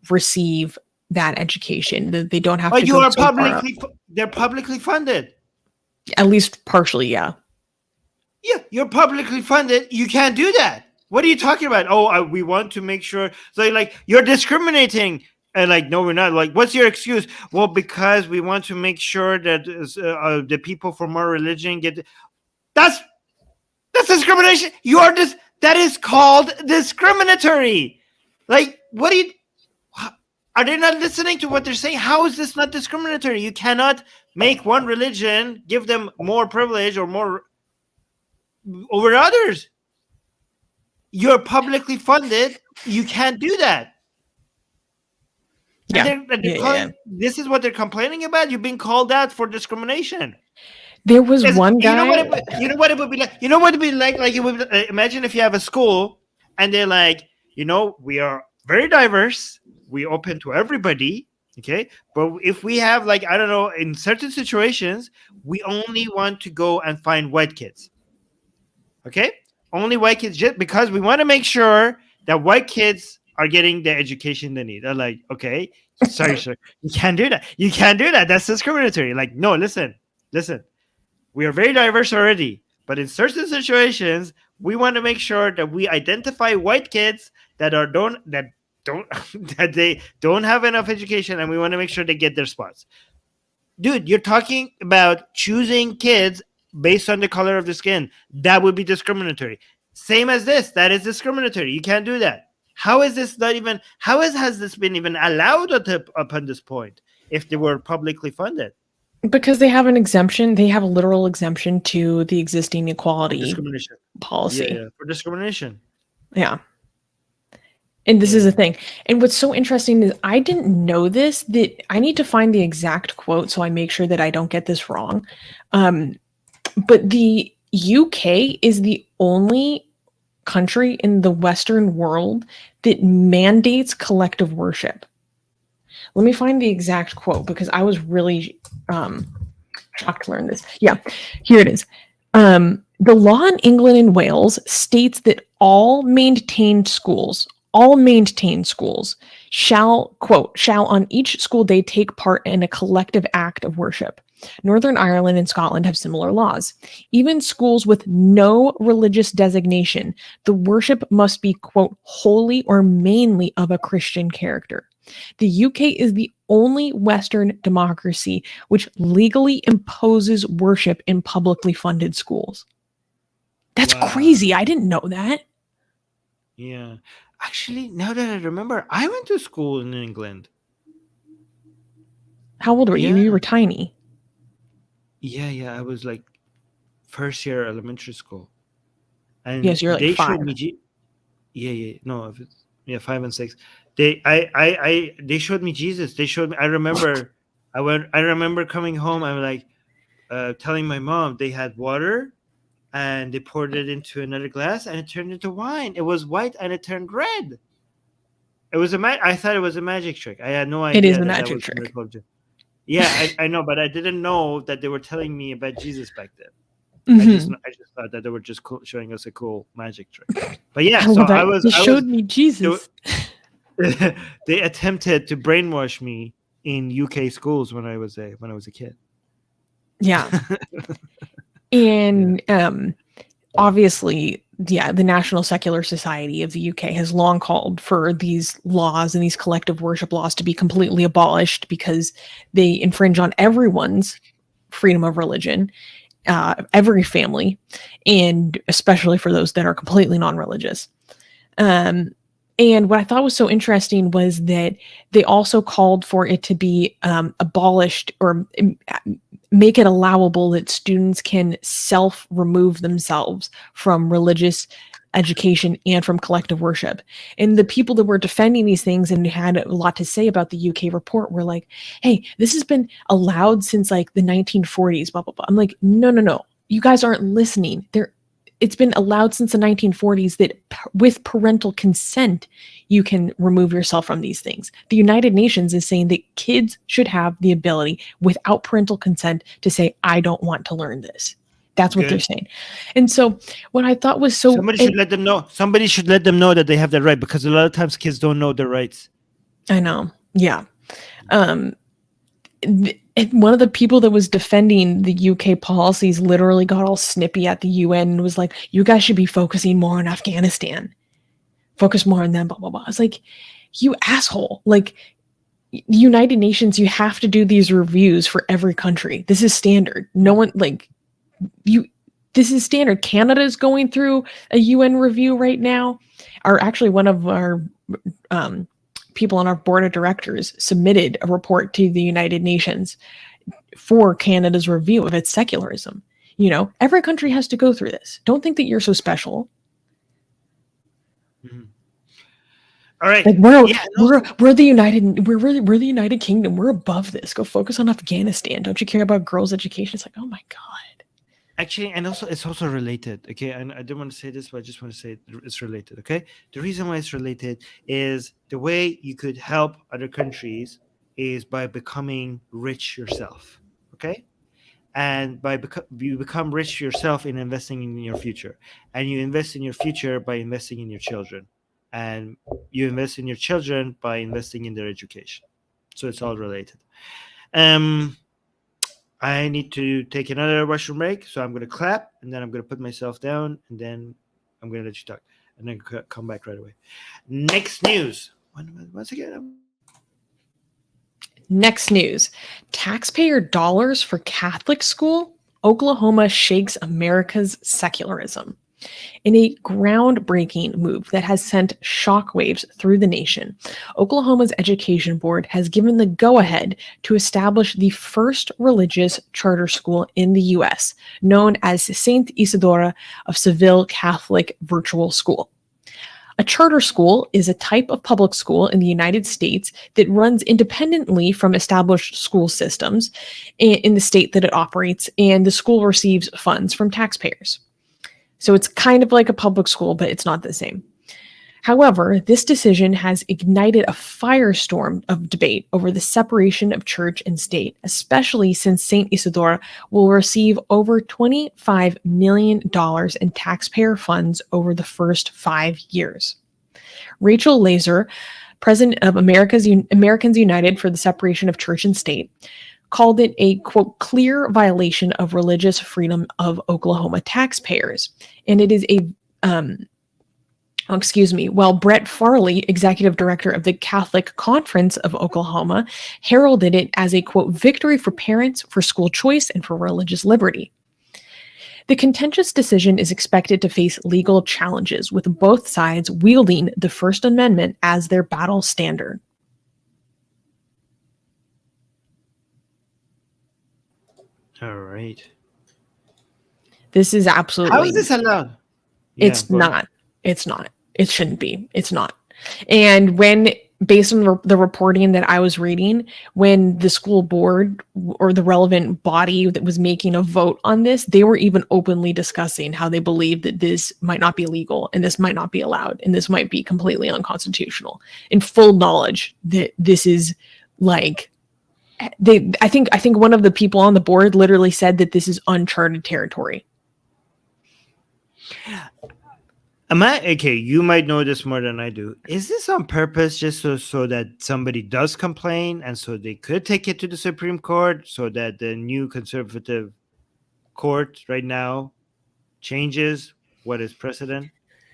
receive that education, that they don't have to go so far up. They're publicly funded. At least partially, yeah. Yeah, you're publicly funded. You can't do that. What are you talking about? Oh, we want to make sure. So, like, you're discriminating. And like, no, we're not. Like, what's your excuse? Well, because we want to make sure that the people from our religion get. That's discrimination. That is called discriminatory. Like, are they not listening to what they're saying? How is this not discriminatory? You cannot make one religion give them more privilege or more over others. You're publicly funded. You can't do that. Yeah. This is what they're complaining about. You're being called out for discrimination. There was one guy. You know what it would be like. You know what it would be like. Like, it would imagine if you have a school and they're like, we are very diverse. We open to everybody. Okay, but if we have, like, I don't know, in certain situations, we only want to go and find white kids. Okay, only white kids, just because we want to make sure that white kids are getting the education they need. They're like, okay, sorry, sir, you can't do that. You can't do that. That's discriminatory. Like, no, listen. We are very diverse already, but in certain situations, we want to make sure that we identify white kids that they don't have enough education, and we want to make sure they get their spots. Dude, you're talking about choosing kids based on the color of the skin. That would be discriminatory. Same as this. That is discriminatory. You can't do that. How is this not even? Has this been even allowed upon this point if they were publicly funded? Because they have an exemption. They have a literal exemption to the existing equality policy. Yeah, for discrimination. Yeah. And this is the thing. And what's so interesting is I didn't know this, that I need to find the exact quote so I make sure that I don't get this wrong. But the UK is the only country in the Western world that mandates collective worship. Let me find the exact quote because I was really shocked to learn this. Yeah, here it is. The law in England and Wales states that all maintained schools shall, quote, shall on each school day take part in a collective act of worship. Northern Ireland and Scotland have similar laws. Even schools with no religious designation, the worship must be, quote, wholly or mainly of a Christian character. The UK is the only Western democracy which legally imposes worship in publicly funded schools. That's Wow. crazy. I didn't know that. Yeah. Actually, now that I remember, I went to school in England. How old were you? Yeah. You were tiny. Yeah. I was like first year elementary school. And Yes, you're like they 5. showed me yeah. No, if it's 5 and 6. They showed me Jesus. They showed me. I remember coming home. I'm like telling my mom they had water and they poured it into another glass and it turned into wine. It was white and it turned red. It was I thought it was a magic trick. I had no idea. It is a that magic was trick. miracle. Yeah, I know, but I didn't know that they were telling me about Jesus back then. I just thought that they were just showing us a cool magic trick. But yeah, so They showed me Jesus. They attempted to brainwash me in UK schools when I was a kid. Yeah. And obviously, the National Secular Society of the UK has long called for these laws and these collective worship laws to be completely abolished because they infringe on everyone's freedom of religion, every family, and especially for those that are completely non-religious. And what I thought was so interesting was that they also called for it to be abolished or make it allowable that students can self-remove themselves from religious education and from collective worship. And the people that were defending these things and had a lot to say about the UK report were like, hey, this has been allowed since like the 1940s, blah, blah, blah. I'm like, no. You guys aren't listening. It's been allowed since the 1940s that with parental consent, you can remove yourself from these things. The United Nations is saying that kids should have the ability without parental consent to say, I don't want to learn this. That's what they're saying. And so what I thought was so... Somebody should let them know. Somebody should let them know that they have that right, because a lot of times kids don't know their rights. I know. Yeah. One of the people that was defending the UK policies literally got all snippy at the UN and was like, you guys should be focusing more on Afghanistan. Focus more on them, blah, blah, blah. I was like, you asshole. Like, the United Nations, you have to do these reviews for every country. This is standard. No one, like, this is standard. Canada is going through a UN review right now. Actually, one of our people on our board of directors submitted a report to the United Nations for Canada's review of its secularism. You know, every country has to go through this. Don't think that you're so special. Mm-hmm. All right. Like we're the United Kingdom. We're above this. Go focus on Afghanistan. Don't you care about girls' education? It's like, oh my God. Actually, and also it's also related. Okay, and I don't want to say this, but I just want to say it's related. Okay, the reason why it's related is the way you could help other countries is by becoming rich yourself. Okay, and you become rich yourself in investing in your future, and you invest in your future by investing in your children, and you invest in your children by investing in their education. So it's all related. I need to take another washroom break, so I'm going to clap, and then I'm going to put myself down, and then I'm going to let you talk, and then come back right away. Next news. Once again. Next news. Taxpayer dollars for Catholic school? Oklahoma shakes America's secularism. In a groundbreaking move that has sent shockwaves through the nation, Oklahoma's education board has given the go-ahead to establish the first religious charter school in the U.S., known as St. Isidora of Seville Catholic Virtual School. A charter school is a type of public school in the United States that runs independently from established school systems in the state that it operates, and the school receives funds from taxpayers. So it's kind of like a public school, but it's not the same. However, this decision has ignited a firestorm of debate over the separation of church and state, especially since St. Isidore will receive over $25 million in taxpayer funds over the first 5 years. Rachel Laser, president of Americans United for the Separation of Church and State, called it a, quote, clear violation of religious freedom of Oklahoma taxpayers. And it is while Brett Farley, executive director of the Catholic Conference of Oklahoma, heralded it as a, quote, victory for parents, for school choice, and for religious liberty. The contentious decision is expected to face legal challenges, with both sides wielding the First Amendment as their battle standard. All right. This is absolutely... How is this allowed? It's not. It's not. It shouldn't be. It's not. And when, based on the reporting that I was reading, when the school board or the relevant body that was making a vote on this, they were even openly discussing how they believe that this might not be legal and this might not be allowed and this might be completely unconstitutional, in full knowledge that this is like, I think one of the people on the board literally said that this is uncharted territory. Okay, you might know this more than I do. Is this on purpose just so that somebody does complain and so they could take it to the Supreme Court so that the new conservative court right now changes what is precedent?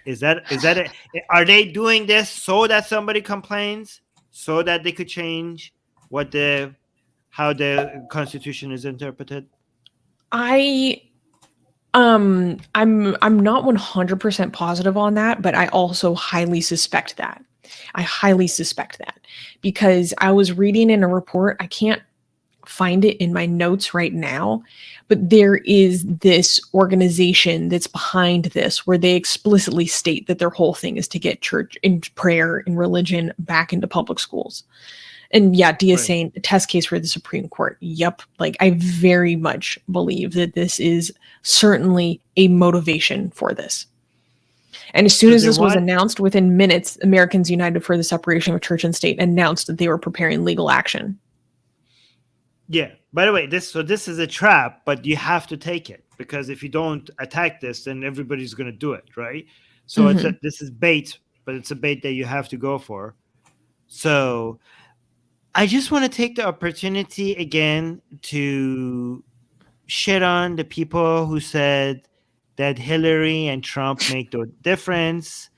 Is that it? Are they doing this so that somebody complains so that they could change how the Constitution is interpreted? I'm not 100% positive on that, but I also highly suspect that. Because I was reading in a report, I can't find it in my notes right now, but there is this organization that's behind this where they explicitly state that their whole thing is to get church and prayer and religion back into public schools. And yeah, Dia saying a test case for the Supreme Court. Yep. Like, I very much believe that this is certainly a motivation for this. And as soon as this was announced, within minutes, Americans United for the Separation of Church and State announced that they were preparing legal action. Yeah. By the way, this is a trap, but you have to take it, because if you don't attack this, then everybody's going to do it, right? So this is bait, but it's a bait that you have to go for. So I just want to take the opportunity again to shit on the people who said that Hillary and Trump make no difference.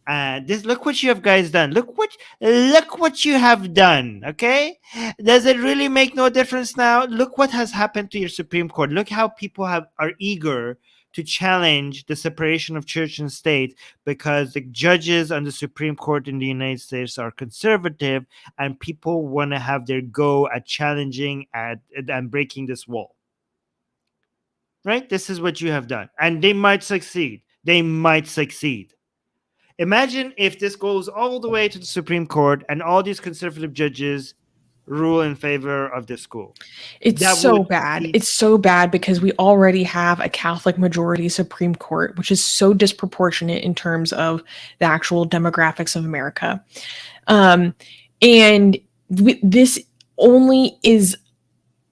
Look what you have guys done. Look what you have done. Okay, does it really make no difference now? Look what has happened to your Supreme Court. Look how people are eager to challenge the separation of church and state, because the judges on the Supreme Court in the United States are conservative, and people want to have their go at challenging and breaking this wall. Right? This is what you have done. And they might succeed. Imagine if this goes all the way to the Supreme Court and all these conservative judges rule in favor of this school. It's so bad. It's so bad because we already have a Catholic majority Supreme Court, which is so disproportionate in terms of the actual demographics of America. And this only is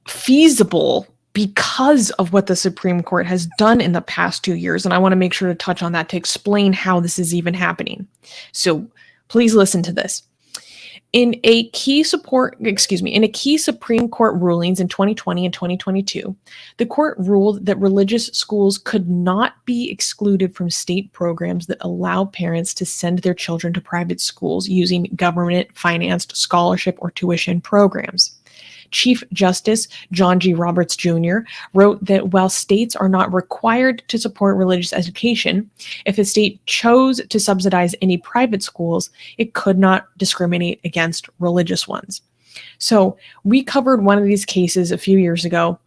feasible because of what the Supreme Court has done in the past 2 years. And I want to make sure to touch on that to explain how this is even happening. So please listen to this. In a key Supreme Court rulings in 2020 and 2022, the court ruled that religious schools could not be excluded from state programs that allow parents to send their children to private schools using government-financed scholarship or tuition programs. Chief Justice John G. Roberts Jr. wrote that while states are not required to support religious education, if a state chose to subsidize any private schools, it could not discriminate against religious ones. So we covered one of these cases a few years ago,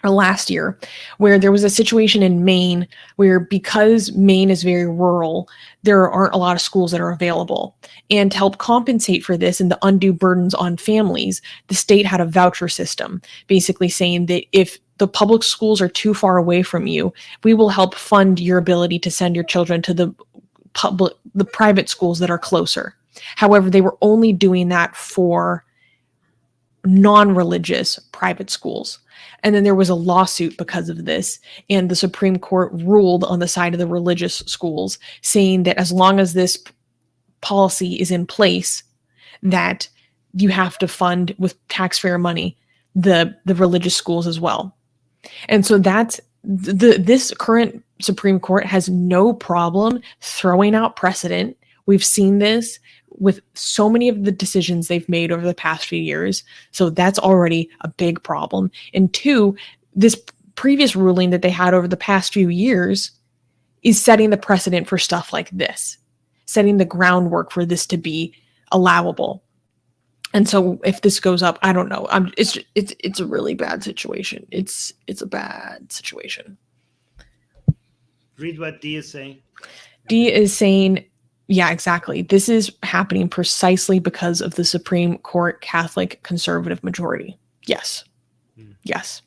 or last year, where there was a situation in Maine where, because Maine is very rural, there aren't a lot of schools that are available. And to help compensate for this and the undue burdens on families, the state had a voucher system, basically saying that if the public schools are too far away from you, we will help fund your ability to send your children to the private schools that are closer. However, they were only doing that for non-religious private schools. And then there was a lawsuit because of this, and the Supreme Court ruled on the side of the religious schools, saying that as long as this policy is in place, that you have to fund with taxpayer money the religious schools as well. And so that's this current Supreme Court has no problem throwing out precedent. We've seen this with so many of the decisions they've made over the past few years. So that's already a big problem. And two, this previous ruling that they had over the past few years is setting the precedent for stuff like this, setting the groundwork for this to be allowable. And so if this goes up, I don't know. It's a really bad situation. It's a bad situation. Read what D is saying. D is saying, yeah, exactly. This is happening precisely because of the Supreme Court Catholic conservative majority. Yes. Yes.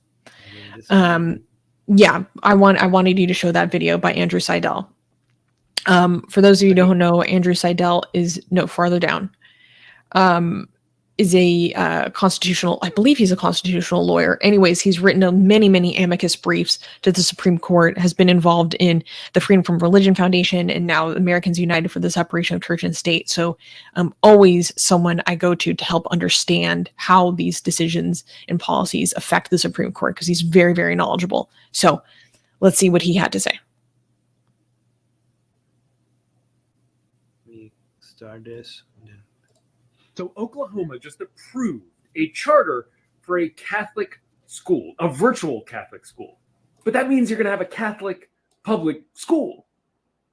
Yeah, I wanted you to show that video by Andrew Seidel. For those of you who don't know, Andrew Seidel is farther down. Is a constitutional, I believe he's a constitutional lawyer. Anyways, he's written many amicus briefs to the Supreme Court, has been involved in the Freedom from Religion Foundation, and now Americans United for the Separation of Church and State. So always someone I go to help understand how these decisions and policies affect the Supreme Court, because he's very, very knowledgeable. So let's see what he had to say. We start this. So Oklahoma just approved a charter for a Catholic school, a virtual Catholic school. But that means you're going to have a Catholic public school.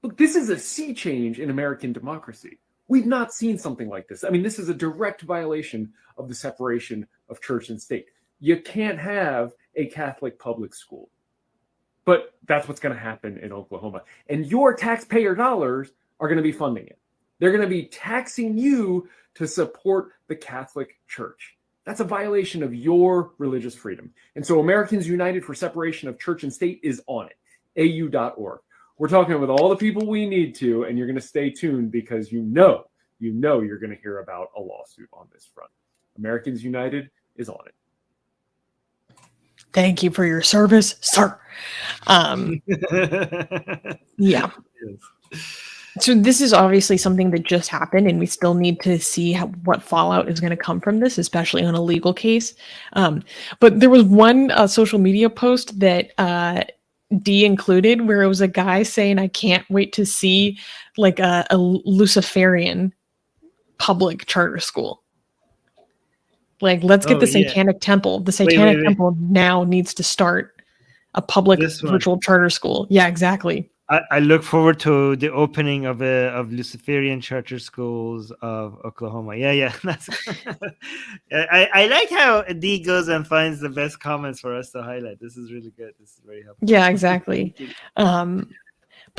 Look, this is a sea change in American democracy. We've not seen something like this. I mean, this is a direct violation of the separation of church and state. You can't have a Catholic public school. But that's what's going to happen in Oklahoma. And your taxpayer dollars are going to be funding it. They're going to be taxing you to support the Catholic Church. That's a violation of your religious freedom. And so Americans United for Separation of Church and State is on it, au.org. We're talking with all the people we need to, and you're going to stay tuned because you know you're going to hear about a lawsuit on this front. Americans United is on it. Thank you for your service, sir. Yeah. So this is obviously something that just happened, and we still need to see what fallout is going to come from this, especially on a legal case. But there was one social media post that D included where it was a guy saying, "I can't wait to see like a Luciferian public charter school. Like, let's get the Satanic Temple. The Satanic Temple now needs to start a public virtual charter school." Yeah, exactly. I look forward to the opening of Luciferian charter schools of Oklahoma. Yeah. That's I like how D goes and finds the best comments for us to highlight. This is really good. This is very helpful. Yeah, exactly. But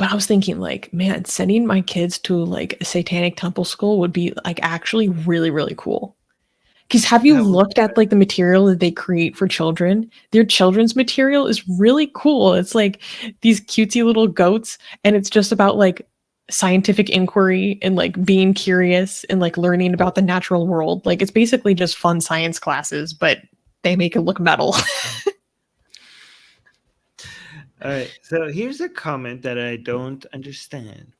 I was thinking, like, man, sending my kids to like a Satanic Temple school would be like actually really, really cool. Because have you looked at like the material that they create for children? Their children's material is really cool. It's like these cutesy little goats, and it's just about like scientific inquiry and like being curious and like learning about the natural world. Like, it's basically just fun science classes, but they make it look metal. All right. So here's a comment that I don't understand.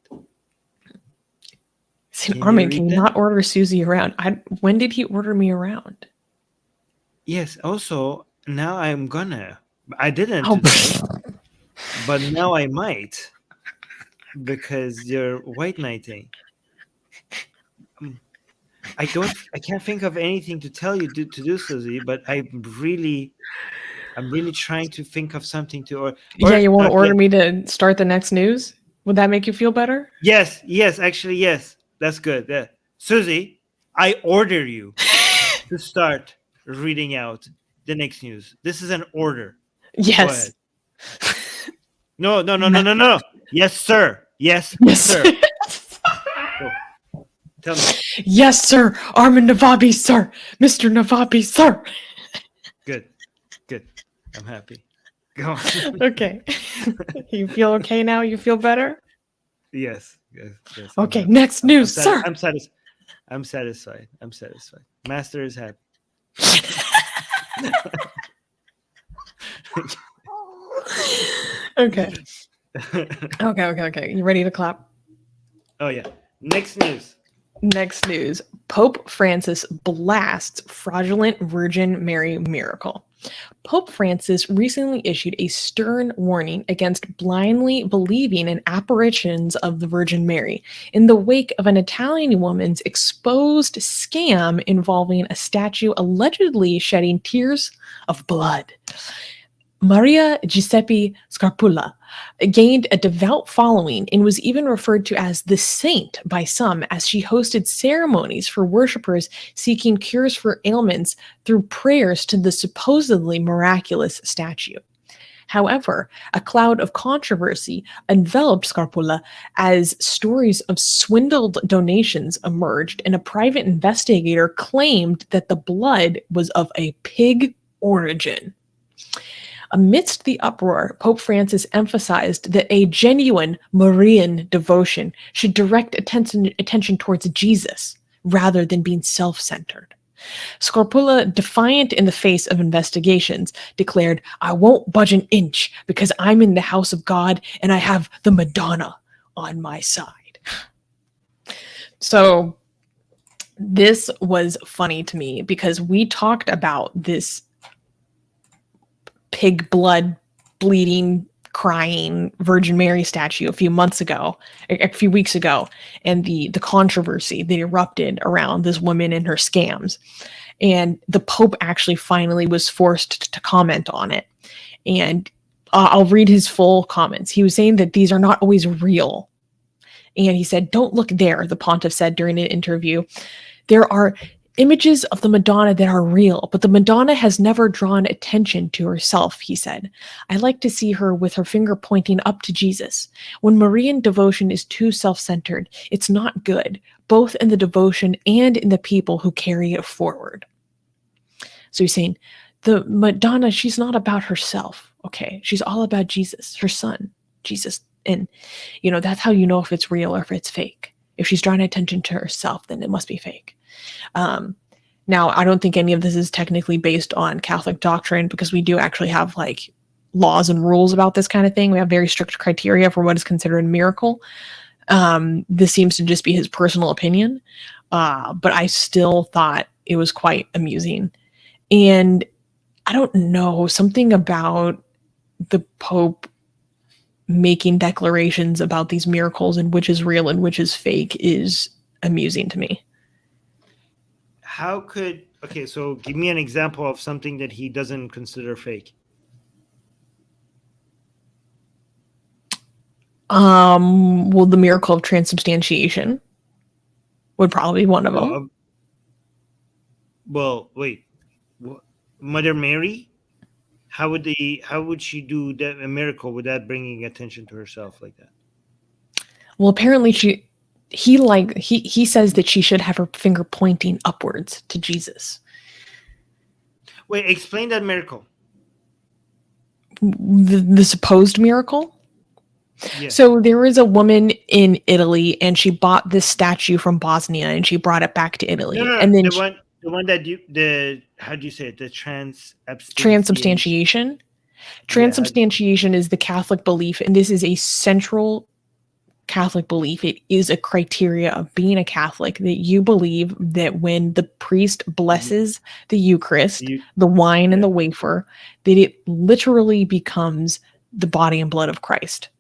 Armin cannot order Susie around. When did he order me around? Yes. Also, now I'm gonna. I didn't today, but now I might because you're white knighting. I can't think of anything to tell you to do, Susie. But I'm really trying to think of something to. Or you want to order me to start the next news? Would that make you feel better? Yes. Actually, yes. That's good. Yeah. Susie, I order you to start reading out the next news. This is an order. Yes. No. Yes, sir. Yes, sir. Tell me. Yes, sir. Armin Navabi, sir. Mr. Navabi, sir. Good. I'm happy. Go on. Okay. You feel okay now? You feel better? Yes, yes, yes. Okay, happy. next news, sir. I'm satisfied. I'm satisfied. I'm satisfied. Master is happy. Okay. Okay. You ready to clap? Oh yeah. Next news. Next news. Pope Francis blasts fraudulent Virgin Mary miracle. Pope Francis recently issued a stern warning against blindly believing in apparitions of the Virgin Mary in the wake of an Italian woman's exposed scam involving a statue allegedly shedding tears of blood. Maria Giuseppe Scarpulla gained a devout following and was even referred to as the saint by some, as she hosted ceremonies for worshippers seeking cures for ailments through prayers to the supposedly miraculous statue. However, a cloud of controversy enveloped Scarpulla as stories of swindled donations emerged, and a private investigator claimed that the blood was of a pig origin. Amidst the uproar, Pope Francis emphasized that a genuine Marian devotion should direct attention towards Jesus rather than being self-centered. Scarpulla, defiant in the face of investigations, declared, "I won't budge an inch because I'm in the house of God and I have the Madonna on my side." So this was funny to me because we talked about this pig blood bleeding, crying Virgin Mary statue a few weeks ago, and the controversy that erupted around this woman and her scams. And the Pope actually finally was forced to comment on it. And I'll read his full comments. He was saying that these are not always real. And he said, "Don't look there," the pontiff said during an interview. "There are images of the Madonna that are real, but the Madonna has never drawn attention to herself," he said. "I like to see her with her finger pointing up to Jesus. When Marian devotion is too self-centered, it's not good, both in the devotion and in the people who carry it forward." So he's saying, the Madonna, she's not about herself, okay? She's all about Jesus, her son, Jesus. And, that's how you know if it's real or if it's fake. If she's drawing attention to herself, then it must be fake. Now, I don't think any of this is technically based on Catholic doctrine, because we do actually have laws and rules about this kind of thing. We have very strict criteria for what is considered a miracle. This seems to just be his personal opinion, but I still thought it was quite amusing. And I don't know, something about the Pope making declarations about these miracles and which is real and which is fake is amusing to me. So give me an example of something that he doesn't consider fake. Well, the miracle of transubstantiation would probably be one of them. Well, wait. Mother Mary? How would she do that, a miracle without bringing attention to herself like that? Well, apparently he says that she should have her finger pointing upwards to Jesus. Wait, explain that miracle. The supposed miracle? Yeah. So there was a woman in Italy, and she bought this statue from Bosnia, and she brought it back to Italy. No, and then the one that how do you say it? The transubstantiation. Transubstantiation is the Catholic belief, and this is a central Catholic belief. It is a criteria of being a Catholic that you believe that when the priest blesses the Eucharist, the wine and the wafer, that it literally becomes the body and blood of Christ.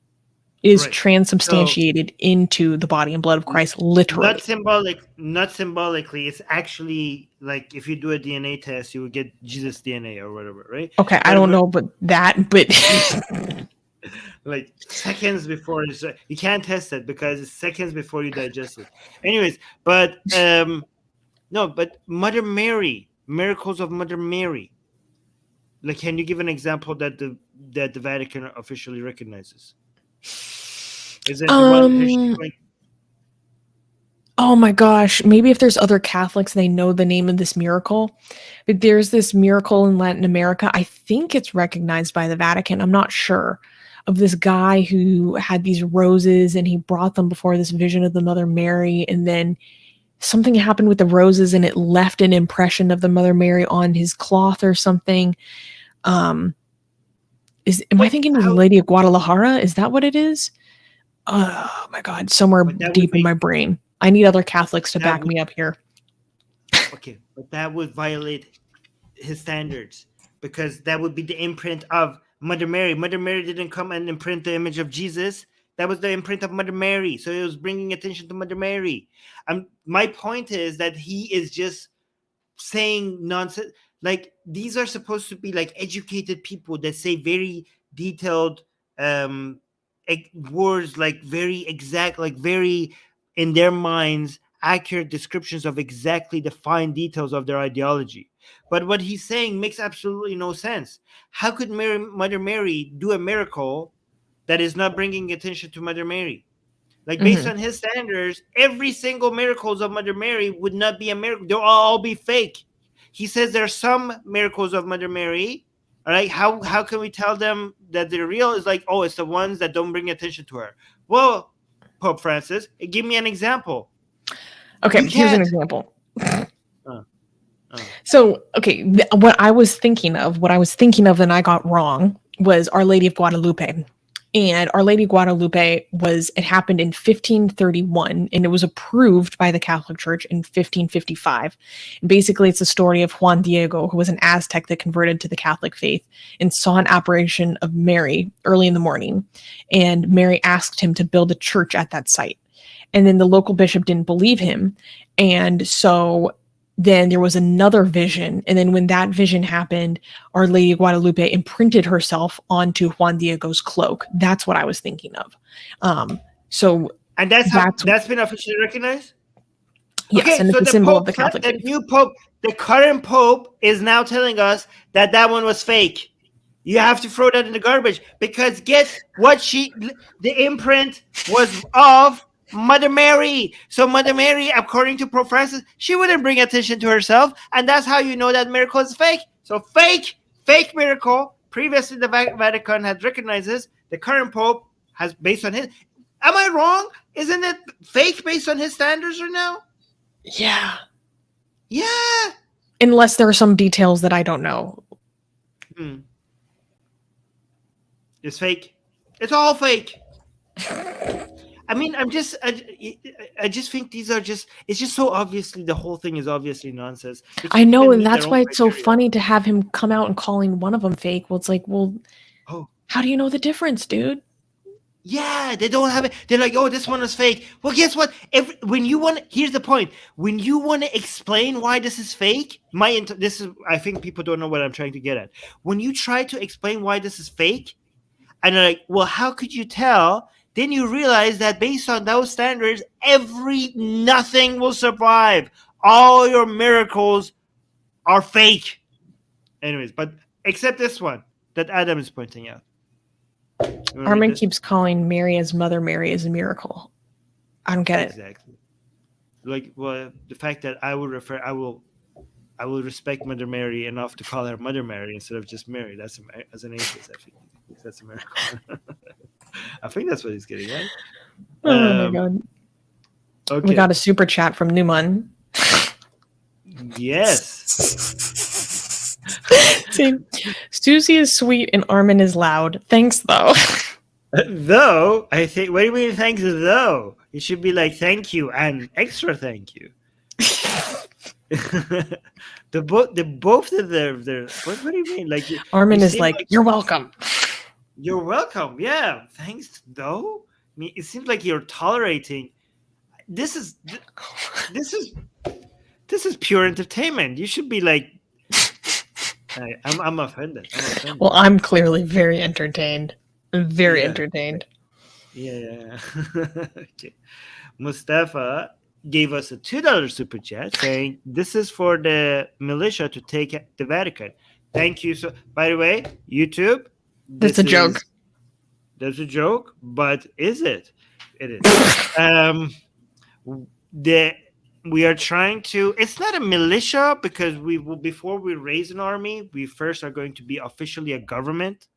It is transubstantiated into the body and blood of Christ, literally. Not symbolically. It's actually like if you do a DNA test, you would get Jesus DNA or whatever, right? Okay, I don't know but like seconds before you can't test it because it's seconds before you digest it. Anyways, but but Mother Mary, miracles of Mother Mary. Like, can you give an example that the Vatican officially recognizes? Is it oh my gosh, maybe if there's other Catholics, they know the name of this miracle. But there's this miracle in Latin America. I think it's recognized by the Vatican. I'm not sure. this guy who had these roses and he brought them before this vision of the Mother Mary, and then something happened with the roses and it left an impression of the Mother Mary on his cloth or something. Am I thinking of the Lady of Guadalajara? Is that what it is? Oh my God, somewhere deep in my brain. I need other Catholics to back me up here. Okay, but that would violate his standards, because that would be the imprint of Mother Mary. Mother Mary didn't come and imprint the image of Jesus. That was the imprint of Mother Mary. So it was bringing attention to Mother Mary. My point is that he is just saying nonsense. Like, these are supposed to be like educated people that say very detailed words, like very exact, like very in their minds accurate descriptions of exactly the fine details of their ideology. But what he's saying makes absolutely no sense. How could Mother Mary do a miracle that is not bringing attention to Mother Mary? Like, based on his standards, every single miracles of Mother Mary would not be a miracle. They'll all be fake. He says there are some miracles of Mother Mary. All right, how can we tell them that they're real? It's like, oh, it's the ones that don't bring attention to her. Well, Pope Francis, give me an example. Okay, here's an example. So, okay, what I was thinking of and I got wrong was Our Lady of Guadalupe. And Our Lady of Guadalupe it happened in 1531, and it was approved by the Catholic Church in 1555. And basically, it's the story of Juan Diego, who was an Aztec that converted to the Catholic faith and saw an apparition of Mary early in the morning. And Mary asked him to build a church at that site. And then the local bishop didn't believe him. And so then there was another vision. And then when that vision happened, Our Lady of Guadalupe imprinted herself onto Juan Diego's cloak. That's what I was thinking of. And that's been officially recognized? Yes, okay, and it's a symbol of the Catholic faith. The new Pope, the current Pope, is now telling us that one was fake. You have to throw that in the garbage, because guess what? The imprint was of Mother Mary. So Mother Mary, according to Pope Francis, she wouldn't bring attention to herself, and that's how you know that miracle is fake. So fake miracle. Previously, the Vatican had recognized this. The current Pope has, based on his. Am I wrong? Isn't it fake based on his standards or no? Yeah. Yeah. Unless there are some details that I don't know. It's fake. It's all fake. I mean, I just think these are just, it's just so obviously, the whole thing is obviously nonsense. I know, and that's why it's so funny to have him come out and calling one of them fake. Well, it's like, how do you know the difference, dude? Yeah, they don't have it. They're like, oh, this one is fake. Well, guess what? Here's the point. When you want to explain why this is fake, I think people don't know what I'm trying to get at. When you try to explain why this is fake, and they're like, well, how could you tell? Then you realize that based on those standards, nothing will survive. All your miracles are fake. Anyways, but except this one that Adam is pointing out. Armin keeps calling Mary as Mother Mary as a miracle. I don't get it. Exactly. Like, well, the fact that I will respect Mother Mary enough to call her Mother Mary instead of just Mary. As an atheist, I think that's a miracle. I think that's what he's getting at. Oh my God. Okay. We got a super chat from Newman. Yes. See, Susie is sweet and Armin is loud. Thanks, though. Though, I think, what do you mean thanks, though? It should be like thank you and extra thank you. What do you mean? Like, Armin is like, you're welcome. You're welcome. Yeah. Thanks, though. I mean, it seems like you're tolerating. This is pure entertainment. You should be like, I'm offended. Well, I'm clearly very entertained. Very entertained. Yeah. Okay. Mustafa gave us a $2 super chat saying this is for the militia to take the Vatican. Thank you. So, by the way, YouTube. That's a joke. That's a joke, but is it? It is. We are trying to. It's not a militia because before we raise an army, we first are going to be officially a government.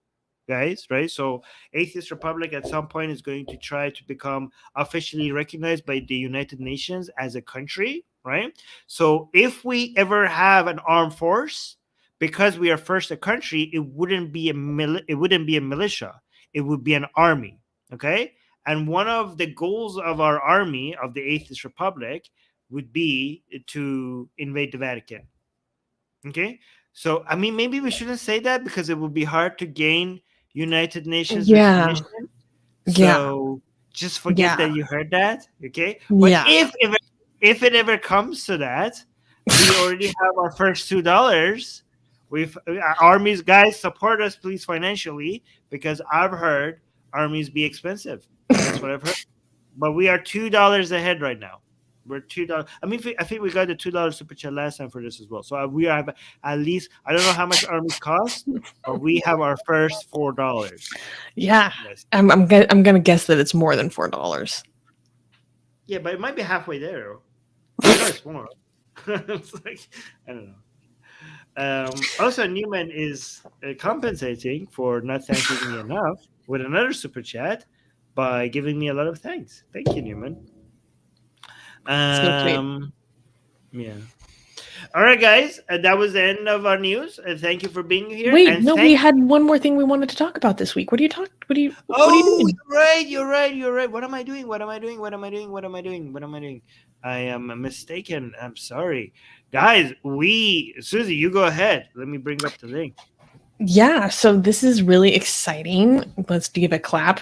guys, right? So Atheist Republic at some point is going to try to become officially recognized by the United Nations as a country, right? So if we ever have an armed force, because we are first a country, it wouldn't be a militia, it would be an army, okay? And one of the goals of our army of the Atheist Republic would be to invade the Vatican. Okay, so I mean, maybe we shouldn't say that because it would be hard to gain United Nations Yeah. recognition. Yeah. So just forget Yeah. that you heard that. Okay, but Yeah. if it ever comes to that, we already have our first $2. We've armies, guys, support us please financially, because I've heard armies be expensive. That's what I've heard. But we are $2 ahead right now. We're $2. I mean, I think we got the $2 super chat last time for this as well. So we have at least, I don't know how much armies cost, but we have our first $4. Yeah. Yes. I'm gonna guess that it's more than $4. Yeah, but it might be halfway there. I know it's more. It's like, I don't know. Also, Newman is compensating for not thanking me enough with another super chat by giving me a lot of thanks. Thank you, Newman. So sweet. Yeah. All right, guys. That was the end of our news. Thank you for being here. Wait, and no, we had one more thing we wanted to talk about this week. What are you talking? What are you doing? You're right. What am I doing? I am mistaken. I'm sorry. Guys, Susie, you go ahead. Let me bring up the link. Yeah, so this is really exciting. Let's give a clap.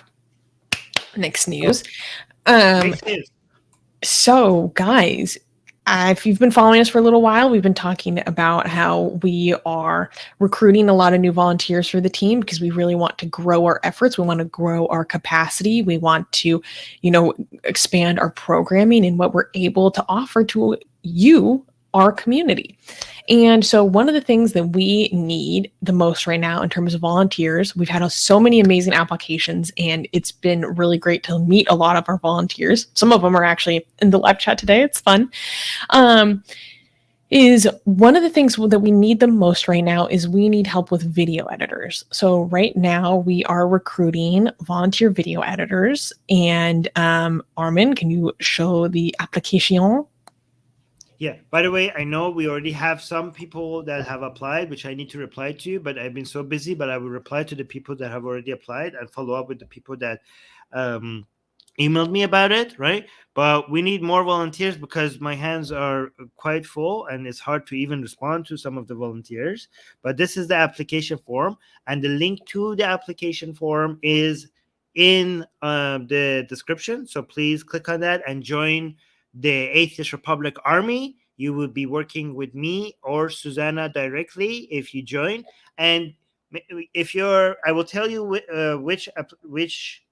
Next news. Next news. So, guys, if you've been following us for a little while, we've been talking about how we are recruiting a lot of new volunteers for the team because we really want to grow our efforts. We want to grow our capacity. We want to, expand our programming and what we're able to offer to you, our community. And so one of the things that we need the most right now in terms of volunteers, we've had so many amazing applications, and it's been really great to meet a lot of our volunteers. Some of them are actually in the live chat today. It's fun. Is one of the things that we need the most right now is we need help with video editors. So right now we are recruiting volunteer video editors. And Armin, can you show the application? Yeah. By the way, I know we already have some people that have applied, which I need to reply to, but I've been so busy. But I will reply to the people that have already applied and follow up with the people that emailed me about it, right? But we need more volunteers because my hands are quite full and it's hard to even respond to some of the volunteers. But this is the application form, and the link to the application form is in the description. So please click on that and join the Atheist Republic Army. You will be working with me or Susanna directly if you join. And if I will tell you which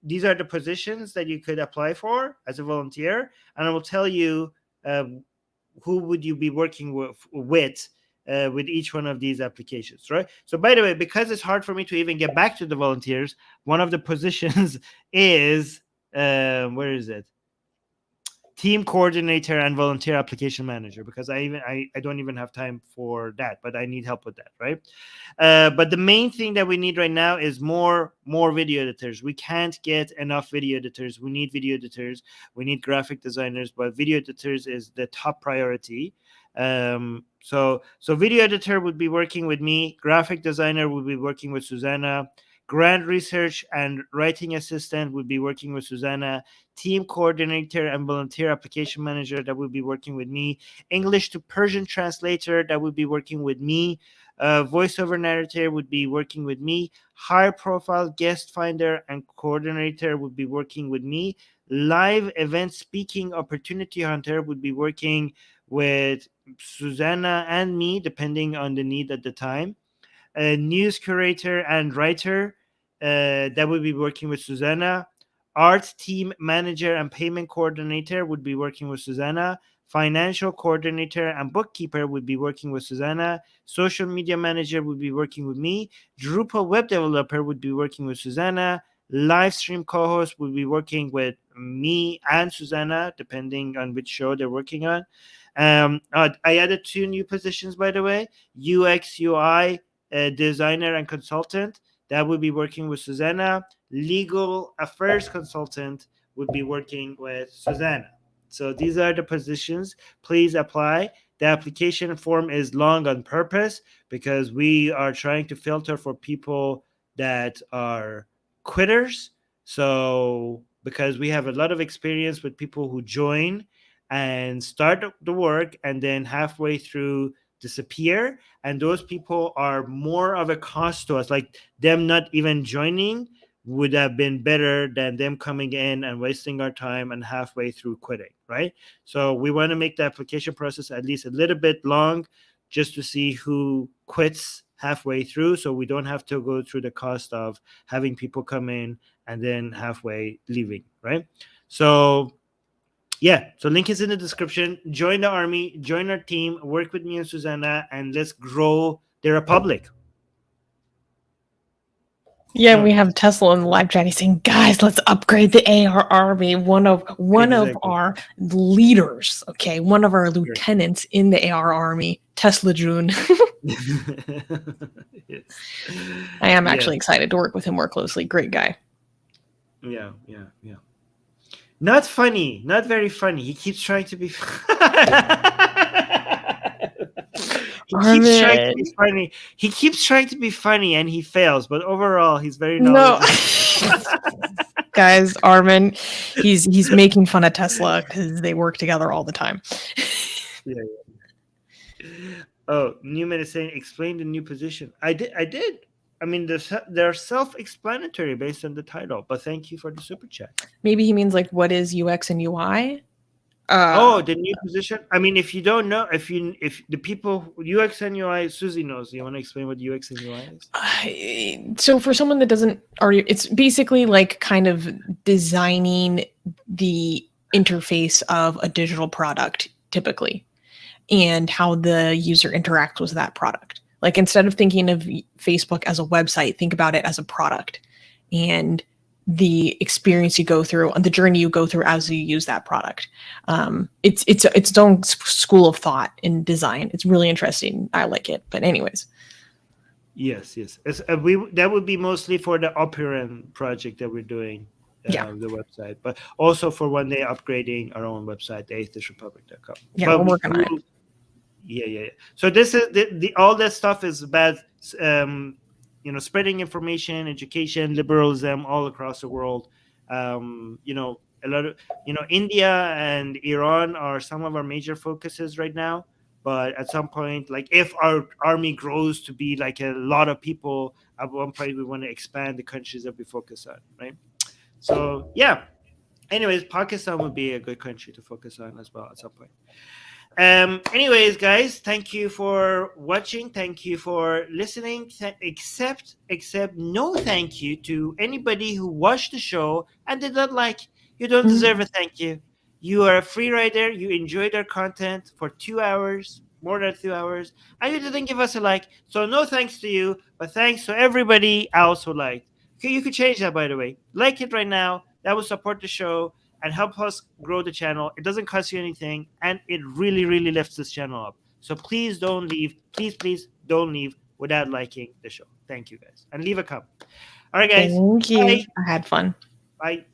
these are the positions that you could apply for as a volunteer, and I will tell you who would you be working with each one of these applications, right? So by the way, because it's hard for me to even get back to the volunteers, one of the positions is where is it? Team coordinator and volunteer application manager, because I don't even have time for that, but I need help with that, right? But the main thing that we need right now is more video editors. We can't get enough video editors. We need video editors. We need graphic designers, but video editors is the top priority. So video editor would be working with me. Graphic designer would be working with Susanna. Grant research and writing assistant would be working with Susanna. Team coordinator and volunteer application manager, that would be working with me. English to Persian translator, that would be working with me. Voiceover narrator would be working with me. High profile guest finder and coordinator would be working with me. Live event speaking opportunity hunter would be working with Susanna and me, depending on the need at the time. A news curator and writer, that would be working with Susanna. Art team manager and payment coordinator would be working with Susanna. Financial coordinator and bookkeeper would be working with Susanna. Social media manager would be working with me. Drupal web developer would be working with Susanna. Live stream co-host would be working with me and Susanna, depending on which show they're working on. I added 2 new positions, by the way. UX UI designer and consultant. that would be working with Susanna. Legal affairs consultant would be working with Susanna. So these are the positions. Please apply. The application form is long on purpose because we are trying to filter for people that are quitters. So because we have a lot of experience with people who join and start the work and then halfway through disappear, and those people are more of a cost to us. Like them not even joining would have been better than them coming in and wasting our time and halfway through quitting, right? So we want to make the application process at least a little bit long just to see who quits halfway through, so we don't have to go through the cost of having people come in and then halfway leaving, right? So yeah, so link is in the description. Join the army, join our team, work with me and Susanna, and let's grow the republic. Yeah, No. we have Tesla in the live chat. He's saying, "Guys, let's upgrade the AR army." One of Exactly. our leaders, okay, one of our lieutenants in the AR army, Tesla June. Yes. I am Yeah. actually excited to work with him more closely. Great guy. Yeah. Not funny, not very funny. He keeps trying to be. He keeps trying to be funny, and he fails. But overall, he's very knowledgeable. No, guys, Armin, he's making fun of Tesla because they work together all the time. Yeah. Oh, Newman is saying, explain the new position. I did. I mean, they're self-explanatory based on the title. But thank you for the super chat. Maybe he means like, what is UX and UI? The new position. I mean, if you don't know, if the people UX and UI, Susie knows. You want to explain what UX and UI is? So for someone that doesn't already, it's basically like kind of designing the interface of a digital product, typically, and how the user interacts with that product. Like instead of thinking of Facebook as a website, think about it as a product, and the experience you go through and the journey you go through as you use that product. It's its own school of thought in design. It's really interesting. I like it. But anyways. Yes. That would be mostly for the Operan project that we're doing, the website, but also for one day upgrading our own website, the atheistrepublic.com. Yeah, we're working on it. Yeah. So this is the all that stuff is about spreading information, education, liberalism all across the world. A lot of India and Iran are some of our major focuses right now. But at some point, like if our army grows to be like a lot of people, at one point we want to expand the countries that we focus on, right? So yeah. Anyways, Pakistan would be a good country to focus on as well at some point. Anyways, guys, thank you for watching. Thank you for listening. Except no thank you to anybody who watched the show and did not like. You don't deserve a thank you. You are a free rider. You enjoyed our content for 2 hours, more than 2 hours, and you didn't give us a like. So no thanks to you, but thanks to everybody else who liked. Okay, you could change that, by the way. Like it right now. That will support the show and help us grow the channel. It doesn't cost you anything, and it really, really lifts this channel up. So please don't leave. Please don't leave without liking the show. Thank you, guys. And leave a comment. All right, guys. Thank you. Bye. I had fun. Bye.